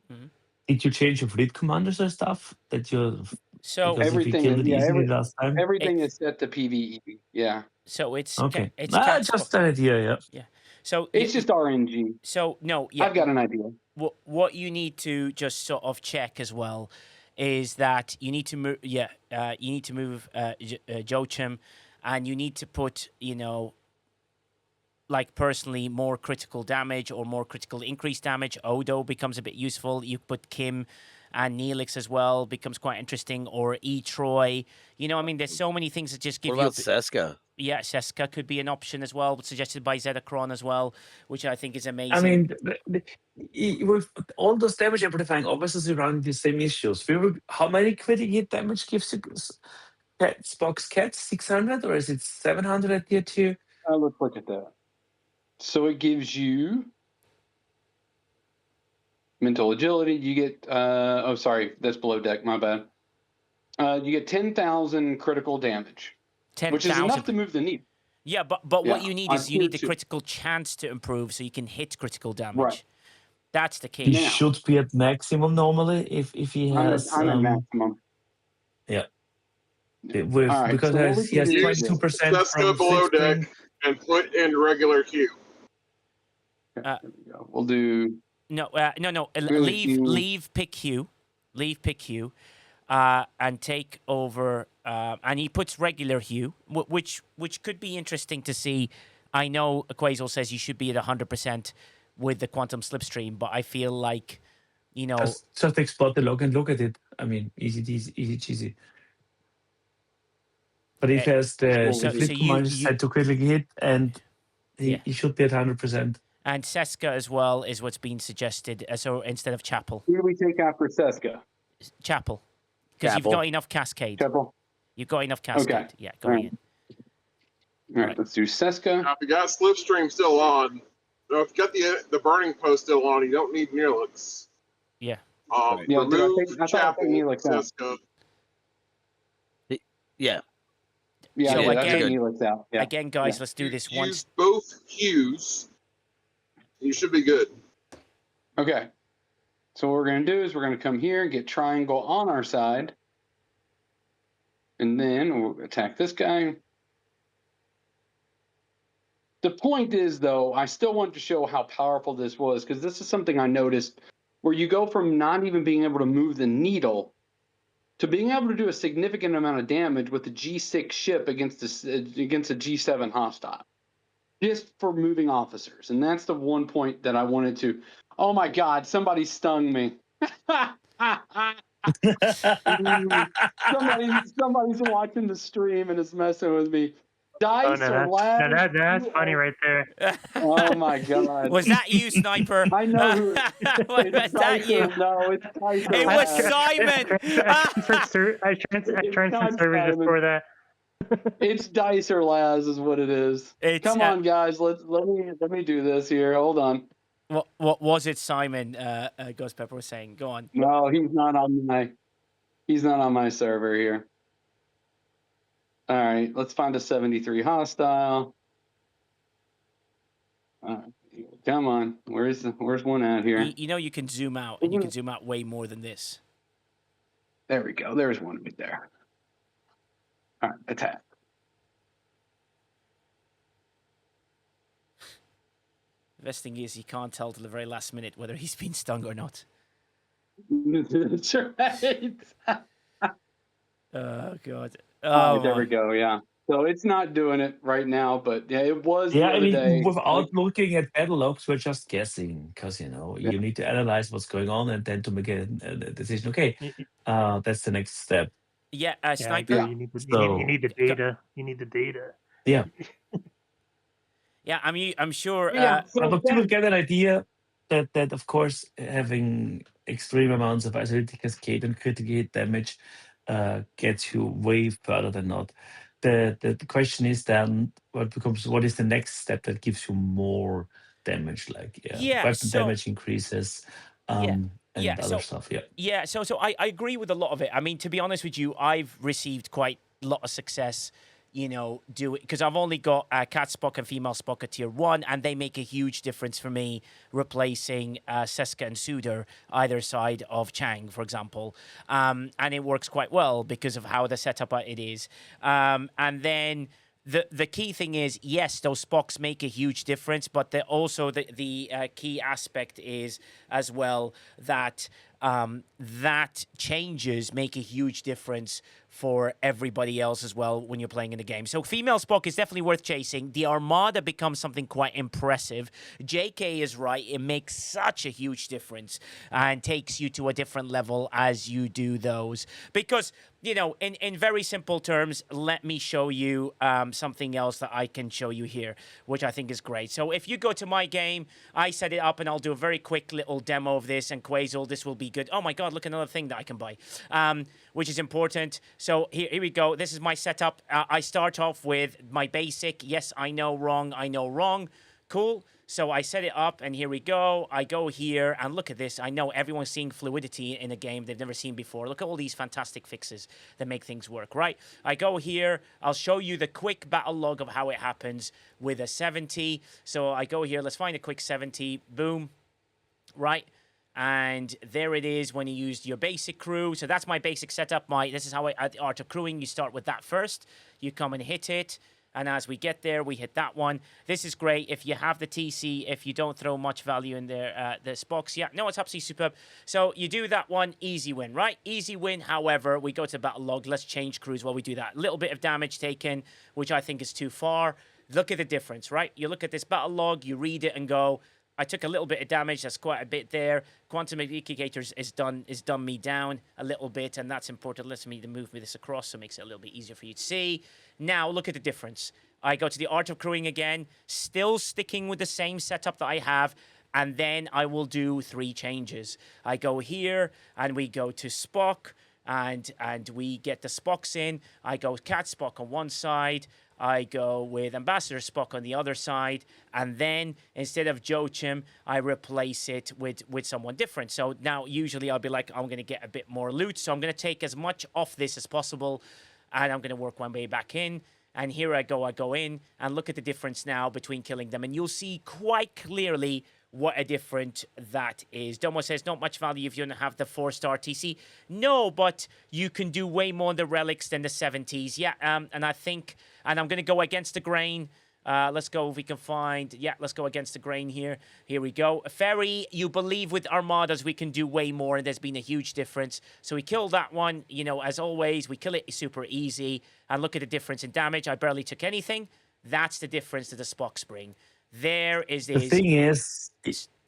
Did you change your fleet commanders or stuff that you?
So
everything,
last time.
Everything is set to PVE. Yeah.
So it's
okay.
it's
just an idea. Yeah.
So
It's just RNG.
So no, yeah.
I've got an idea.
What you need to just sort of check as well is that you need to move. Yeah, you need to move Joachim, and you need to put like personally more critical damage or more critical increased damage. Odo becomes a bit useful. You put Kim and Neelix as well, becomes quite interesting. Or Troy. I mean, there's so many things that just give
What about
you.
Seska?
Yeah, Seska could be an option as well, suggested by Zedacron as well, which I think is amazing.
I mean, with all those damage amplifying, obviously running the same issues. How many critical hit damage gives you Spocks Cat? 600 or is it 700 at tier 2?
Let's look at that. So it gives you mental agility. You get oh, sorry, that's below deck. My bad. You get 10,000 critical damage,
10,000.
which is enough to move the needle.
Yeah, but what you need is you need the critical chance to improve so you can hit critical damage.
Right.
That's the key.
He should be at maximum normally if he has.
I'm at maximum.
Yeah.
Right,
Because he has 22%
Seska
from
below
16.
deck and put in regular queue.
We'll do.
No. Leave pick Hugh. Leave pick Hugh. And take over. And he puts regular Hugh, which could be interesting to see. I know Quasel says you should be at 100% with the quantum slipstream, but I feel like,
Just export the log and look at it. I mean, easy cheesy. But if he has the flip command set to critically hit, and he should be at 100%.
And Seska as well is what's been suggested. So instead of Chapel.
Who do we take after Seska?
Chapel. Because you've got enough Cascade.
Chapel.
You've got enough Cascade.
Okay.
Yeah, going in.
All right, let's do Seska.
Now, if you got Slipstream still on, if you got the Burning Post still on, you don't need Neelix.
Yeah.
Remove Chapel, Seska.
Yeah.
Yeah,
so
again,
again, guys, let's do this once.
Use both Qs. You should be good.
Okay. So what we're going to do is we're going to come here and get triangle on our side. And then we'll attack this guy. The point is, though, I still want to show how powerful this was, because this is something I noticed where you go from not even being able to move the needle to being able to do a significant amount of damage with the G6 ship against a G7 hostile, just for moving officers. And that's the one point that I wanted to. Oh my God! Somebody stung me. Somebody's watching the stream and is messing with me. Dice or lag?
That's funny right there.
Oh my God!
Was that you, Sniper?
I know who.
Was that you?
No, it's Dice.
It was Simon.
I transferred servers just for that.
It's Dice or Laz is what it is. Come on, guys. Let me do this here. Hold on.
What was it, Simon? Ghost Pepper was saying. Go on.
No, he's not on my server here. All right, let's find a 73 hostile. Come on, where's one at here?
You can zoom out, and you can zoom out way more than this.
There we go. There's one right there. All right, attack.
The best thing is you can't tell till the very last minute whether he's been stung or not.
That's right.
Oh God.
There we go. Yeah. So it's not doing it right now, but yeah, it was.
Yeah,
the other day.
without looking at battle logs, we're just guessing because you need to analyze what's going on and then to make a decision. Okay, that's the next step.
Yeah, Sniper.
You need the data. You need the data.
Yeah.
Yeah, I'm sure.
But people get an idea that of course having extreme amounts of isolated cascade and critical hit damage gets you way further than not. The question is then what is the next step that gives you more damage, like weapon damage increases and other stuff.
Yeah, so I agree with a lot of it. I mean, to be honest with you, I've received quite a lot of success do it because I've only got Cat Spock and Female Spock at tier 1, and they make a huge difference for me replacing Seska and Suder either side of Chang, for example. And it works quite well because of how the setup it is. And then the key thing is, yes, those Spocks make a huge difference, but also the key aspect is as well that that changes make a huge difference for everybody else as well when you're playing in the game. So female Spock is definitely worth chasing. The Armada becomes something quite impressive. JK is right. It makes such a huge difference and takes you to a different level as you do those. Because, you know, in very simple terms, let me show you something else that I can show you here, which I think is great. So if you go to my game, I set it up and I'll do a very quick little demo of this, and Quasel, this will be good. Oh my God, look, another thing that I can buy, which is important. So here we go. This is my setup. I start off with my basic. Yes, I know, wrong. Cool. So I set it up, and here we go. I go here, and look at this. I know everyone's seeing fluidity in a game they've never seen before. Look at all these fantastic fixes that make things work, right? I go here. I'll show you the quick battle log of how it happens with a 70. So I go here. Let's find a quick 70. Boom. Right? And there it is when you used your basic crew. So that's my basic setup. This is how at the Art of Crewing, you start with that first. You come and hit it. And as we get there, we hit that one. This is great if you have the TC, if you don't throw much value in there, the Spocks. Yeah, no, it's absolutely superb. So you do that one, easy win, right? Easy win. However, we go to battle log. Let's change crews while we do that. Little bit of damage taken, which I think is too far. Look at the difference, right? You look at this battle log, you read it and go, I took a little bit of damage. That's quite a bit there. Quantum Indicators is done me down a little bit, and that's important. Let me move this across, so it makes it a little bit easier for you to see. Now, look at the difference. I go to the Art of Crewing again, still sticking with the same setup that I have, and then I will do 3 changes. I go here, and we go to Spock, and we get the Spocks in. I go Cat Spock on one side. I go with Ambassador Spock on the other side, and then instead of Joachim, I replace it with someone different. So now usually I'll be like, I'm going to get a bit more loot, so I'm going to take as much off this as possible, and I'm going to work my way back in. And here I go in, and look at the difference now between killing them, and you'll see quite clearly what a different that is. Domo says, not much value if you don't have the 4-star TC. No, but you can do way more in the relics than the 70s. Yeah, and I think, and I'm going to go against the grain. Let's go if we can find, yeah, let's go against the grain here. Here we go. Ferry, you believe with Armadas we can do way more, and there's been a huge difference. So we killed that one, you know, as always. We kill it super easy. And look at the difference in damage. I barely took anything. That's the difference that the Spocks bring. There is
The thing is,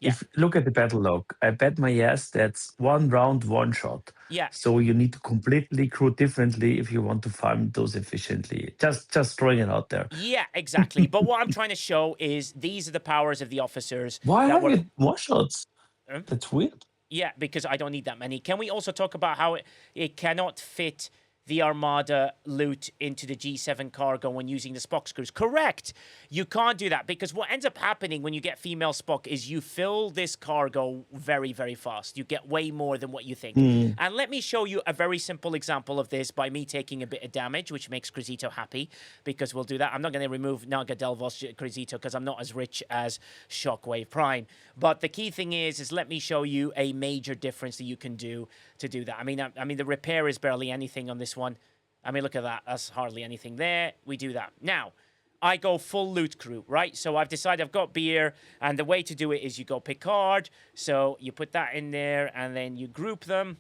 if look at the battle log, I bet my ass that's 1 round, 1 shot.
Yeah.
So you need to completely crew differently if you want to farm those efficiently. Just throwing it out there.
Yeah, exactly. But what I'm trying to show is these are the powers of the officers.
Why
that
have
were...
you 1 shots? That's weird.
Yeah, because I don't need that many. Can we also talk about how it cannot fit the Armada loot into the G7 cargo when using the Spock crews? Correct. You can't do that, because what ends up happening when you get female Spock is you fill this cargo very, very fast. You get way more than what you think. And let me show you a very simple example of this by me taking a bit of damage, which makes Crisito happy, because we'll do that. I'm not going to remove Nigelrovers Crisito because I'm not as rich as Shockwave Prime. But the key thing is let me show you a major difference that you can do to do that. I mean, the repair is barely anything on this one. I mean, look at that. That's hardly anything there. We do that. Now, I go full loot crew, right? So I've decided I've got beer, and the way to do it is you go Picard. So you put that in there, and then you group them,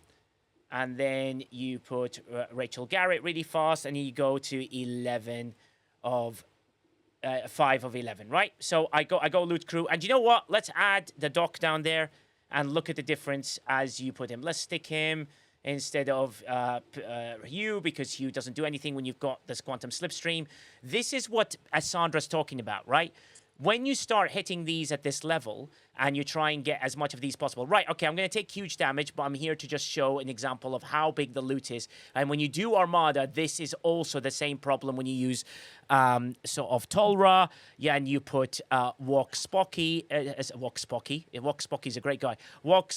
and then you put Rachel Garrett really fast, and you go to 11 of 5 of 11, right? So I go loot crew, and you know what? Let's add the Doc down there, and look at the difference as you put him. Let's stick him instead of Hugh, because Hugh doesn't do anything when you've got this quantum slipstream. This is what Sandra's talking about, right? When you start hitting these at this level and you try and get as much of these possible, right, okay, I'm going to take huge damage, but I'm here to just show an example of how big the loot is. And when you do Armada, this is also the same problem when you use sort of Tolra, yeah, and you put Wok Spocky, Wok Spocky's a great guy, Wok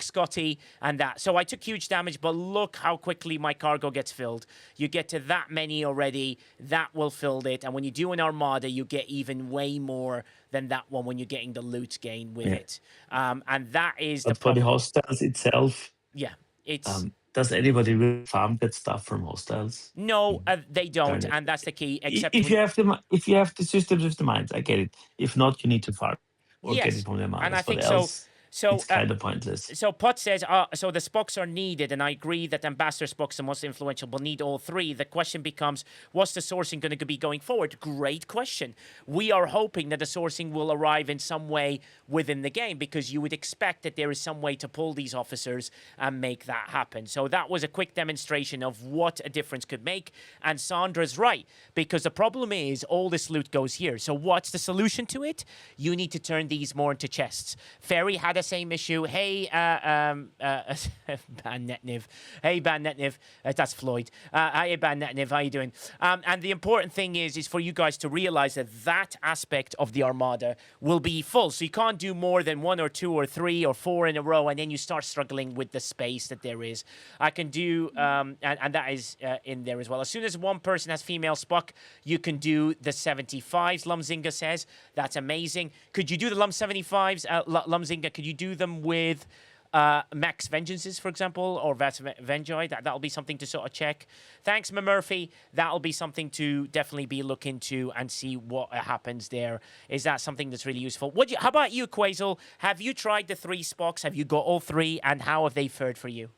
Scotty, and that. So I took huge damage, but look how quickly my cargo gets filled. You get to that many already, that will fill it, and when you do an Armada, you get even way more than that one when you're getting the loot gain with it. And that is
but
the problem.
for the hostiles itself,
yeah, it's
does anybody really farm that stuff from hostiles?
No, they don't,
Darn it.
and that's the key.
I-
Except
If
when,
you have if you have the systems with the mines, I get it. If not, you need to farm or get it
yes,
from the
and I
armadas. But
think so.
else,
So
it's kind of pointless.
So Pot says, so the Spocks are needed, and I agree that Ambassador Spocks, the most influential, will need all three. The question becomes, what's the sourcing going to be going forward? Great question. We are hoping that the sourcing will arrive in some way within the game, because you would expect that there is some way to pull these officers and make that happen. So that was a quick demonstration of what a difference could make, and Sandra's right, because the problem is all this loot goes here. So what's the solution to it? You need to turn these more into chests. Ferry had the same issue. Hey, Ban Netniv. Hey, Ban Netniv. That's Floyd. Hey, Ban Netniv. How you doing? And the important thing is for you guys to realize that that aspect of the Armada will be full. So you can't do more than 1 or 2 or 3 or 4 in a row, and then you start struggling with the space that there is. I can do, and that is in there as well. As soon as one person has female Spock, you can do the 75s, Lumzinga says. That's amazing. Could you do the Lum 75s, Lumzinga? Could you do them with Max Vengeances, for example, or Vats Venjoy? That'll be something to sort of check. Thanks, Murphy. That'll be something to definitely be look into and see what happens there. Is that something that's really useful? How about you, Quasel? Have you tried the 3 Spocks? Have you got all 3, and how have they fared for you?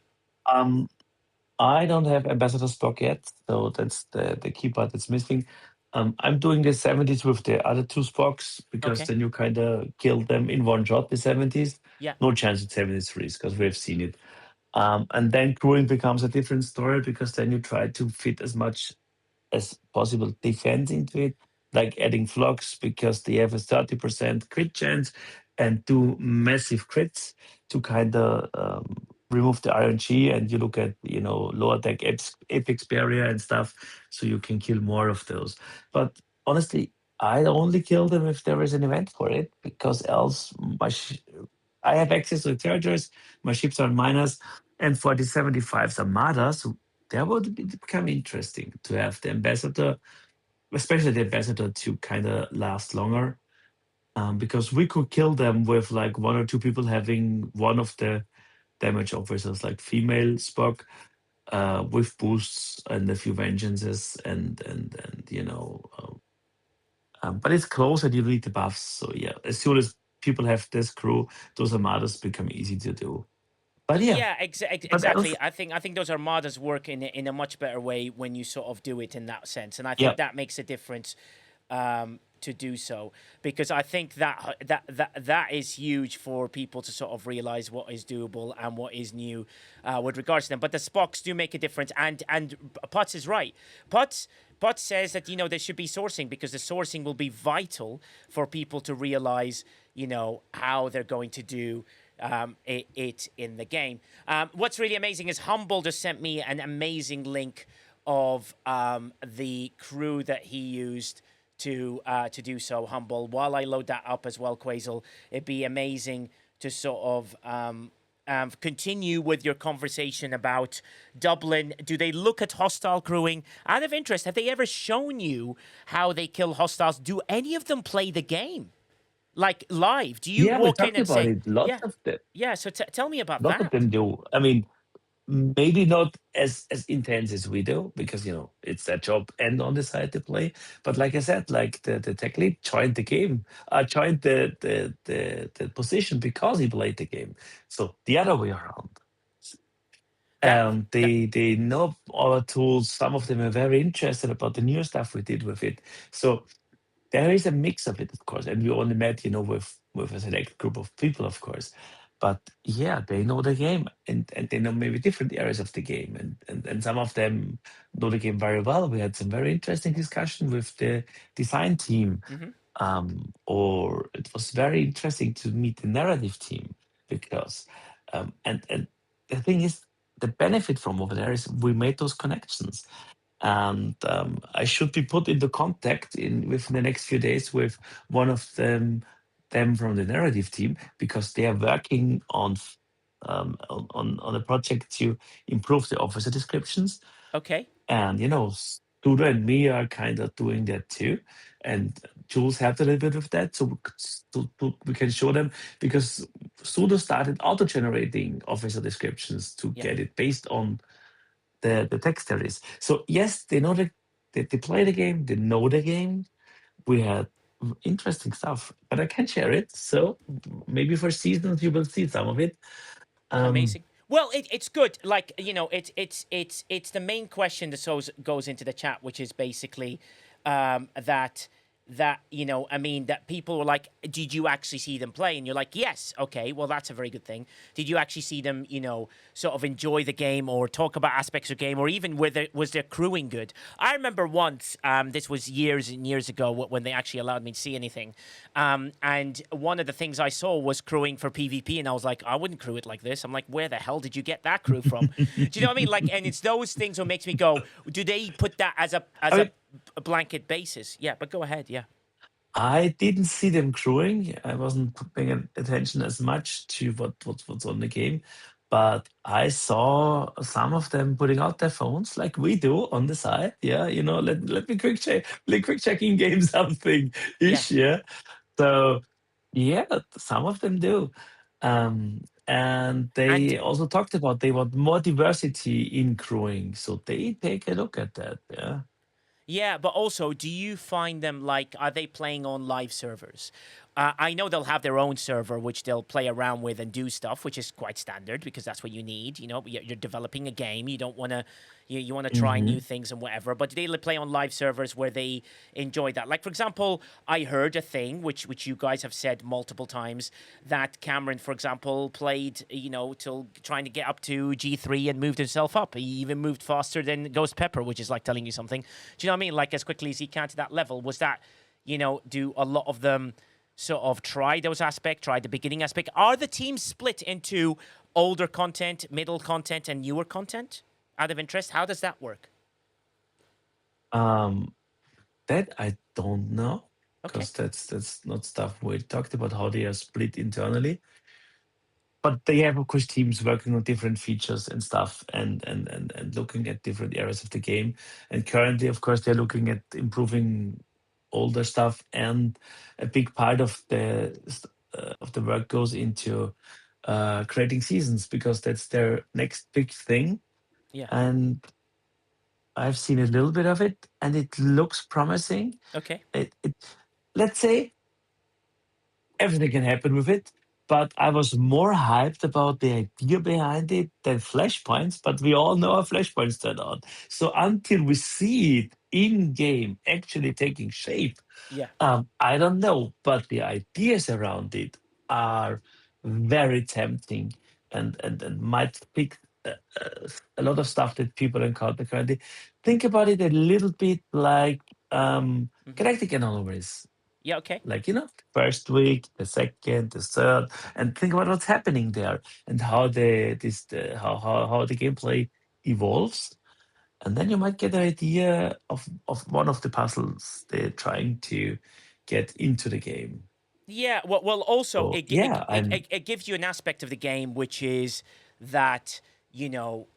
I don't have Ambassador Spock yet, so that's the key part that's missing. I'm doing the 70s with the other 2 Spocks, because
Okay.
then you kind of kill them in one shot, the 70s.
Yeah.
No chance at 73s, because we've seen it. And then crewing becomes a different story, because then you try to fit as much as possible defense into it, like adding flocks, because they have a 30% crit chance and do massive crits to kind of remove the RNG. And you look at, lower deck apex barrier and stuff, so you can kill more of those. But honestly, I only kill them if there is an event for it, because else I have access to the territories, my ships are miners, and for the 75s armadas, that would become interesting to have the ambassador, especially the ambassador, to kind of last longer, because we could kill them with like 1 or 2 people having one of the damage officers, like female Spock, with boosts and a few vengeances, but it's close and you need the buffs. So yeah, as soon as people have this crew, those armadas become easy to do. But yeah,
Exactly. I think those armadas work in a much better way when you sort of do it in that sense, and I think that makes a difference to do so, because I think that is huge for people to sort of realize what is doable and what is new with regards to them. But the Spocks do make a difference, and Potts is right. Potts says that there should be sourcing, because the sourcing will be vital for people to realize how they're going to do it in the game. What's really amazing is Humble just sent me an amazing link of the crew that he used to do so. Humble. While I load that up as well, Quasel, it'd be amazing to sort of continue with your conversation about Dublin. Do they look at hostile crewing? Out of interest, have they ever shown you how they kill hostiles? Do any of them play the game? Like live? Do you walk in and say,
lots of them.
Yeah, so tell me about
Lot
that.
of them do. I mean, maybe not as intense as we do, because it's their job and on the side to play. But like I said, like the tech lead joined the game, joined the position because he played the game. So the other way around. They know our tools. Some of them are very interested about the new stuff we did with it. So there is a mix of it, of course, and we only met, with a select group of people, of course. But yeah, they know the game, and they know maybe different areas of the game, and some of them know the game very well. We had some very interesting discussion with the design team, or it was very interesting to meet the narrative team, because, and the thing is, the benefit from over there is we made those connections. And I should be put into contact within the next few days with one of them from the narrative team, because they are working on a project to improve the officer descriptions.
Okay.
And Studo and me are kind of doing that too. and Jules helped a little bit with that, so we can show them, because Sudo started auto-generating officer descriptions to
Yeah.
get it based on the text there is. So yes, they know they play the game, they know the game. We had interesting stuff, but I can't share it. So maybe for seasons you will see some of it.
Amazing. Well, it's good. Like, you know, it's the main question that goes into the chat, which is basically that you know, I mean, that people were like, did you actually see them play? And you're like, yes. Okay, well, that's a very good thing. Did you actually see them, you know, sort of enjoy the game or talk about aspects of the game, or even was their crewing good? I remember once, this was years and years ago when they actually allowed me to see anything, and one of the things I saw was crewing for PvP, and I was like, I wouldn't crew it like this. I'm like, where the hell did you get that crew from? Do you know what I mean? Like, and it's those things that makes me go, do they put that as a a blanket basis? Yeah, but go ahead. Yeah.
I didn't see them crewing. I wasn't paying attention as much to what's on the game, but I saw some of them putting out their phones like we do on the side. Yeah, you know, let me quick check in game something ish. Yeah. So yeah, some of them do. And they also talked about they want more diversity in crewing, so they take a look at that. Yeah.
Yeah, but also, do you find them like, are they playing on live servers? I know they'll have their own server, which they'll play around with and do stuff, which is quite standard because that's what you need. You know, you're developing a game. You don't want to, you want to try new things and whatever. But do they play on live servers where they enjoy that? Like, for example, I heard a thing, which you guys have said multiple times, that Cameron, for example, played, you know, till trying to get up to G3 and moved himself up. He even moved faster than Ghost Pepper, which is like telling you something. Do you know what I mean? Like, as quickly as he can to that level. Was that, you know, do a lot of them sort of try those aspects, try the beginning aspect? Are the teams split into older content, middle content, and newer content? Out of interest, how does that work?
That I don't know, because that's not stuff we talked about how they are split internally. But they have, of course, teams working on different features and stuff, and looking at different areas of the game. And currently, of course, they're looking at improving older stuff, and a big part of the work goes into creating seasons, because that's their next big thing.
Yeah.
And I've seen a little bit of it, and it looks promising.
Okay.
Let's say everything can happen with it, but I was more hyped about the idea behind it than flashpoints. But we all know how flashpoints turn out. So until we see it in game actually taking shape,
Yeah.
I don't know. But the ideas around it are very tempting, and might pick a lot of stuff that people encounter currently. Think about it a little bit like Galactic Anomalies.
Yeah, okay.
Like, you know, first week, the second, the third, and think about what's happening there and how how the gameplay evolves. And then you might get an idea of one of the puzzles they're trying to get into the game.
Yeah, well also,
So,
it gives you an aspect of the game, which is that, you know,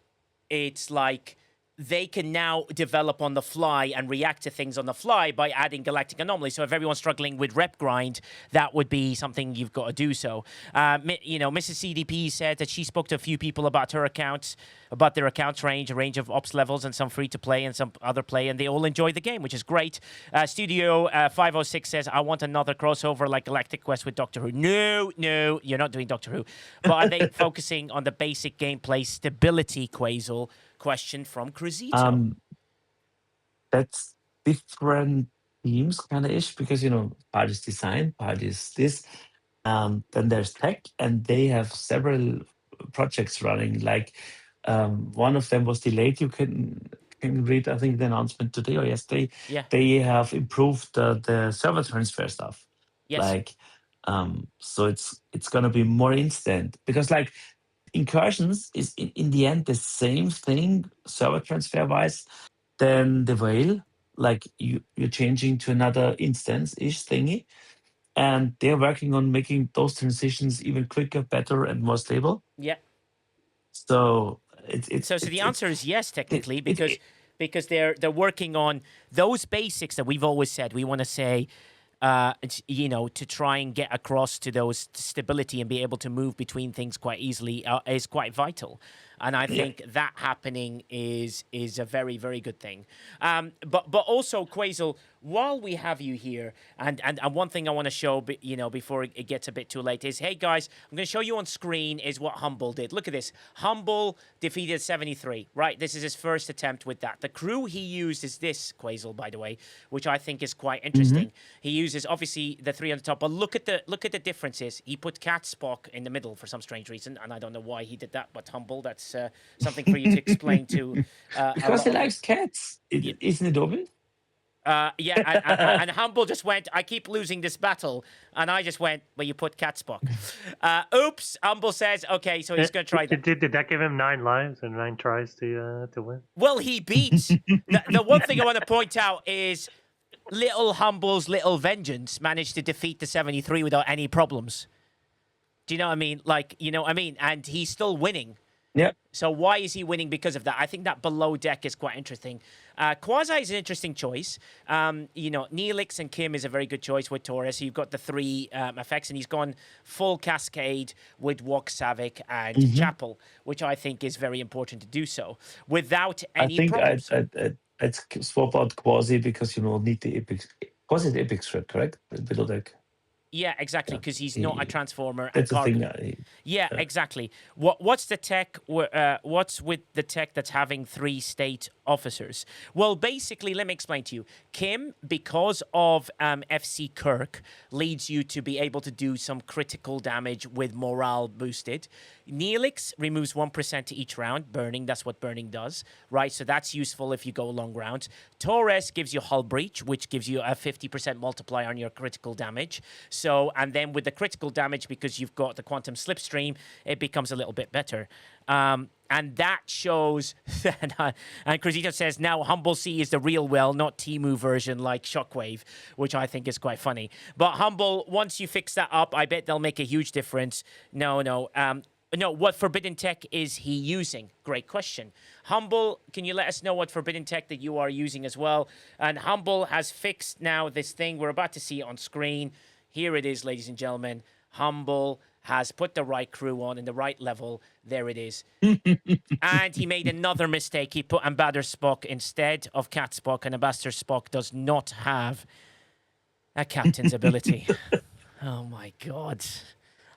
it's like they can now develop on the fly and react to things on the fly by adding Galactic Anomaly. So if everyone's struggling with rep grind, that would be something you've got to do so. You know, Mrs. CDP said that she spoke to a few people about her accounts, about their accounts range, a range of ops levels, and some free to play and some other play, and they all enjoyed the game, which is great. Studio 506 says, I want another crossover like Galactic Quest with Doctor Who. No, you're not doing Doctor Who. But are they focusing on the basic gameplay stability, Quasel? Question from Cruzito.
That's different teams kind of ish, because, you know, part is design, part is this. Then there's tech, and they have several projects running. Like, one of them was delayed. You can read, I think, the announcement today or yesterday.
Yeah.
They have improved the server transfer stuff.
Yes.
Like, so it's gonna be more instant, because like incursions is in the end the same thing server transfer wise than the whale. Like you're changing to another instance ish thingy, and they're working on making those transitions even quicker, better, and more stable.
Yeah.
So
So the answer is yes, technically, because because they're working on those basics that we've always said we want to say. To try and get across to those stability and be able to move between things quite easily is quite vital. And I think that happening is a very, very good thing. But also, Quasel, while we have you here, and one thing I want to show, before it gets a bit too late is, hey guys, I'm going to show you on screen is what Humble did. Look at this. Humble defeated 73, right? This is his first attempt with that. The crew he used is this, Quasel, by the way, which I think is quite interesting. He uses obviously the 3 on the top, but look at the differences. He put Cat Spock in the middle for some strange reason, and I don't know why he did that, but Humble, that's something for you to explain to.
Because he likes cats, isn't it obvious?
And Humble just went, I keep losing this battle. And I just went, well, you put Cat Spock. Oops, Humble says, okay, so he's going to try that.
Did that give him 9 lives and 9 tries to win?
Well, he beats. The one thing I want to point out is little Humble's little vengeance managed to defeat the 73 without any problems. Do you know what I mean? And he's still winning.
Yep.
So why is he winning because of that? I think that below deck is quite interesting. Quasi is an interesting choice. Neelix and Kim is a very good choice with Taurus. You've got the 3 effects, and he's gone full Cascade with Wok Savick and Chapel, which I think is very important to do so without any problems.
I'd swap out Quasi because need the epic. Quasi the epic threat, correct? Below deck.
Yeah, exactly, because he's not a transformer.
That's the thing.
Exactly. What's the tech? What's with the tech that's having 3 state officers? Well, basically, let me explain to you. Kim, because of FC Kirk, leads you to be able to do some critical damage with morale boosted. Neelix removes 1% to each round. Burning, that's what burning does, right? So that's useful if you go long rounds. Torres gives you hull breach, which gives you a 50% multiplier on your critical damage. So, and then with the critical damage, because you've got the quantum slipstream, it becomes a little bit better. And that shows that, and Cruzito says, now Humble C is the real not Timu version like Shockwave, which I think is quite funny. But Humble, once you fix that up, I bet they'll make a huge difference. No, what forbidden tech is he using? Great question. Humble, can you let us know what forbidden tech that you are using as well? And Humble has fixed now this thing. We're about to see it on screen. Here it is, ladies and gentlemen. Humble has put the right crew on in the right level. There it is. And he made another mistake. He put Ambassador Spock instead of Cat Spock, and Ambassador Spock does not have a captain's ability. Oh, my God.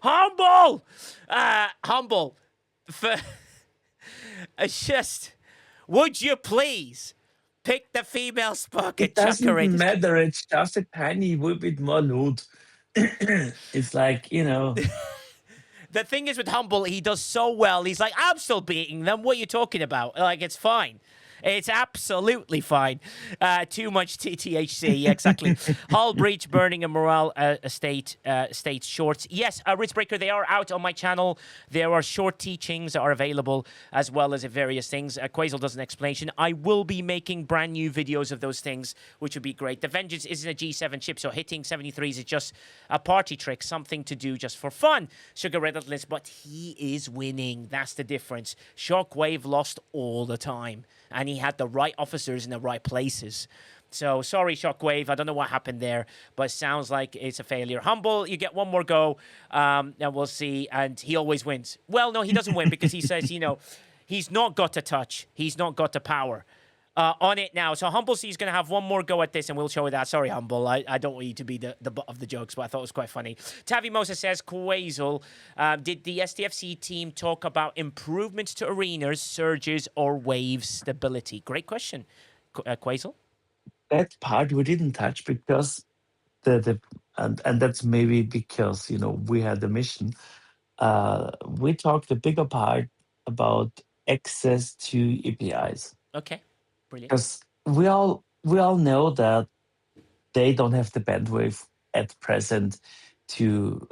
Humble! Humble. It's just, would you please pick the female Spock
It
and
doesn't matter. It's just a tiny little bit more loot. It's like,
The thing is with Humble, he does so well. He's like, I'm still beating them. What are you talking about? Like, it's fine. It's absolutely fine. Too much THC, exactly. Hull breach, burning, and morale state shorts. Yes, Ritzbreaker, they are out on my channel. There are short teachings that are available, as well as various things. Quasel does an explanation. I will be making brand new videos of those things, which would be great. The Vengeance isn't a G7 chip, so hitting 73s is just a party trick, something to do just for fun. Sugar Relentless, but he is winning. That's the difference. Shockwave lost all the time, and he had the right officers in the right places. So, sorry, Shockwave. I don't know what happened there, but it sounds like it's a failure. Humble, you get one more go, and we'll see. And he always wins. Well, no, he doesn't win because he says, he's not got the touch. He's not got the power. On it now. So Humble C is going to have one more go at this, and we'll show you that. Sorry, Humble. I don't want you to be the butt of the jokes, but I thought it was quite funny. Tavi Moses says, Quasel, did the STFC team talk about improvements to arenas, surges, or wave stability? Great question, Quasel.
That part we didn't touch because and that's maybe because we had the mission. We talked the bigger part about access to APIs.
Okay. Brilliant.
Because we all know that they don't have the bandwidth at present to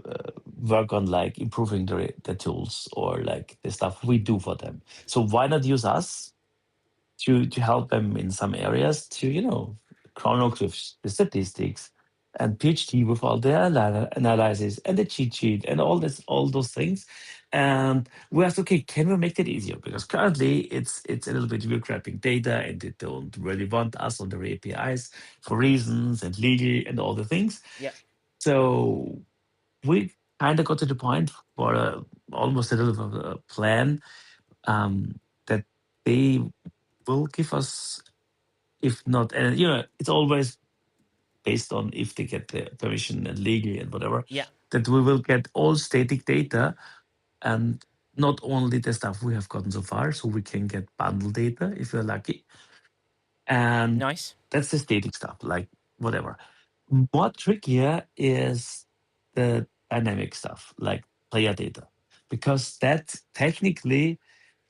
work on like improving the tools or like the stuff we do for them. So why not use us to help them in some areas to Chronox with the statistics and PhD with all the analysis and the cheat sheet and all those things. And we asked, okay, can we make that easier? Because currently it's a little bit, we're grabbing data and they don't really want us on their APIs for reasons and legal and all the things.
Yeah.
So we kind of got to the point for almost a little bit of a plan that they will give us, if not, and it's always based on if they get the permission and legally and whatever,
Yeah.
that we will get all static data and not only the stuff we have gotten so far, so we can get bundle data if we're lucky. And
Nice.
that's the static stuff, like whatever. More trickier is the dynamic stuff, like player data, because that technically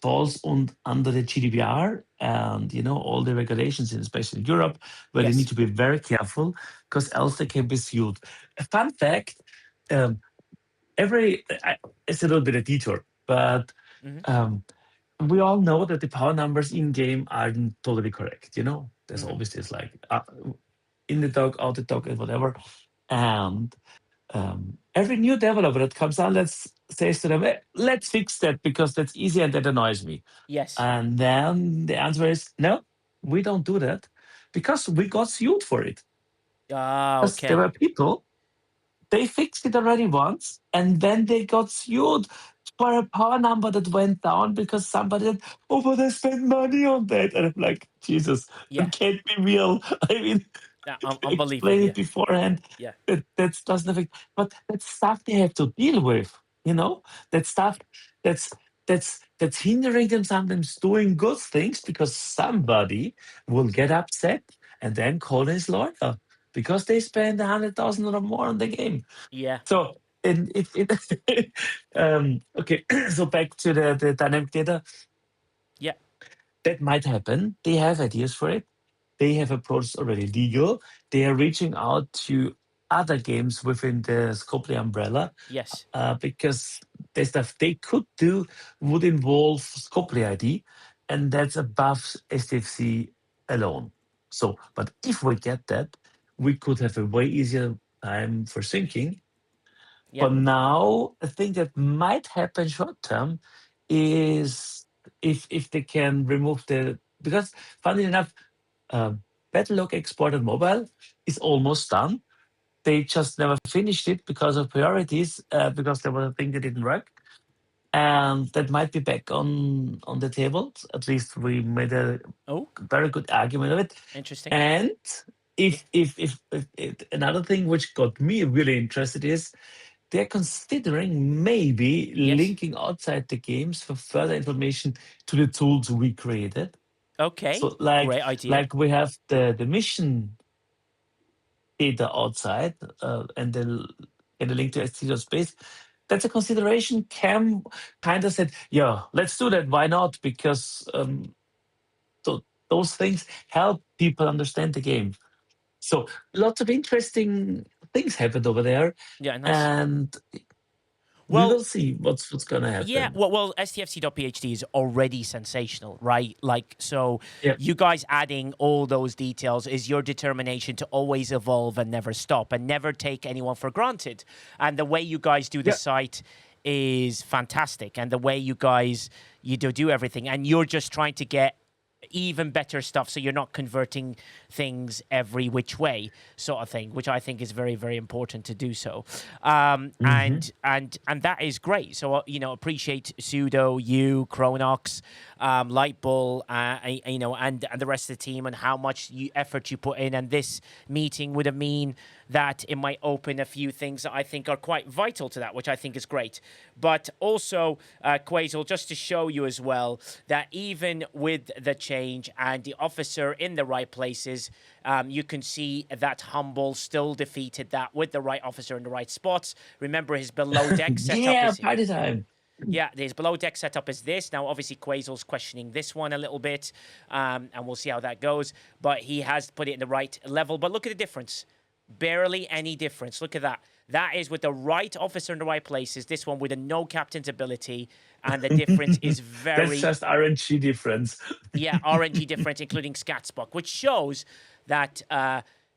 falls under the GDPR and all the regulations, especially in Europe, where they need
Yes.
to be very careful because else they can be sued. A fun fact: um, it's a little bit of detour, but
Mhm.
we all know that the power numbers in game aren't totally correct. There's
Mhm.
always this like in the dog, out the dog, and whatever. And every new developer that comes out, says to them, let's fix that because that's easy and that annoys me.
Yes.
And then the answer is no, we don't do that because we got sued for it.
Ah,
Because there
okay.
were people, they fixed it already once and then they got sued for a power number that went down because somebody said, oh, but I spent money on that. And I'm like, Jesus,
Yeah.
that can't be real. I mean,
Unbelievable.
explain
Yeah.
it beforehand.
Yeah.
That doesn't affect, but that's stuff they have to deal with. That stuff that's hindering them sometimes doing good things because somebody will get upset and then call his lawyer because they spend 100,000 or more on the game.
Yeah.
So okay, so back to the dynamic data.
Yeah.
That might happen. They have ideas for it. They have approached already legal. They are reaching out to other games within the Scopely umbrella
Yes.
because the stuff they could do would involve Scopely ID, and that's above STFC alone. So, but if we get that, we could have a way easier time for syncing.
Yeah.
For now, a thing that might happen short term is if they can remove because funny enough, Battle Log export on mobile is almost done. They just never finished it because of priorities, because there was a thing that didn't work. And that might be back on the table. At least we made a very good argument of it.
Interesting.
And if another thing which got me really interested is they're considering maybe
Yes.
linking outside the games for further information to the tools we created.
Okay.
So
Great idea.
like we have the mission data outside and then get a link to STL space. That's a consideration. Cam kind of said, yeah, let's do that. Why not? Because those things help people understand the game. So lots of interesting things happened over there.
Yeah, nice.
And we
Well,
will see what's going to happen.
yeah, well, STFC.phd is already sensational, right? Like, so
Yeah.
you guys adding all those details is your determination to always evolve and never stop and never take anyone for granted. And the way you guys do the
Yeah.
site is fantastic. And the way you guys, you do everything. And you're just trying to get even better stuff, so you're not converting things every which way, sort of thing, which I think is very, very important to do so. And that is great. So appreciate Sudo, you, Chronox, Lightbull, and the rest of the team, and how much effort you put in. And this meeting would have mean that it might open a few things that I think are quite vital to that, which I think is great. But also, Quasel, just to show you as well that even with the change and the officer in the right places, you can see that Humble still defeated that with the right officer in the right spots. Remember, his below deck setup
Yeah,
is...
party time.
Yeah, his below deck setup is this. Now, obviously, Quasel's questioning this one a little bit, and we'll see how that goes. But he has put it in the right level. But look at the difference. Barely any difference. Look at that. That is with the right officer in the right places. This one with a no captain's ability. And the difference is very...
That's just RNG difference.
Yeah, RNG difference, including StatSpock, which shows that,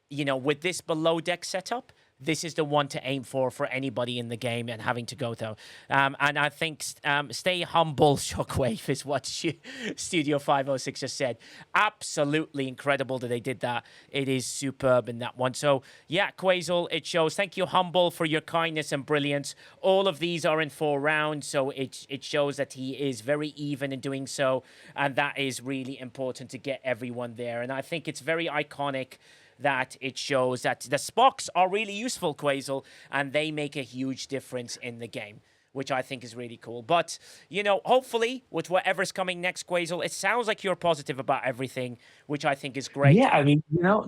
with this below deck setup, this is the one to aim for anybody in the game and having to go though. And I think stay humble, Shockwave, is what Studio 506 just said. Absolutely incredible that they did that. It is superb in that one. So yeah, Quasel, it shows. Thank you, Humble, for your kindness and brilliance. All of these are in 4 rounds, so it shows that he is very even in doing so, and that is really important to get everyone there. And I think it's very iconic that it shows that the Spocks are really useful, Quasel, and they make a huge difference in the game, which I think is really cool. But, you know, hopefully, with whatever's coming next, Quasel, it sounds like you're positive about everything, which I think is great.
Yeah, I mean, you know,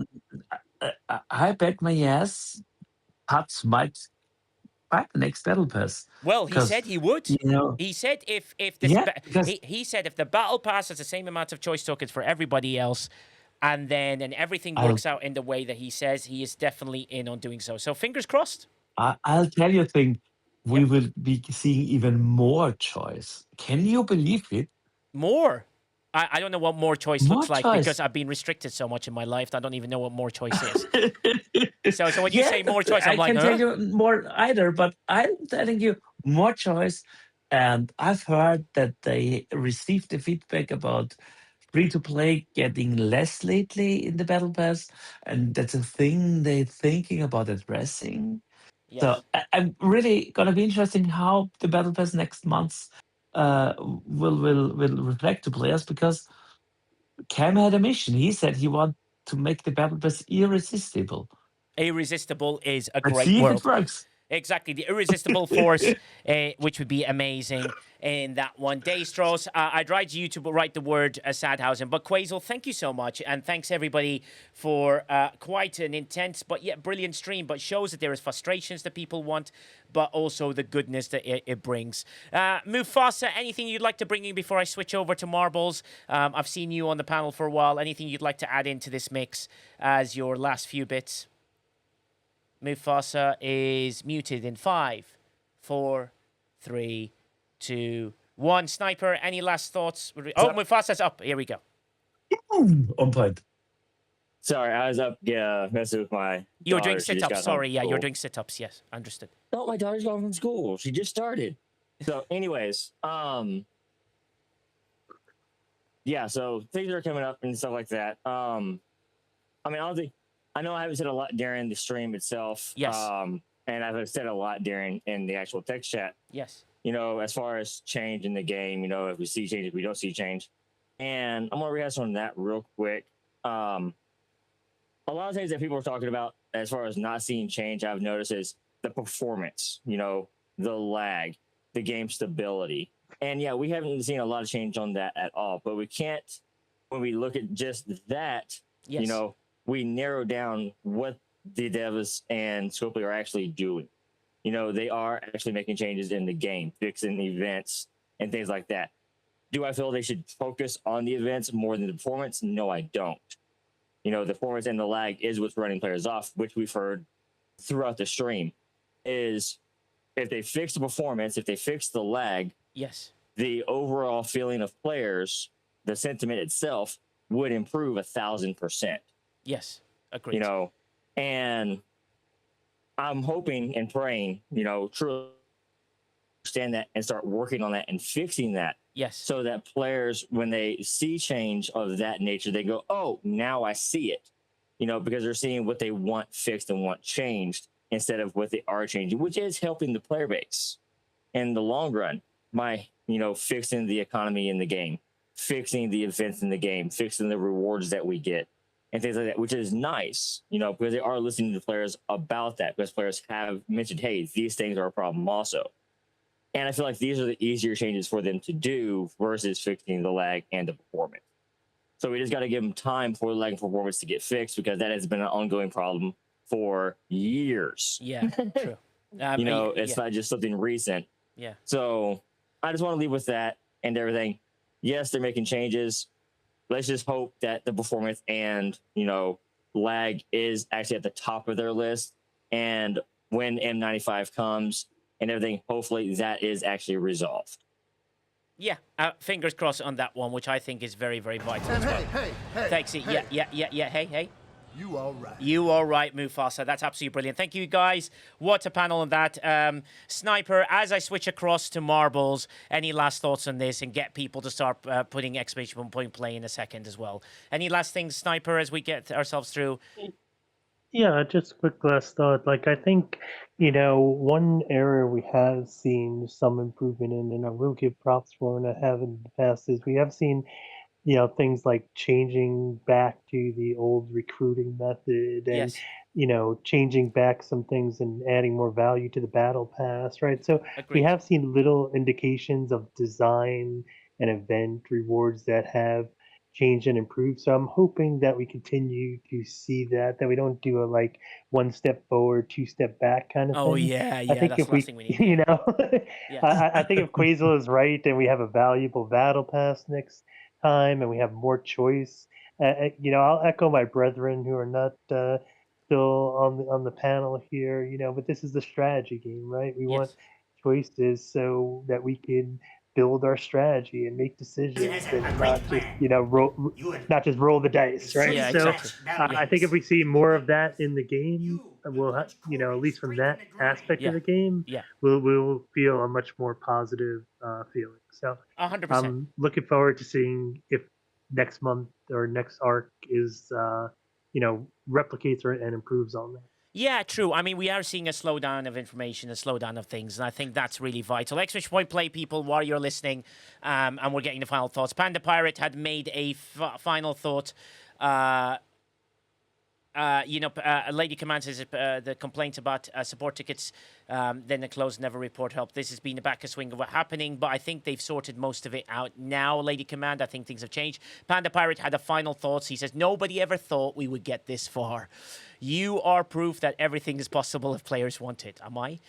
I bet my ass Pats might buy the next Battle Pass.
Well, he said he would.
You know,
he said if
Yeah, because-
he said if the Battle Pass has the same amount of choice tokens for everybody else, and everything works out in the way that he says, he is definitely in on doing so. So fingers crossed.
I'll tell you a thing. We will be seeing even more choice. Can you believe it?
More. I don't know what more choice
More
looks like
choice.
because I've been restricted so much in my life that I don't even know what more choice is. so when you say more choice, I'm
I
like,
can't tell you more either, but I'm telling you more choice. And I've heard that they received the feedback about free to play getting less lately in the Battle Pass, and that's a thing they're thinking about addressing.
Yes.
So I'm really gonna be interesting how the Battle Pass next month will reflect to players, because Cam had a mission. He said he wanted to make the Battle Pass irresistible.
Irresistible is a
Let's
great
see if
word.
it works.
Exactly, the irresistible force, which would be amazing in that one. Daystros, I'd write you to write the word Sadhausen. But Quasel, thank you so much. And thanks everybody for quite an intense but yet brilliant stream. But shows that there is frustrations that people want, but also the goodness that it brings. Mufasa, anything you'd like to bring in before I switch over to Marbles? I've seen you on the panel for a while. Anything you'd like to add into this mix as your last few bits? Mufasa is muted in 5, 4, 3, 2, 1. Sniper, any last thoughts? Oh, Mufasa's up. Here we go.
On point.
Sorry, I was up, messing with my
You were
daughter.
doing
She just
sit-ups.
got
Sorry,
home
yeah,
from
you're
school.
doing sit-ups. Yes, understood.
No, my daughter's gone from school. She just started. So, anyways, yeah, so things are coming up and stuff like that. I mean, honestly, I know I haven't said a lot during the stream itself.
Yes.
And I've said a lot in the actual text chat.
Yes.
You know, as far as change in the game, you know, if we see change, if we don't see change. And I'm going to rehash on that real quick. A lot of things that people are talking about as far as not seeing change, I've noticed is the performance, you know, the lag, the game stability. And yeah, we haven't seen a lot of change on that at all. But we can't, when we look at just that,
Yes.
you know, we narrow down what the devs and Scopely are actually doing. You know, they are actually making changes in the game, fixing events and things like that. Do I feel they should focus on the events more than the performance? No, I don't. You know, the performance and the lag is what's running players off, which we've heard throughout the stream. Is if they fix the performance, if they fix the lag,
yes,
the overall feeling of players, the sentiment itself would improve 1,000%.
Yes, agreed.
You know, and I'm hoping and praying, you know, truly understand that and start working on that and fixing that.
Yes.
So that players, when they see change of that nature, they go, oh, now I see it. You know, because they're seeing what they want fixed and want changed instead of what they are changing, which is helping the player base in the long run by, you know, fixing the economy in the game, fixing the events in the game, fixing the rewards that we get and things like that, which is nice, you know, because they are listening to players about that, because players have mentioned, hey, these things are a problem also. And I feel like these are the easier changes for them to do versus fixing the lag and the performance. So we just got to give them time for the lag and performance to get fixed, because that has been an ongoing problem for years.
Yeah, true.
You know, it's not just something recent.
Yeah.
So I just want to leave with that and everything. Yes, they're making changes. Let's just hope that the performance and, you know, lag is actually at the top of their list. And when M95 comes and everything, hopefully that is actually resolved.
Yeah, fingers crossed on that one, which I think is very, very vital as well.
Hey.
Thanks. Yeah. Hey.
You are right.
You are right, Mufasa. That's absolutely brilliant. Thank you, guys. What a panel on that. Sniper, as I switch across to marbles, any last thoughts on this and get people to start putting exclamation point play in a second as well? Any last things, Sniper, as we get ourselves through?
Yeah, just quick last thought. Like, I think, one area we have seen some improvement in, and I will give props for, and I have in the past, is we have seen, things like changing back to the old recruiting method and,
Yes.
changing back some things and adding more value to the battle pass, right? So we
Agreed.
have seen little indications of design and event rewards that have changed and improved. So I'm hoping that we continue to see that we don't do a like one step forward, two step back kind of
Oh,
thing.
yeah,
I
yeah.
think
That's
if
the last
we,
thing we need. Yes.
I think if Quasel is right and we have a valuable battle pass next time and we have more choice, I'll echo my brethren who are not still on the panel here. But this is the strategy game, right? We want
Yes.
choices so that we can build our strategy and make decisions
a
and
great
not just
plan.
not just roll the dice, right?
Yeah,
So
exactly.
I think if we see more of that in the game, we'll at least from that aspect of
Yeah.
the game,
Yeah.
we'll feel a much more positive feeling. So
100%.
I'm looking forward to seeing if next month or next arc is replicates and improves on that.
Yeah, true. I mean, we are seeing a slowdown of information, a slowdown of things, and I think that's really vital. Exclamation point play, people, while you're listening, and we're getting the final thoughts. Panda Pirate had made a final thought. A lady command says the complaints about support tickets, then the close never report help. This has been a back swing of what happening, but I think they've sorted most of it out now, Lady Command. I think things have changed. Panda Pirate had a final thoughts. He says, nobody ever thought we would get this far. You are proof that everything is possible if players want it. Am I?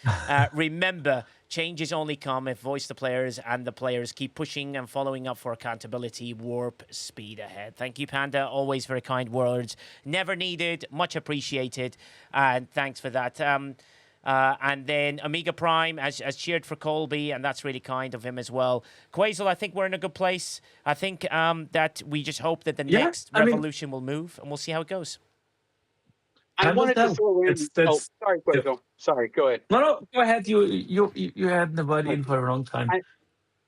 Remember, changes only come if voice the players and the players keep pushing and following up for accountability. Warp speed ahead. Thank you, Panda. Always very kind words. Never needed. Much appreciated. And thanks for that. And then Amiga Prime has cheered for Colby, and that's really kind of him as well. Quasel, I think we're in a good place. I think that we just hope that the next revolution will move, and we'll see how it goes.
I wanted to throw in. Sorry, Quaso. Sorry, go ahead.
No, go ahead. You had the word in for a long time.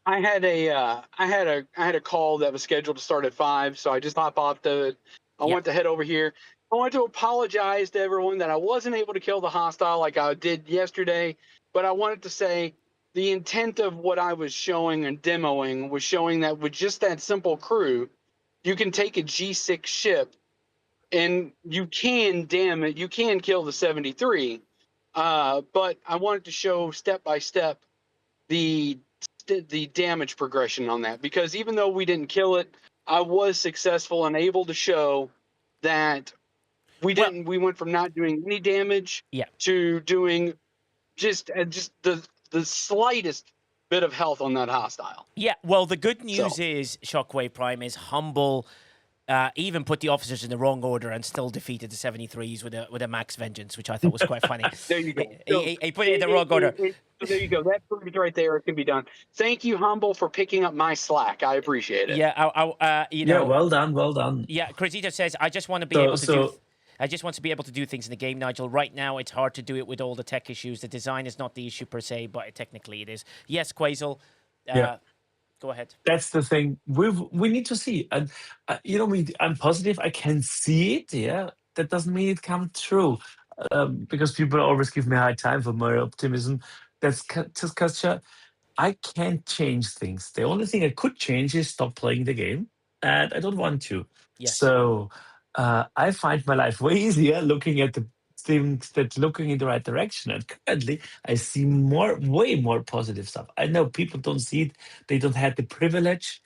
I had a call that was scheduled to start at 5, so I just hop off I want to head over here. I want to apologize to everyone that I wasn't able to kill the hostile like I did yesterday, but I wanted to say the intent of what I was showing and demoing was showing that with just that simple crew, you can take a G6 ship and you can kill the 73. But I wanted to show step by step the damage progression on that, because even though we didn't kill it, I was successful and able to show that we went from not doing any damage to doing just the slightest bit of health on that hostile.
Yeah, well, the good news is Shockwave Prime is humble. Even put the officers in the wrong order and still defeated the 73s with a max vengeance, which I thought was quite funny.
There you go.
He put it in the wrong order.
There you go. That proves right there it can be done. Thank you, Humble, for picking up my slack. I appreciate it.
Yeah,
well done.
Yeah, Crisito says, I just want to be able to do. I just want to be able to do things in the game, Nigel. Right now, it's hard to do it with all the tech issues. The design is not the issue per se, but technically it is. Yes, Quasel. Go ahead.
That's the thing. We need to see, and I'm positive. I can see it. Yeah, that doesn't mean it comes true, because people always give me a hard time for my optimism. That's just because I can't change things. The only thing I could change is stop playing the game, and I don't want to.
Yes.
So I find my life way easier looking at the things that's looking in the right direction. And currently, I see way more positive stuff. I know people don't see it. They don't have the privilege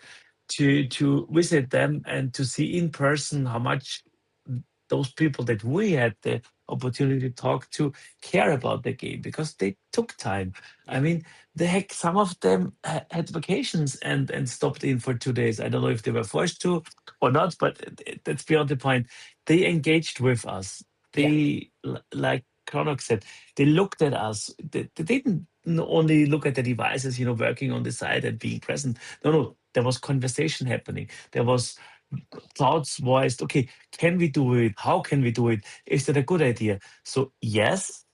to visit them and to see in person how much those people that we had the opportunity to talk to care about the game, because they took time. I mean, some of them had vacations and stopped in for 2 days. I don't know if they were forced to or not, but that's beyond the point. They engaged with us. They, like Kronok said, they looked at us. They didn't only look at the devices, working on the side and being present. No, there was conversation happening. There was thoughts voiced. Okay, can we do it? How can we do it? Is that a good idea? So yes,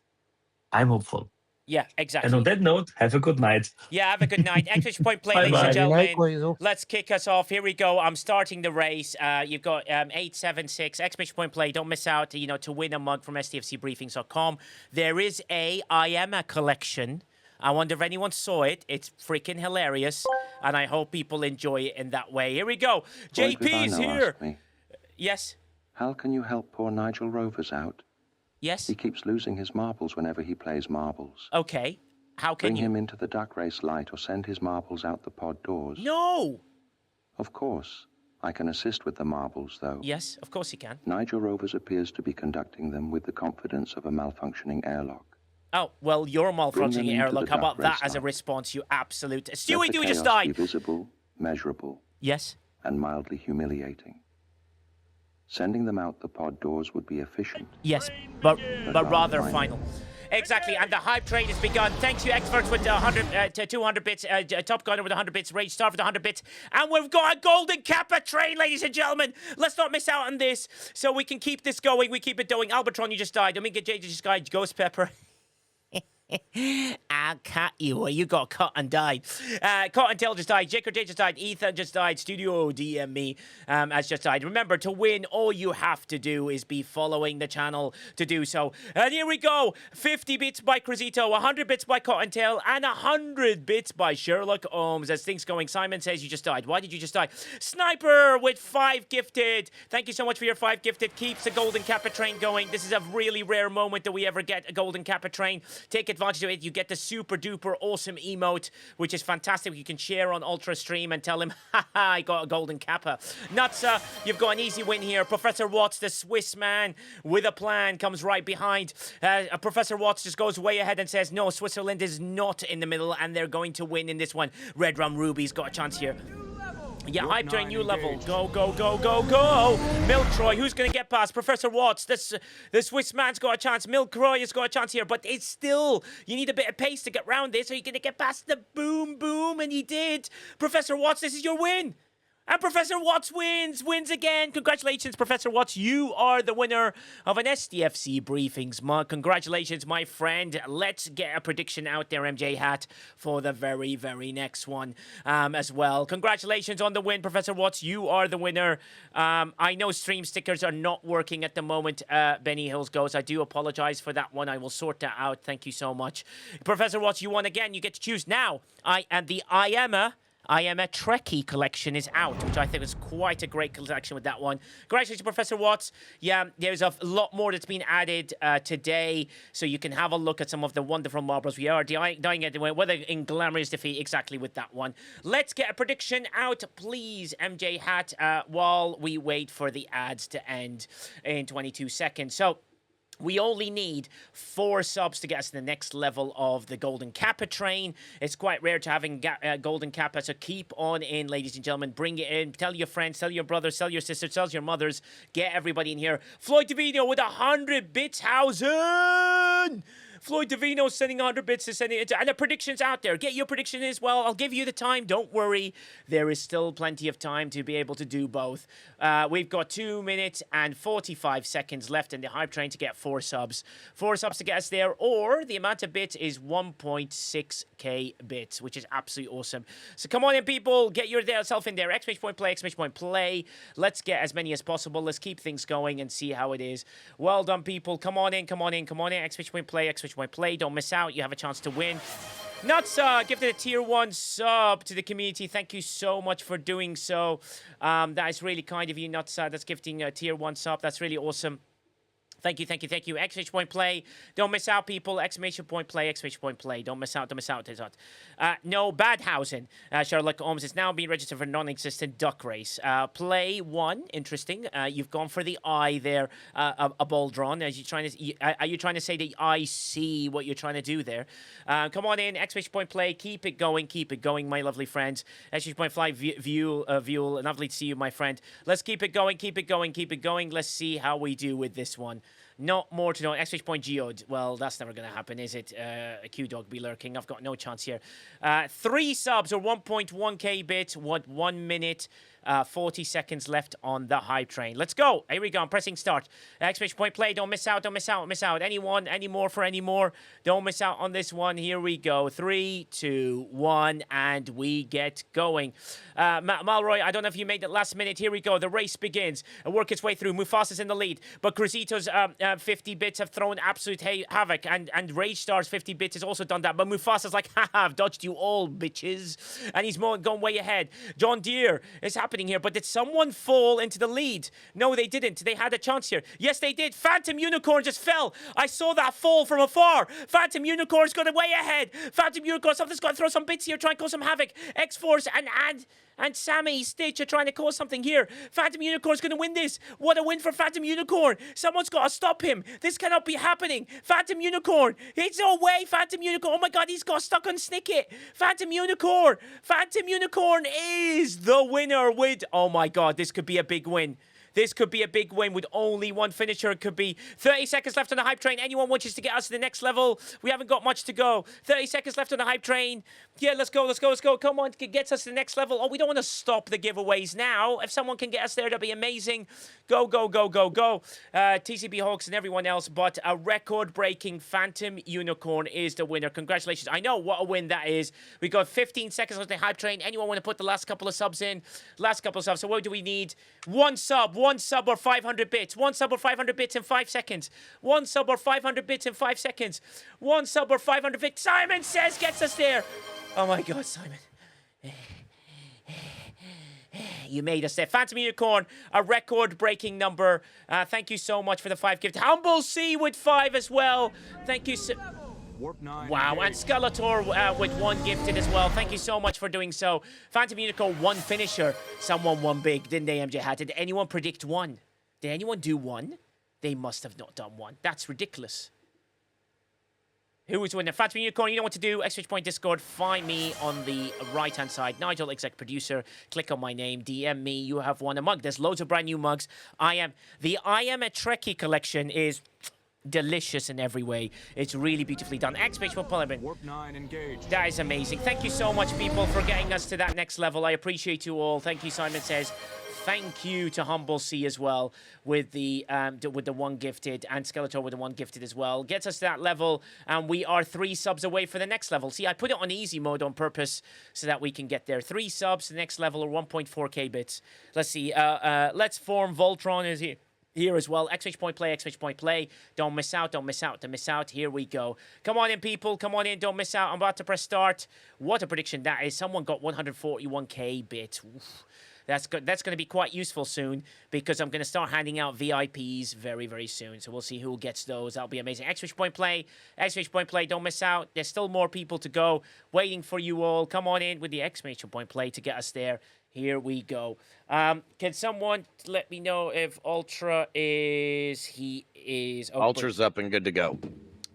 I'm hopeful.
Yeah,
And
exactly.
on that note, have a good night.
Yeah, have a good night. Exclamation point play,
Bye
ladies and
bye.
gentlemen. Let's kick us off. Here we go. I'm starting the race. You've got 876 exclamation point play. Don't miss out. To win a mug from stfcbriefings.com. There is a I Am a collection. I wonder if anyone saw it. It's freaking hilarious, and I hope people enjoy it in that way. Here we go. JP's here. Yes.
How can you help poor Nigelrovers out?
Yes.
He keeps losing his marbles whenever he plays marbles.
Okay. How can
Bring
you?
him into the duck race light or send his marbles out the pod doors.
No.
Of course. I can assist with the marbles, though.
Yes, of course you can.
Nigelrovers appears to be conducting them with the confidence of a malfunctioning airlock.
Oh, well, you're malfunctioning
into
airlock.
the
How about
duck
that
race
as a
light.
response, you absolute...
Let
Stewie,
the
do we just
chaos be
died?
visible, measurable,
Yes.
and mildly humiliating. Sending them out the pod doors would be efficient.
Yes, but rather
final.
final. Exactly, and the hype train has begun. Thanks you experts with 100 to 200 bits, Top Gunner with 100 bits, Rage Star with 100 bits, and we've got a Golden Kappa train, ladies and gentlemen. Let's not miss out on this, so we can keep this going. We keep it going. Albatron, you just died. Omega J just died. Ghost Pepper. I'll cut you. Well, you got cut and died. Cotton Tail just died. Jacob J just died. Ethan just died. Studio DM me has just died. Remember, to win, all you have to do is be following the channel to do so. And here we go. 50 bits by Cruzito, 100 bits by Cotton Tail, and 100 bits by Sherlock Holmes. As things going, Simon says you just died. Why did you just die? Sniper with 5 gifted. Thank you so much for your 5 gifted. Keeps the Golden Kappa train going. This is a really rare moment that we ever get a Golden Kappa train. Take advantage of it. You get the super duper awesome emote, which is fantastic. You can share on Ultra Stream and tell him, haha, I got a Golden Kappa. Nutsa, you've got an easy win here. Professor Watts, the Swiss man with a plan, comes right behind. Professor Watts just goes way ahead and says, no, Switzerland is not in the middle, and they're going to win in this one. Red Rum Ruby's got a chance here. Yeah, hype train, new level. Go, go, go, go, go. Milk Troy, who's going to get past? Professor Watts, the Swiss man's got a chance. Milk Troy has got a chance here, but it's still, you need a bit of pace to get round this. Are you going to get past the boom, boom? And he did. Professor Watts, this is your win. And Professor Watts wins again. Congratulations, Professor Watts. You are the winner of an SDFC Briefings mug. Congratulations, my friend. Let's get a prediction out there, MJ Hat, for the very, very next one as well. Congratulations on the win, Professor Watts. You are the winner. I know stream stickers are not working at the moment, Benny Hills goes. I do apologize for that one. I will sort that out. Thank you so much. Professor Watts, you won again. You get to choose now. I Am a Trekkie collection is out, which I think is quite a great collection with that one. Congratulations, Professor Watts. Yeah, there's a lot more that's been added today, so you can have a look at some of the wonderful marbles. We are dying at the way, whether in Glamorous Defeat, exactly with that one. Let's get a prediction out, please, MJ Hat, while we wait for the ads to end in 22 seconds. So, we only need 4 subs to get us to the next level of the Golden Kappa train. It's quite rare to having Golden Kappa, so keep on in, ladies and gentlemen. Bring it in. Tell your friends, tell your brothers, tell your sisters, tell your mothers. Get everybody in here. Floyd Davino with 100 bits. Hausen! Floyd Davino sending 100 bits to send it. And the predictions out there. Get your prediction as well. I'll give you the time. Don't worry. There is still plenty of time to be able to do both. We've got 2 minutes and 45 seconds left in the hype train to get 4 subs. 4 subs to get us there, or the amount of bits is 1.6k bits, which is absolutely awesome. So come on in, people. Get yourself in there. Exclamation point play, exclamation point play. Let's get as many as possible. Let's keep things going and see how it is. Well done, people. Come on in, come on in, come on in. Exclamation point play, exclamation point play. Don't miss out. You have a chance to win. Nuts, gifted a tier 1 sub to the community. Thank you so much for doing so. That is really kind of you, Nuts. That's gifting a tier 1 sub. That's really awesome. Thank you, thank you, thank you. Exclamation point play. Don't miss out, people. Exclamation point play, exclamation point play. Don't miss out, don't miss out. No, Badhausen. Sherlock Holmes is now being registered for non-existent duck race. Play 1, interesting. You've gone for the I there, a Boldron. Are you trying to say that I see what you're trying to do there? Come on in, exclamation point play. Keep it going, my lovely friends. Exclamation point fly, view, lovely to see you, my friend. Let's keep it going, keep it going, keep it going. Let's see how we do with this one. Not more to know. Exclamation point Geode. Well, that's never going to happen, is it? A Q-Dog be lurking. I've got no chance here. 3 subs or 1.1k bits. What, 1 minute, 40 seconds left on the hype train. Let's go. Here we go. I'm pressing start. Exclamation point play. Don't miss out. Don't miss out. Miss out. Anyone? Any more for any more? Don't miss out on this one. Here we go. 3, 2, 1, and we get going. Malroy, I don't know if you made it last minute. Here we go. The race begins. Work its way through. Mufasa's in the lead, but Cruzito's 50 bits have thrown absolute havoc, and Rage Star's 50 bits has also done that. But Mufasa's like, haha, I've dodged you all, bitches, and he's gone way ahead. John Deere is happening here, but did someone fall into the lead? No, they didn't. They had a chance here. Yes, they did. Phantom Unicorn just fell. I saw that fall from afar. Phantom Unicorn's got way ahead. Phantom Unicorn, something's got to throw some bits here, try and cause some havoc. X-Force and Sammy Stitch are trying to cause something here. Phantom Unicorn's going to win this. What a win for Phantom Unicorn. Someone's got to stop him. This cannot be happening. Phantom Unicorn. It's away. Phantom Unicorn. Oh my God, he's got stuck on Snicket. Phantom Unicorn. Phantom Unicorn is the winner with... Oh my God, this could be a big win. This could be a big win with only one finisher. It could be 30 seconds left on the hype train. Anyone wants to get us to the next level? We haven't got much to go. 30 seconds left on the hype train. Yeah, let's go, let's go, let's go. Come on, get us to the next level. Oh, we don't want to stop the giveaways now. If someone can get us there, that'd be amazing. Go, go, go, go, go. TCB Hawks and everyone else, but a record-breaking Phantom Unicorn is the winner. Congratulations. I know what a win that is. We got 15 seconds on the hype train. Anyone want to put the last couple of subs in? Last couple of subs. So what do we need? One sub or 500 bits. One sub or 500 bits in 5 seconds. One sub or 500 bits in 5 seconds. One sub or 500 bits. Simon says gets us there. Oh my God, Simon. You made us there. Phantom Unicorn, a record-breaking number. Thank you so much for the 5 gift. Humble C with 5 as well. Thank you so... Wow, and Skeletor with 1 gifted as well. Thank you so much for doing so. Phantom Unicorn, 1 finisher. Someone won big, didn't they, MJ Hat? Did anyone predict 1? Did anyone do 1? They must have not done 1. That's ridiculous. Who was winning? Phantom Unicorn, you know what to do. Exchange Point Discord, find me on the right-hand side. Nigel, exec producer. Click on my name. DM me. You have won a mug. There's loads of brand new mugs. I Am a Trekkie collection is... delicious in every way. It's really beautifully done. Exclamation point Warp 9 engaged. That is amazing. Thank you so much, people, for getting us to that next level. I appreciate you all. Thank you, Simon says. Thank you to Humble C as well with the 1 gifted, and Skeletor with the 1 gifted as well. Gets us to that level, and we are 3 subs away for the next level. See, I put it on easy mode on purpose so that we can get there. 3 subs to the next level, or 1.4k bits. Let's see. Let's form Voltron is here as well. Exclamation point play. Don't miss out, don't miss out, don't miss out. Here we go. Come on in, people. Come on in. Don't miss out. I'm about to press start. What a prediction that is. Someone got 141k bits. Oof. That's good. That's going to be quite useful soon because I'm going to start handing out VIPs very, very soon. So we'll see who gets those. That'll be amazing. Exclamation point play. Don't miss out. There's still more people to go waiting for you all. Come on in with the exclamation point play to get us there. Here we go. Can someone let me know if Ultra is... He is... Oh,
Ultra's up and good to go.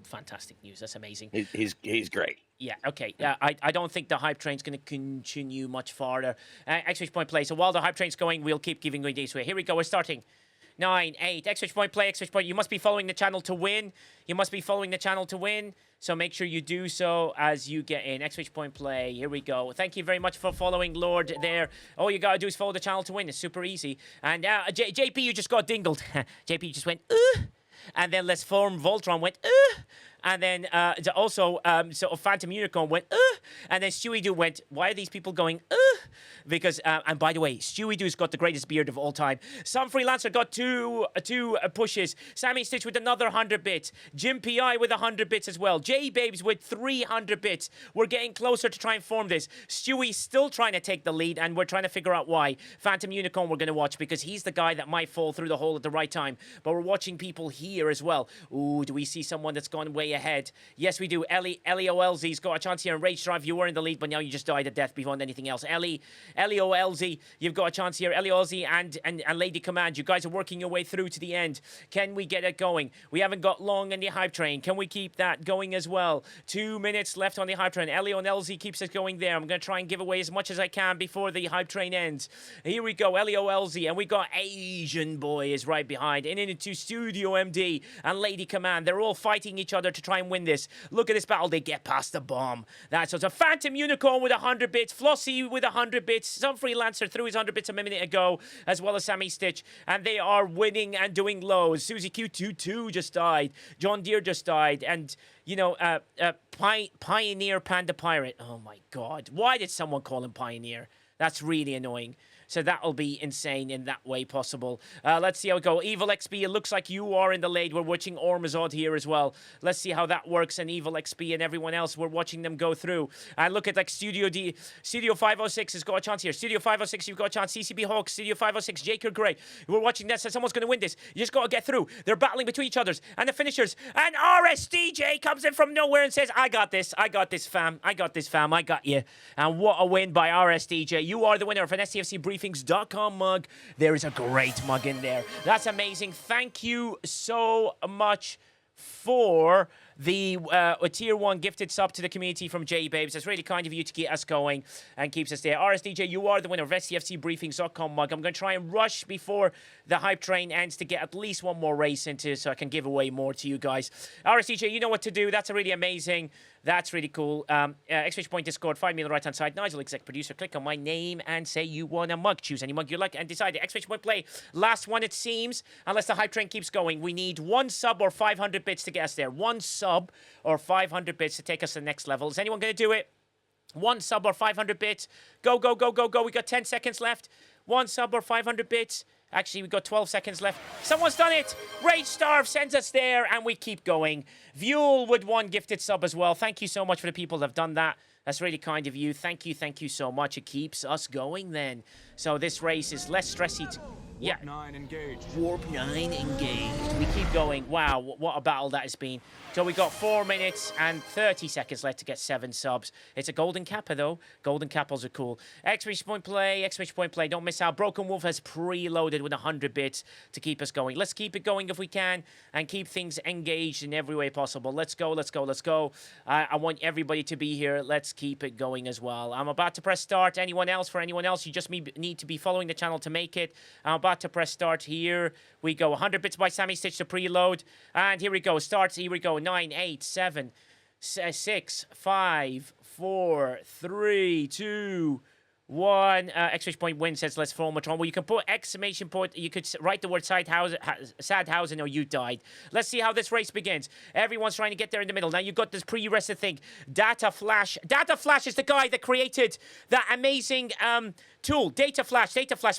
Fantastic news. That's amazing.
He's great.
Yeah, okay. I don't think the hype train's going to continue much farther. Exclamation point play. So while the hype train's going, we'll keep giving away this way. Here we go. We're starting. 9, 8. Exclamation point play. Exclamation point. You must be following the channel to win. You must be following the channel to win. So make sure you do so as you get in. Exclamation point play. Here we go. Thank you very much for following Lord there. All you got to do is follow the channel to win. It's super easy. And JP, you just got dingled. JP just went, and then Let's Form Voltron went, and then also Phantom Unicorn went, and then Stewie Doo went, why are these people going, Because, and by the way, Stewie Doo's got the greatest beard of all time. Some Freelancer got two pushes. Sammy Stitch with another 100 bits. Jim P.I. with 100 bits as well. J-Babes with 300 bits. We're getting closer to try and form this. Stewie's still trying to take the lead, and we're trying to figure out why. Phantom Unicorn we're going to watch, because he's the guy that might fall through the hole at the right time. But we're watching people here as well. Ooh, do we see someone that's gone way ahead? Yes, we do. Ellie-O-L-Z's got a chance here in Rage Drive. You were in the lead, but now you just died a death beyond anything else. Ellie-O-L-Z, you've got a chance here. Ellie-O-L-Z and Lady Command, you guys are working your way through to the end. Can we get it going? We haven't got long in the hype train. Can we keep that going as well? 2 minutes left on the hype train. Ellie-O-L-Z keeps us going there. I'm going to try and give away as much as I can before the hype train ends. Here we go, Ellie-O-L-Z, and we got Asian Boy is right behind. And into Studio MD and Lady Command. They're all fighting each other to try and win this. Look at this battle. They get past the bomb. That's so it's a Phantom Unicorn with 100 bits, Flossie with 100 bits, some Freelancer threw his 100 bits a minute ago, as well as Sammy Stitch, and they are winning and doing lows. Susie Q22 just died. John Deere just died, and Pioneer Panda Pirate. Oh my God. Why did someone call him Pioneer? That's really annoying. So that'll be insane in that way possible. Let's see how it goes. Evil XP, it looks like you are in the lead. We're watching Ormazod here as well. Let's see how that works. And Evil XP and everyone else, we're watching them go through. And look at like Studio 506 has got a chance here. Studio 506, you've got a chance. CCB Hawks, Studio 506, Jaker Gray. We're watching that. So someone's going to win this. You just got to get through. They're battling between each others. And the finishers. And RSDJ comes in from nowhere and says, I got this. I got this, fam. I got this, fam. I got you. And what a win by RSDJ. You are the winner of an SCFC Briefings.com mug. There is a great mug in there. That's amazing. Thank you so much for the tier 1 gifted sub to the community from J Babes. That's really kind of you to get us going and keeps us there. RSDJ, you are the winner of SCFCbriefings.com mug. I'm going to try and rush before the hype train ends to get at least one more race into so I can give away more to you guys. RSDJ, you know what to do. That's really amazing. That's really cool. Exclamation point Discord, find me on the right-hand side. Nigel, exec producer. Click on my name and say you want a mug. Choose any mug you like and decide. Exclamation point play. Last one, it seems. Unless the hype train keeps going. We need 1 sub or 500 bits to get us there. 1 sub or 500 bits to take us to the next level. Is anyone going to do it? 1 sub or 500 bits. Go, go, go, go, go. We got 10 seconds left. 1 sub or 500 bits. Actually, we've got 12 seconds left. Someone's done it. Rage Starve sends us there, and we keep going. Vuel with 1 gifted sub as well. Thank you so much for the people that have done that. That's really kind of you. Thank you so much. It keeps us going then. So this race is less stressy. Yeah.
Warp 9 engaged.
Warp 9 engaged. We keep going. Wow, what a battle that has been. So we got 4 minutes and 30 seconds left to get 7 subs. It's a golden kappa though. Golden kappas are cool. Exclamation point play. Don't miss out. Broken Wolf has preloaded with 100 bits to keep us going. Let's keep it going if we can and keep things engaged in every way possible. Let's go. I want everybody to be here. Let's keep it going as well. I'm about to press start. Anyone else? For anyone else, you just need to be following the channel to make it. I'm about to press start. Here we go. 100 bits by Sammy Stitch to preload. And here we go. Starts. Here we go. 9, 8, 7, 6, 5, 4, 3, 2, 1. Exclamation point win says let's form a Tron. Well, you can put exclamation point. You could write the word Sadhausen or you died. Let's see how this race begins. Everyone's trying to get there in the middle. Now you've got this pre-rested thing. Data Flash. Data Flash is the guy that created that amazing tool. Data Flash,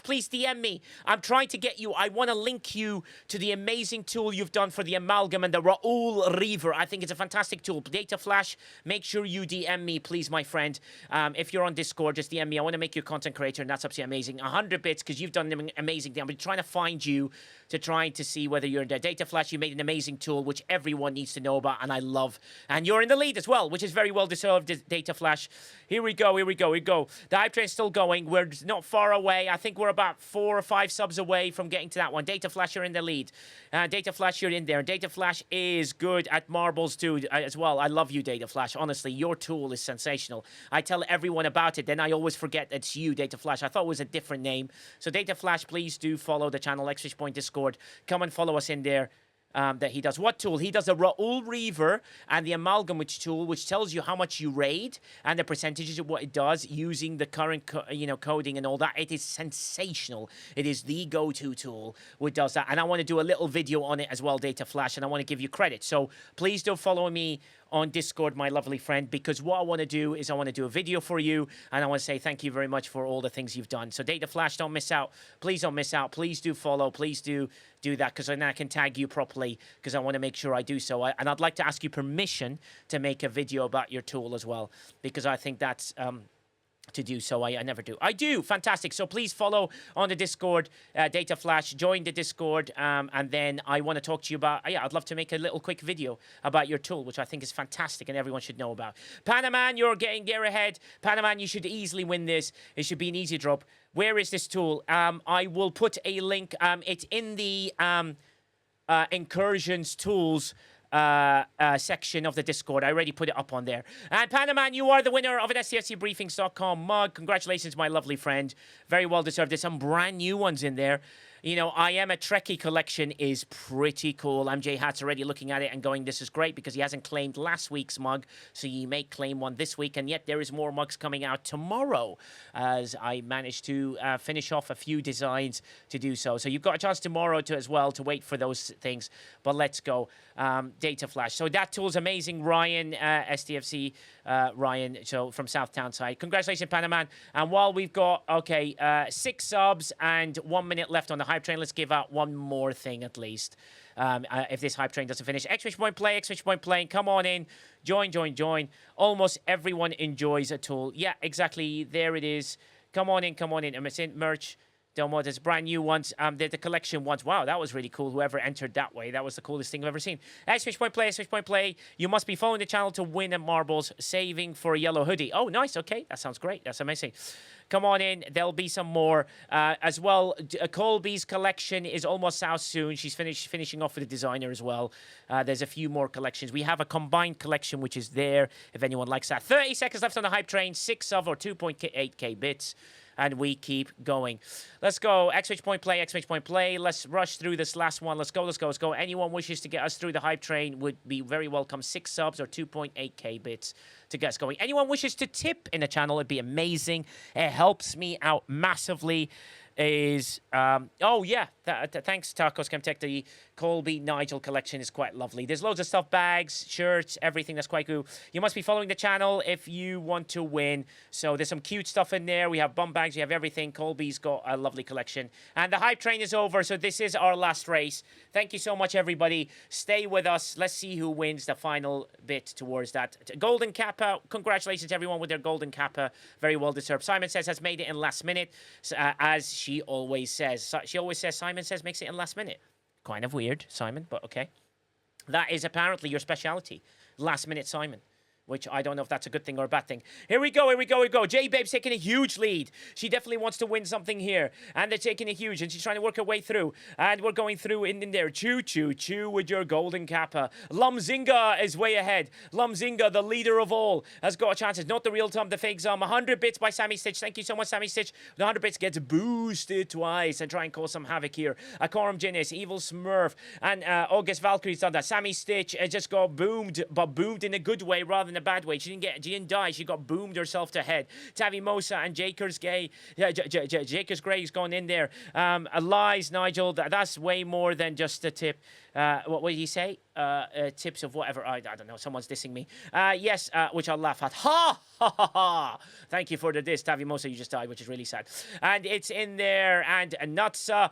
please DM me. I'm trying to get you. I want to link you to the amazing tool you've done for the Amalgam and the Raoul Reaver. I think it's a fantastic tool. Data Flash, make sure you DM me, please, my friend. If you're on Discord, just DM me. I want to make you a content creator, and that's absolutely amazing. 100 bits, because you've done an amazing thing. I'm trying to find you to try to see whether you're in there. Data Flash, you made an amazing tool, which everyone needs to know about, and I love. And you're in the lead as well, which is very well deserved, Data Flash. Here we go. The hype train's still going. We're not far away. I think we're about 4 or 5 subs away from getting to that one. Data Flash, you're in the lead. Data Flash, you're in there. Data Flash is good at marbles too, as well. I love you, Data Flash. Honestly, your tool is sensational. I tell everyone about it, then I always forget it's you, Data Flash. I thought it was a different name. So Data Flash, please do follow the channel, Exchange Point Discord. Come and follow us in there. That he does. What tool? He does a Raoul Reaver and the Amalgam tool, which tells you how much you raid and the percentages of what it does using the current, coding and all that. It is sensational. It is the go-to tool which does that. And I want to do a little video on it as well, Data Flash, and I want to give you credit. So please do follow me on Discord, my lovely friend, because what I want to do is I want to do a video for you, and I want to say thank you very much for all the things you've done. So Data Flash, don't miss out. Please don't miss out. Please do follow. Please do that, because then I can tag you properly, because I want to make sure I do so. And I'd like to ask you permission to make a video about your tool as well, because I think that's to do so. I never do. I do. Fantastic. So please follow on the Discord, Data Flash. Join the Discord, and then I want to talk to you about. I'd love to make a little quick video about your tool, which I think is fantastic and everyone should know about. Panaman, you're getting gear ahead. Panaman, you should easily win this. It should be an easy drop. Where is this tool? I will put a link. It's in the incursions tools section of the Discord. I already put it up on there. And Panaman, you are the winner of an SCFCbriefings.com mug. Congratulations, my lovely friend. Very well deserved. There's some brand new ones in there. You know, I Am a Trekkie collection is pretty cool. MJ Hat's already looking at it and going, this is great, because he hasn't claimed last week's mug, so he may claim one this week, and yet there is more mugs coming out tomorrow, as I managed to finish off a few designs to do so. So you've got a chance tomorrow as well to wait for those things, but let's go. Data Flash. So that tool's amazing, Ryan, STFC, Ryan, so from Southtown side. Congratulations, Panaman. And while we've got, 6 subs and 1 minute left on the hype train, let's give out one more thing at least. If this hype train doesn't finish. Exclamation point play, exclamation point playing. Come on in. Join, join, join. Almost everyone enjoys a tool. Yeah, exactly. There it is. Come on in, come on in. I'm in merch. Domo, there's brand new ones. The collection ones. Wow, that was really cool. Whoever entered that way, that was the coolest thing I've ever seen. Exclamation point play, exclamation point play. You must be following the channel to win at marbles, saving for a yellow hoodie. Oh, nice. Okay, that sounds great. That's amazing. Come on in. There'll be some more as well. Colby's collection is almost out soon. She's finishing off with the designer as well. There's a few more collections. We have a combined collection, which is there if anyone likes that. 30 seconds left on the hype train. 6 of or 2.8k bits. And we keep going. Let's go. Exclamation point play, exclamation point play. Let's rush through this last one. Let's go, let's go, let's go. Anyone wishes to get us through the hype train would be very welcome. 6 subs or 2.8k bits to get us going. Anyone wishes to tip in the channel, it'd be amazing. It helps me out massively. Thanks Tacos Chemtech. The Colby Nigel collection is quite lovely. There's loads of stuff, bags, shirts, everything that's quite cool. You must be following the channel if you want to win. So there's some cute stuff in there. We have bum bags, we have everything. Colby's got a lovely collection. And the hype train is over, so this is our last race. Thank you so much, everybody. Stay with us. Let's see who wins the final bit towards that. Golden Kappa. Congratulations to everyone with their Golden Kappa. Very well deserved. Simon says has made it in last minute, as she always says. She always says Simon says makes it in last minute. Kind of weird, Simon, but okay. That is apparently your speciality. Last minute Simon. Which I don't know if that's a good thing or a bad thing. Here we go, here we go, here we go. J-Babe's taking a huge lead. She definitely wants to win something here. And they're taking a huge, and she's trying to work her way through. And we're going through in there. Choo, choo, choo with your Golden Kappa. Lumzinga is way ahead. Lumzinga, the leader of all, has got a chance. It's not the real Tom, the fake Zom. 100 bits by Sammy Stitch. Thank you so much, Sammy Stitch. The 100 bits gets boosted twice and try and cause some havoc here. Akorum Jinnis, Evil Smurf, and August Valkyrie's done that. Sammy Stitch just got boomed, but boomed in a good way rather than a bad way. She didn't die. She got boomed herself to head. Tavi Mosa and Jakers Gay. Jakers Gray's gone in there. Lies, Nigel. That's way more than just a tip. What did he say? Tips of whatever. I don't know. Someone's dissing me. Yes, which I'll laugh at. Ha ha ha ha. Thank you for the diss, Tavi Mosa. You just died, which is really sad. And it's in there. And Nutsa,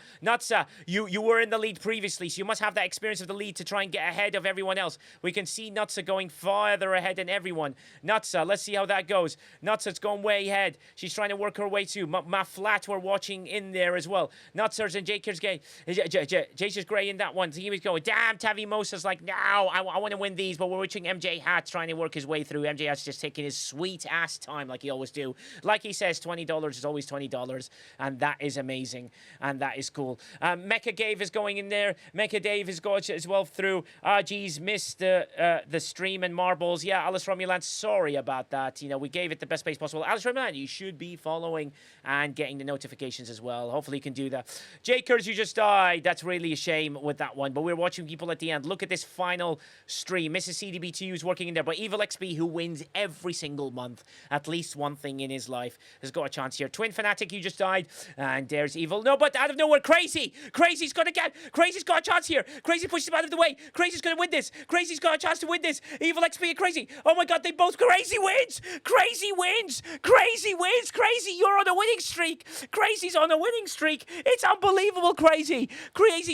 you were in the lead previously, so you must have that experience of the lead to try and get ahead of everyone else. We can see Nutsa going farther ahead than everyone. Nutsa, let's see how that goes. Nutsa's gone way ahead. She's trying to work her way too. Ma Flat, we're watching in there as well. Nutsers and Jakers Gay. Jakers Gray in that one. He was going, damn, Tavi Mosa's like, no, I want to win these, but we're watching MJ Hat trying to work his way through. MJ Hat's just taking his sweet ass time like he always do. Like he says, $20 is always $20, and that is amazing, and that is cool. Mecha Dave is going in there. Mecha Dave has got as well through. Geez, missed the stream and marbles. Yeah, Alice Romulan, sorry about that. You know, we gave it the best space possible. Alice Romulan, you should be following and getting the notifications as well. Hopefully you can do that. Jakers, you just died. That's really a shame with that one, but we're watching people at the end. Look at this final stream. Mrs. CDB2 is working in there, but Evil XP, who wins every single month at least one thing in his life, has got a chance here. Twin Fanatic, you just died, and there's Evil. No, but out of nowhere, Crazy's got a chance here. Crazy pushes him out of the way. Crazy's gonna win this. Crazy's got a chance to win this. Evil XP and Crazy. Oh my god, they both. Crazy wins. Crazy wins. Crazy wins. Crazy, you're on a winning streak. Crazy's on a winning streak. It's unbelievable. Crazy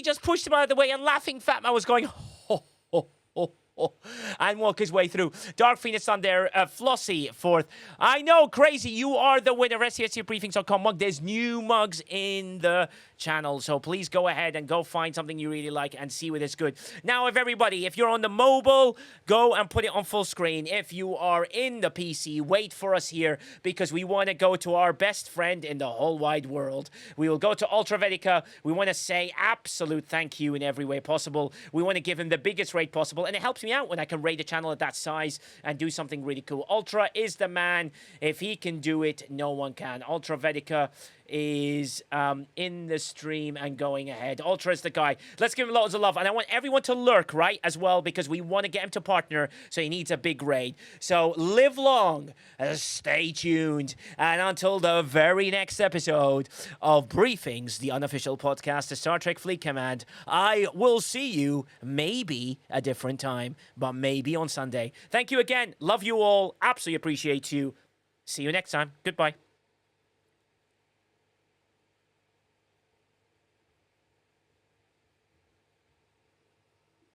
just pushed him out of the way, and Laughing Fat Man was going and walk his way through. Dark Phoenix on there. Flossie fourth. I know, Crazy, you are the winner. SCSCbriefings.com mug. There's new mugs in the channel, so please go ahead and go find something you really like and see what is good. Now, if you're on the mobile, go and put it on full screen. If you are in the PC, wait for us here, because we want to go to our best friend in the whole wide world. We will go to Ultravetica. We want to say absolute thank you in every way possible. We want to give him the biggest rate possible, and it helps me out when I can rate a channel at that size and do something really cool. Ultra is the man. If he can do it, no one can. Ultravetica is in the stream and going ahead. Ultra is the guy. Let's give him loads of love. And I want everyone to lurk, right, as well, because we want to get him to partner, so he needs a big raid. So live long, stay tuned, and until the very next episode of Briefings, the unofficial podcast to Star Trek Fleet Command, I will see you maybe a different time, but maybe on Sunday. Thank you again. Love you all. Absolutely appreciate you. See you next time. Goodbye.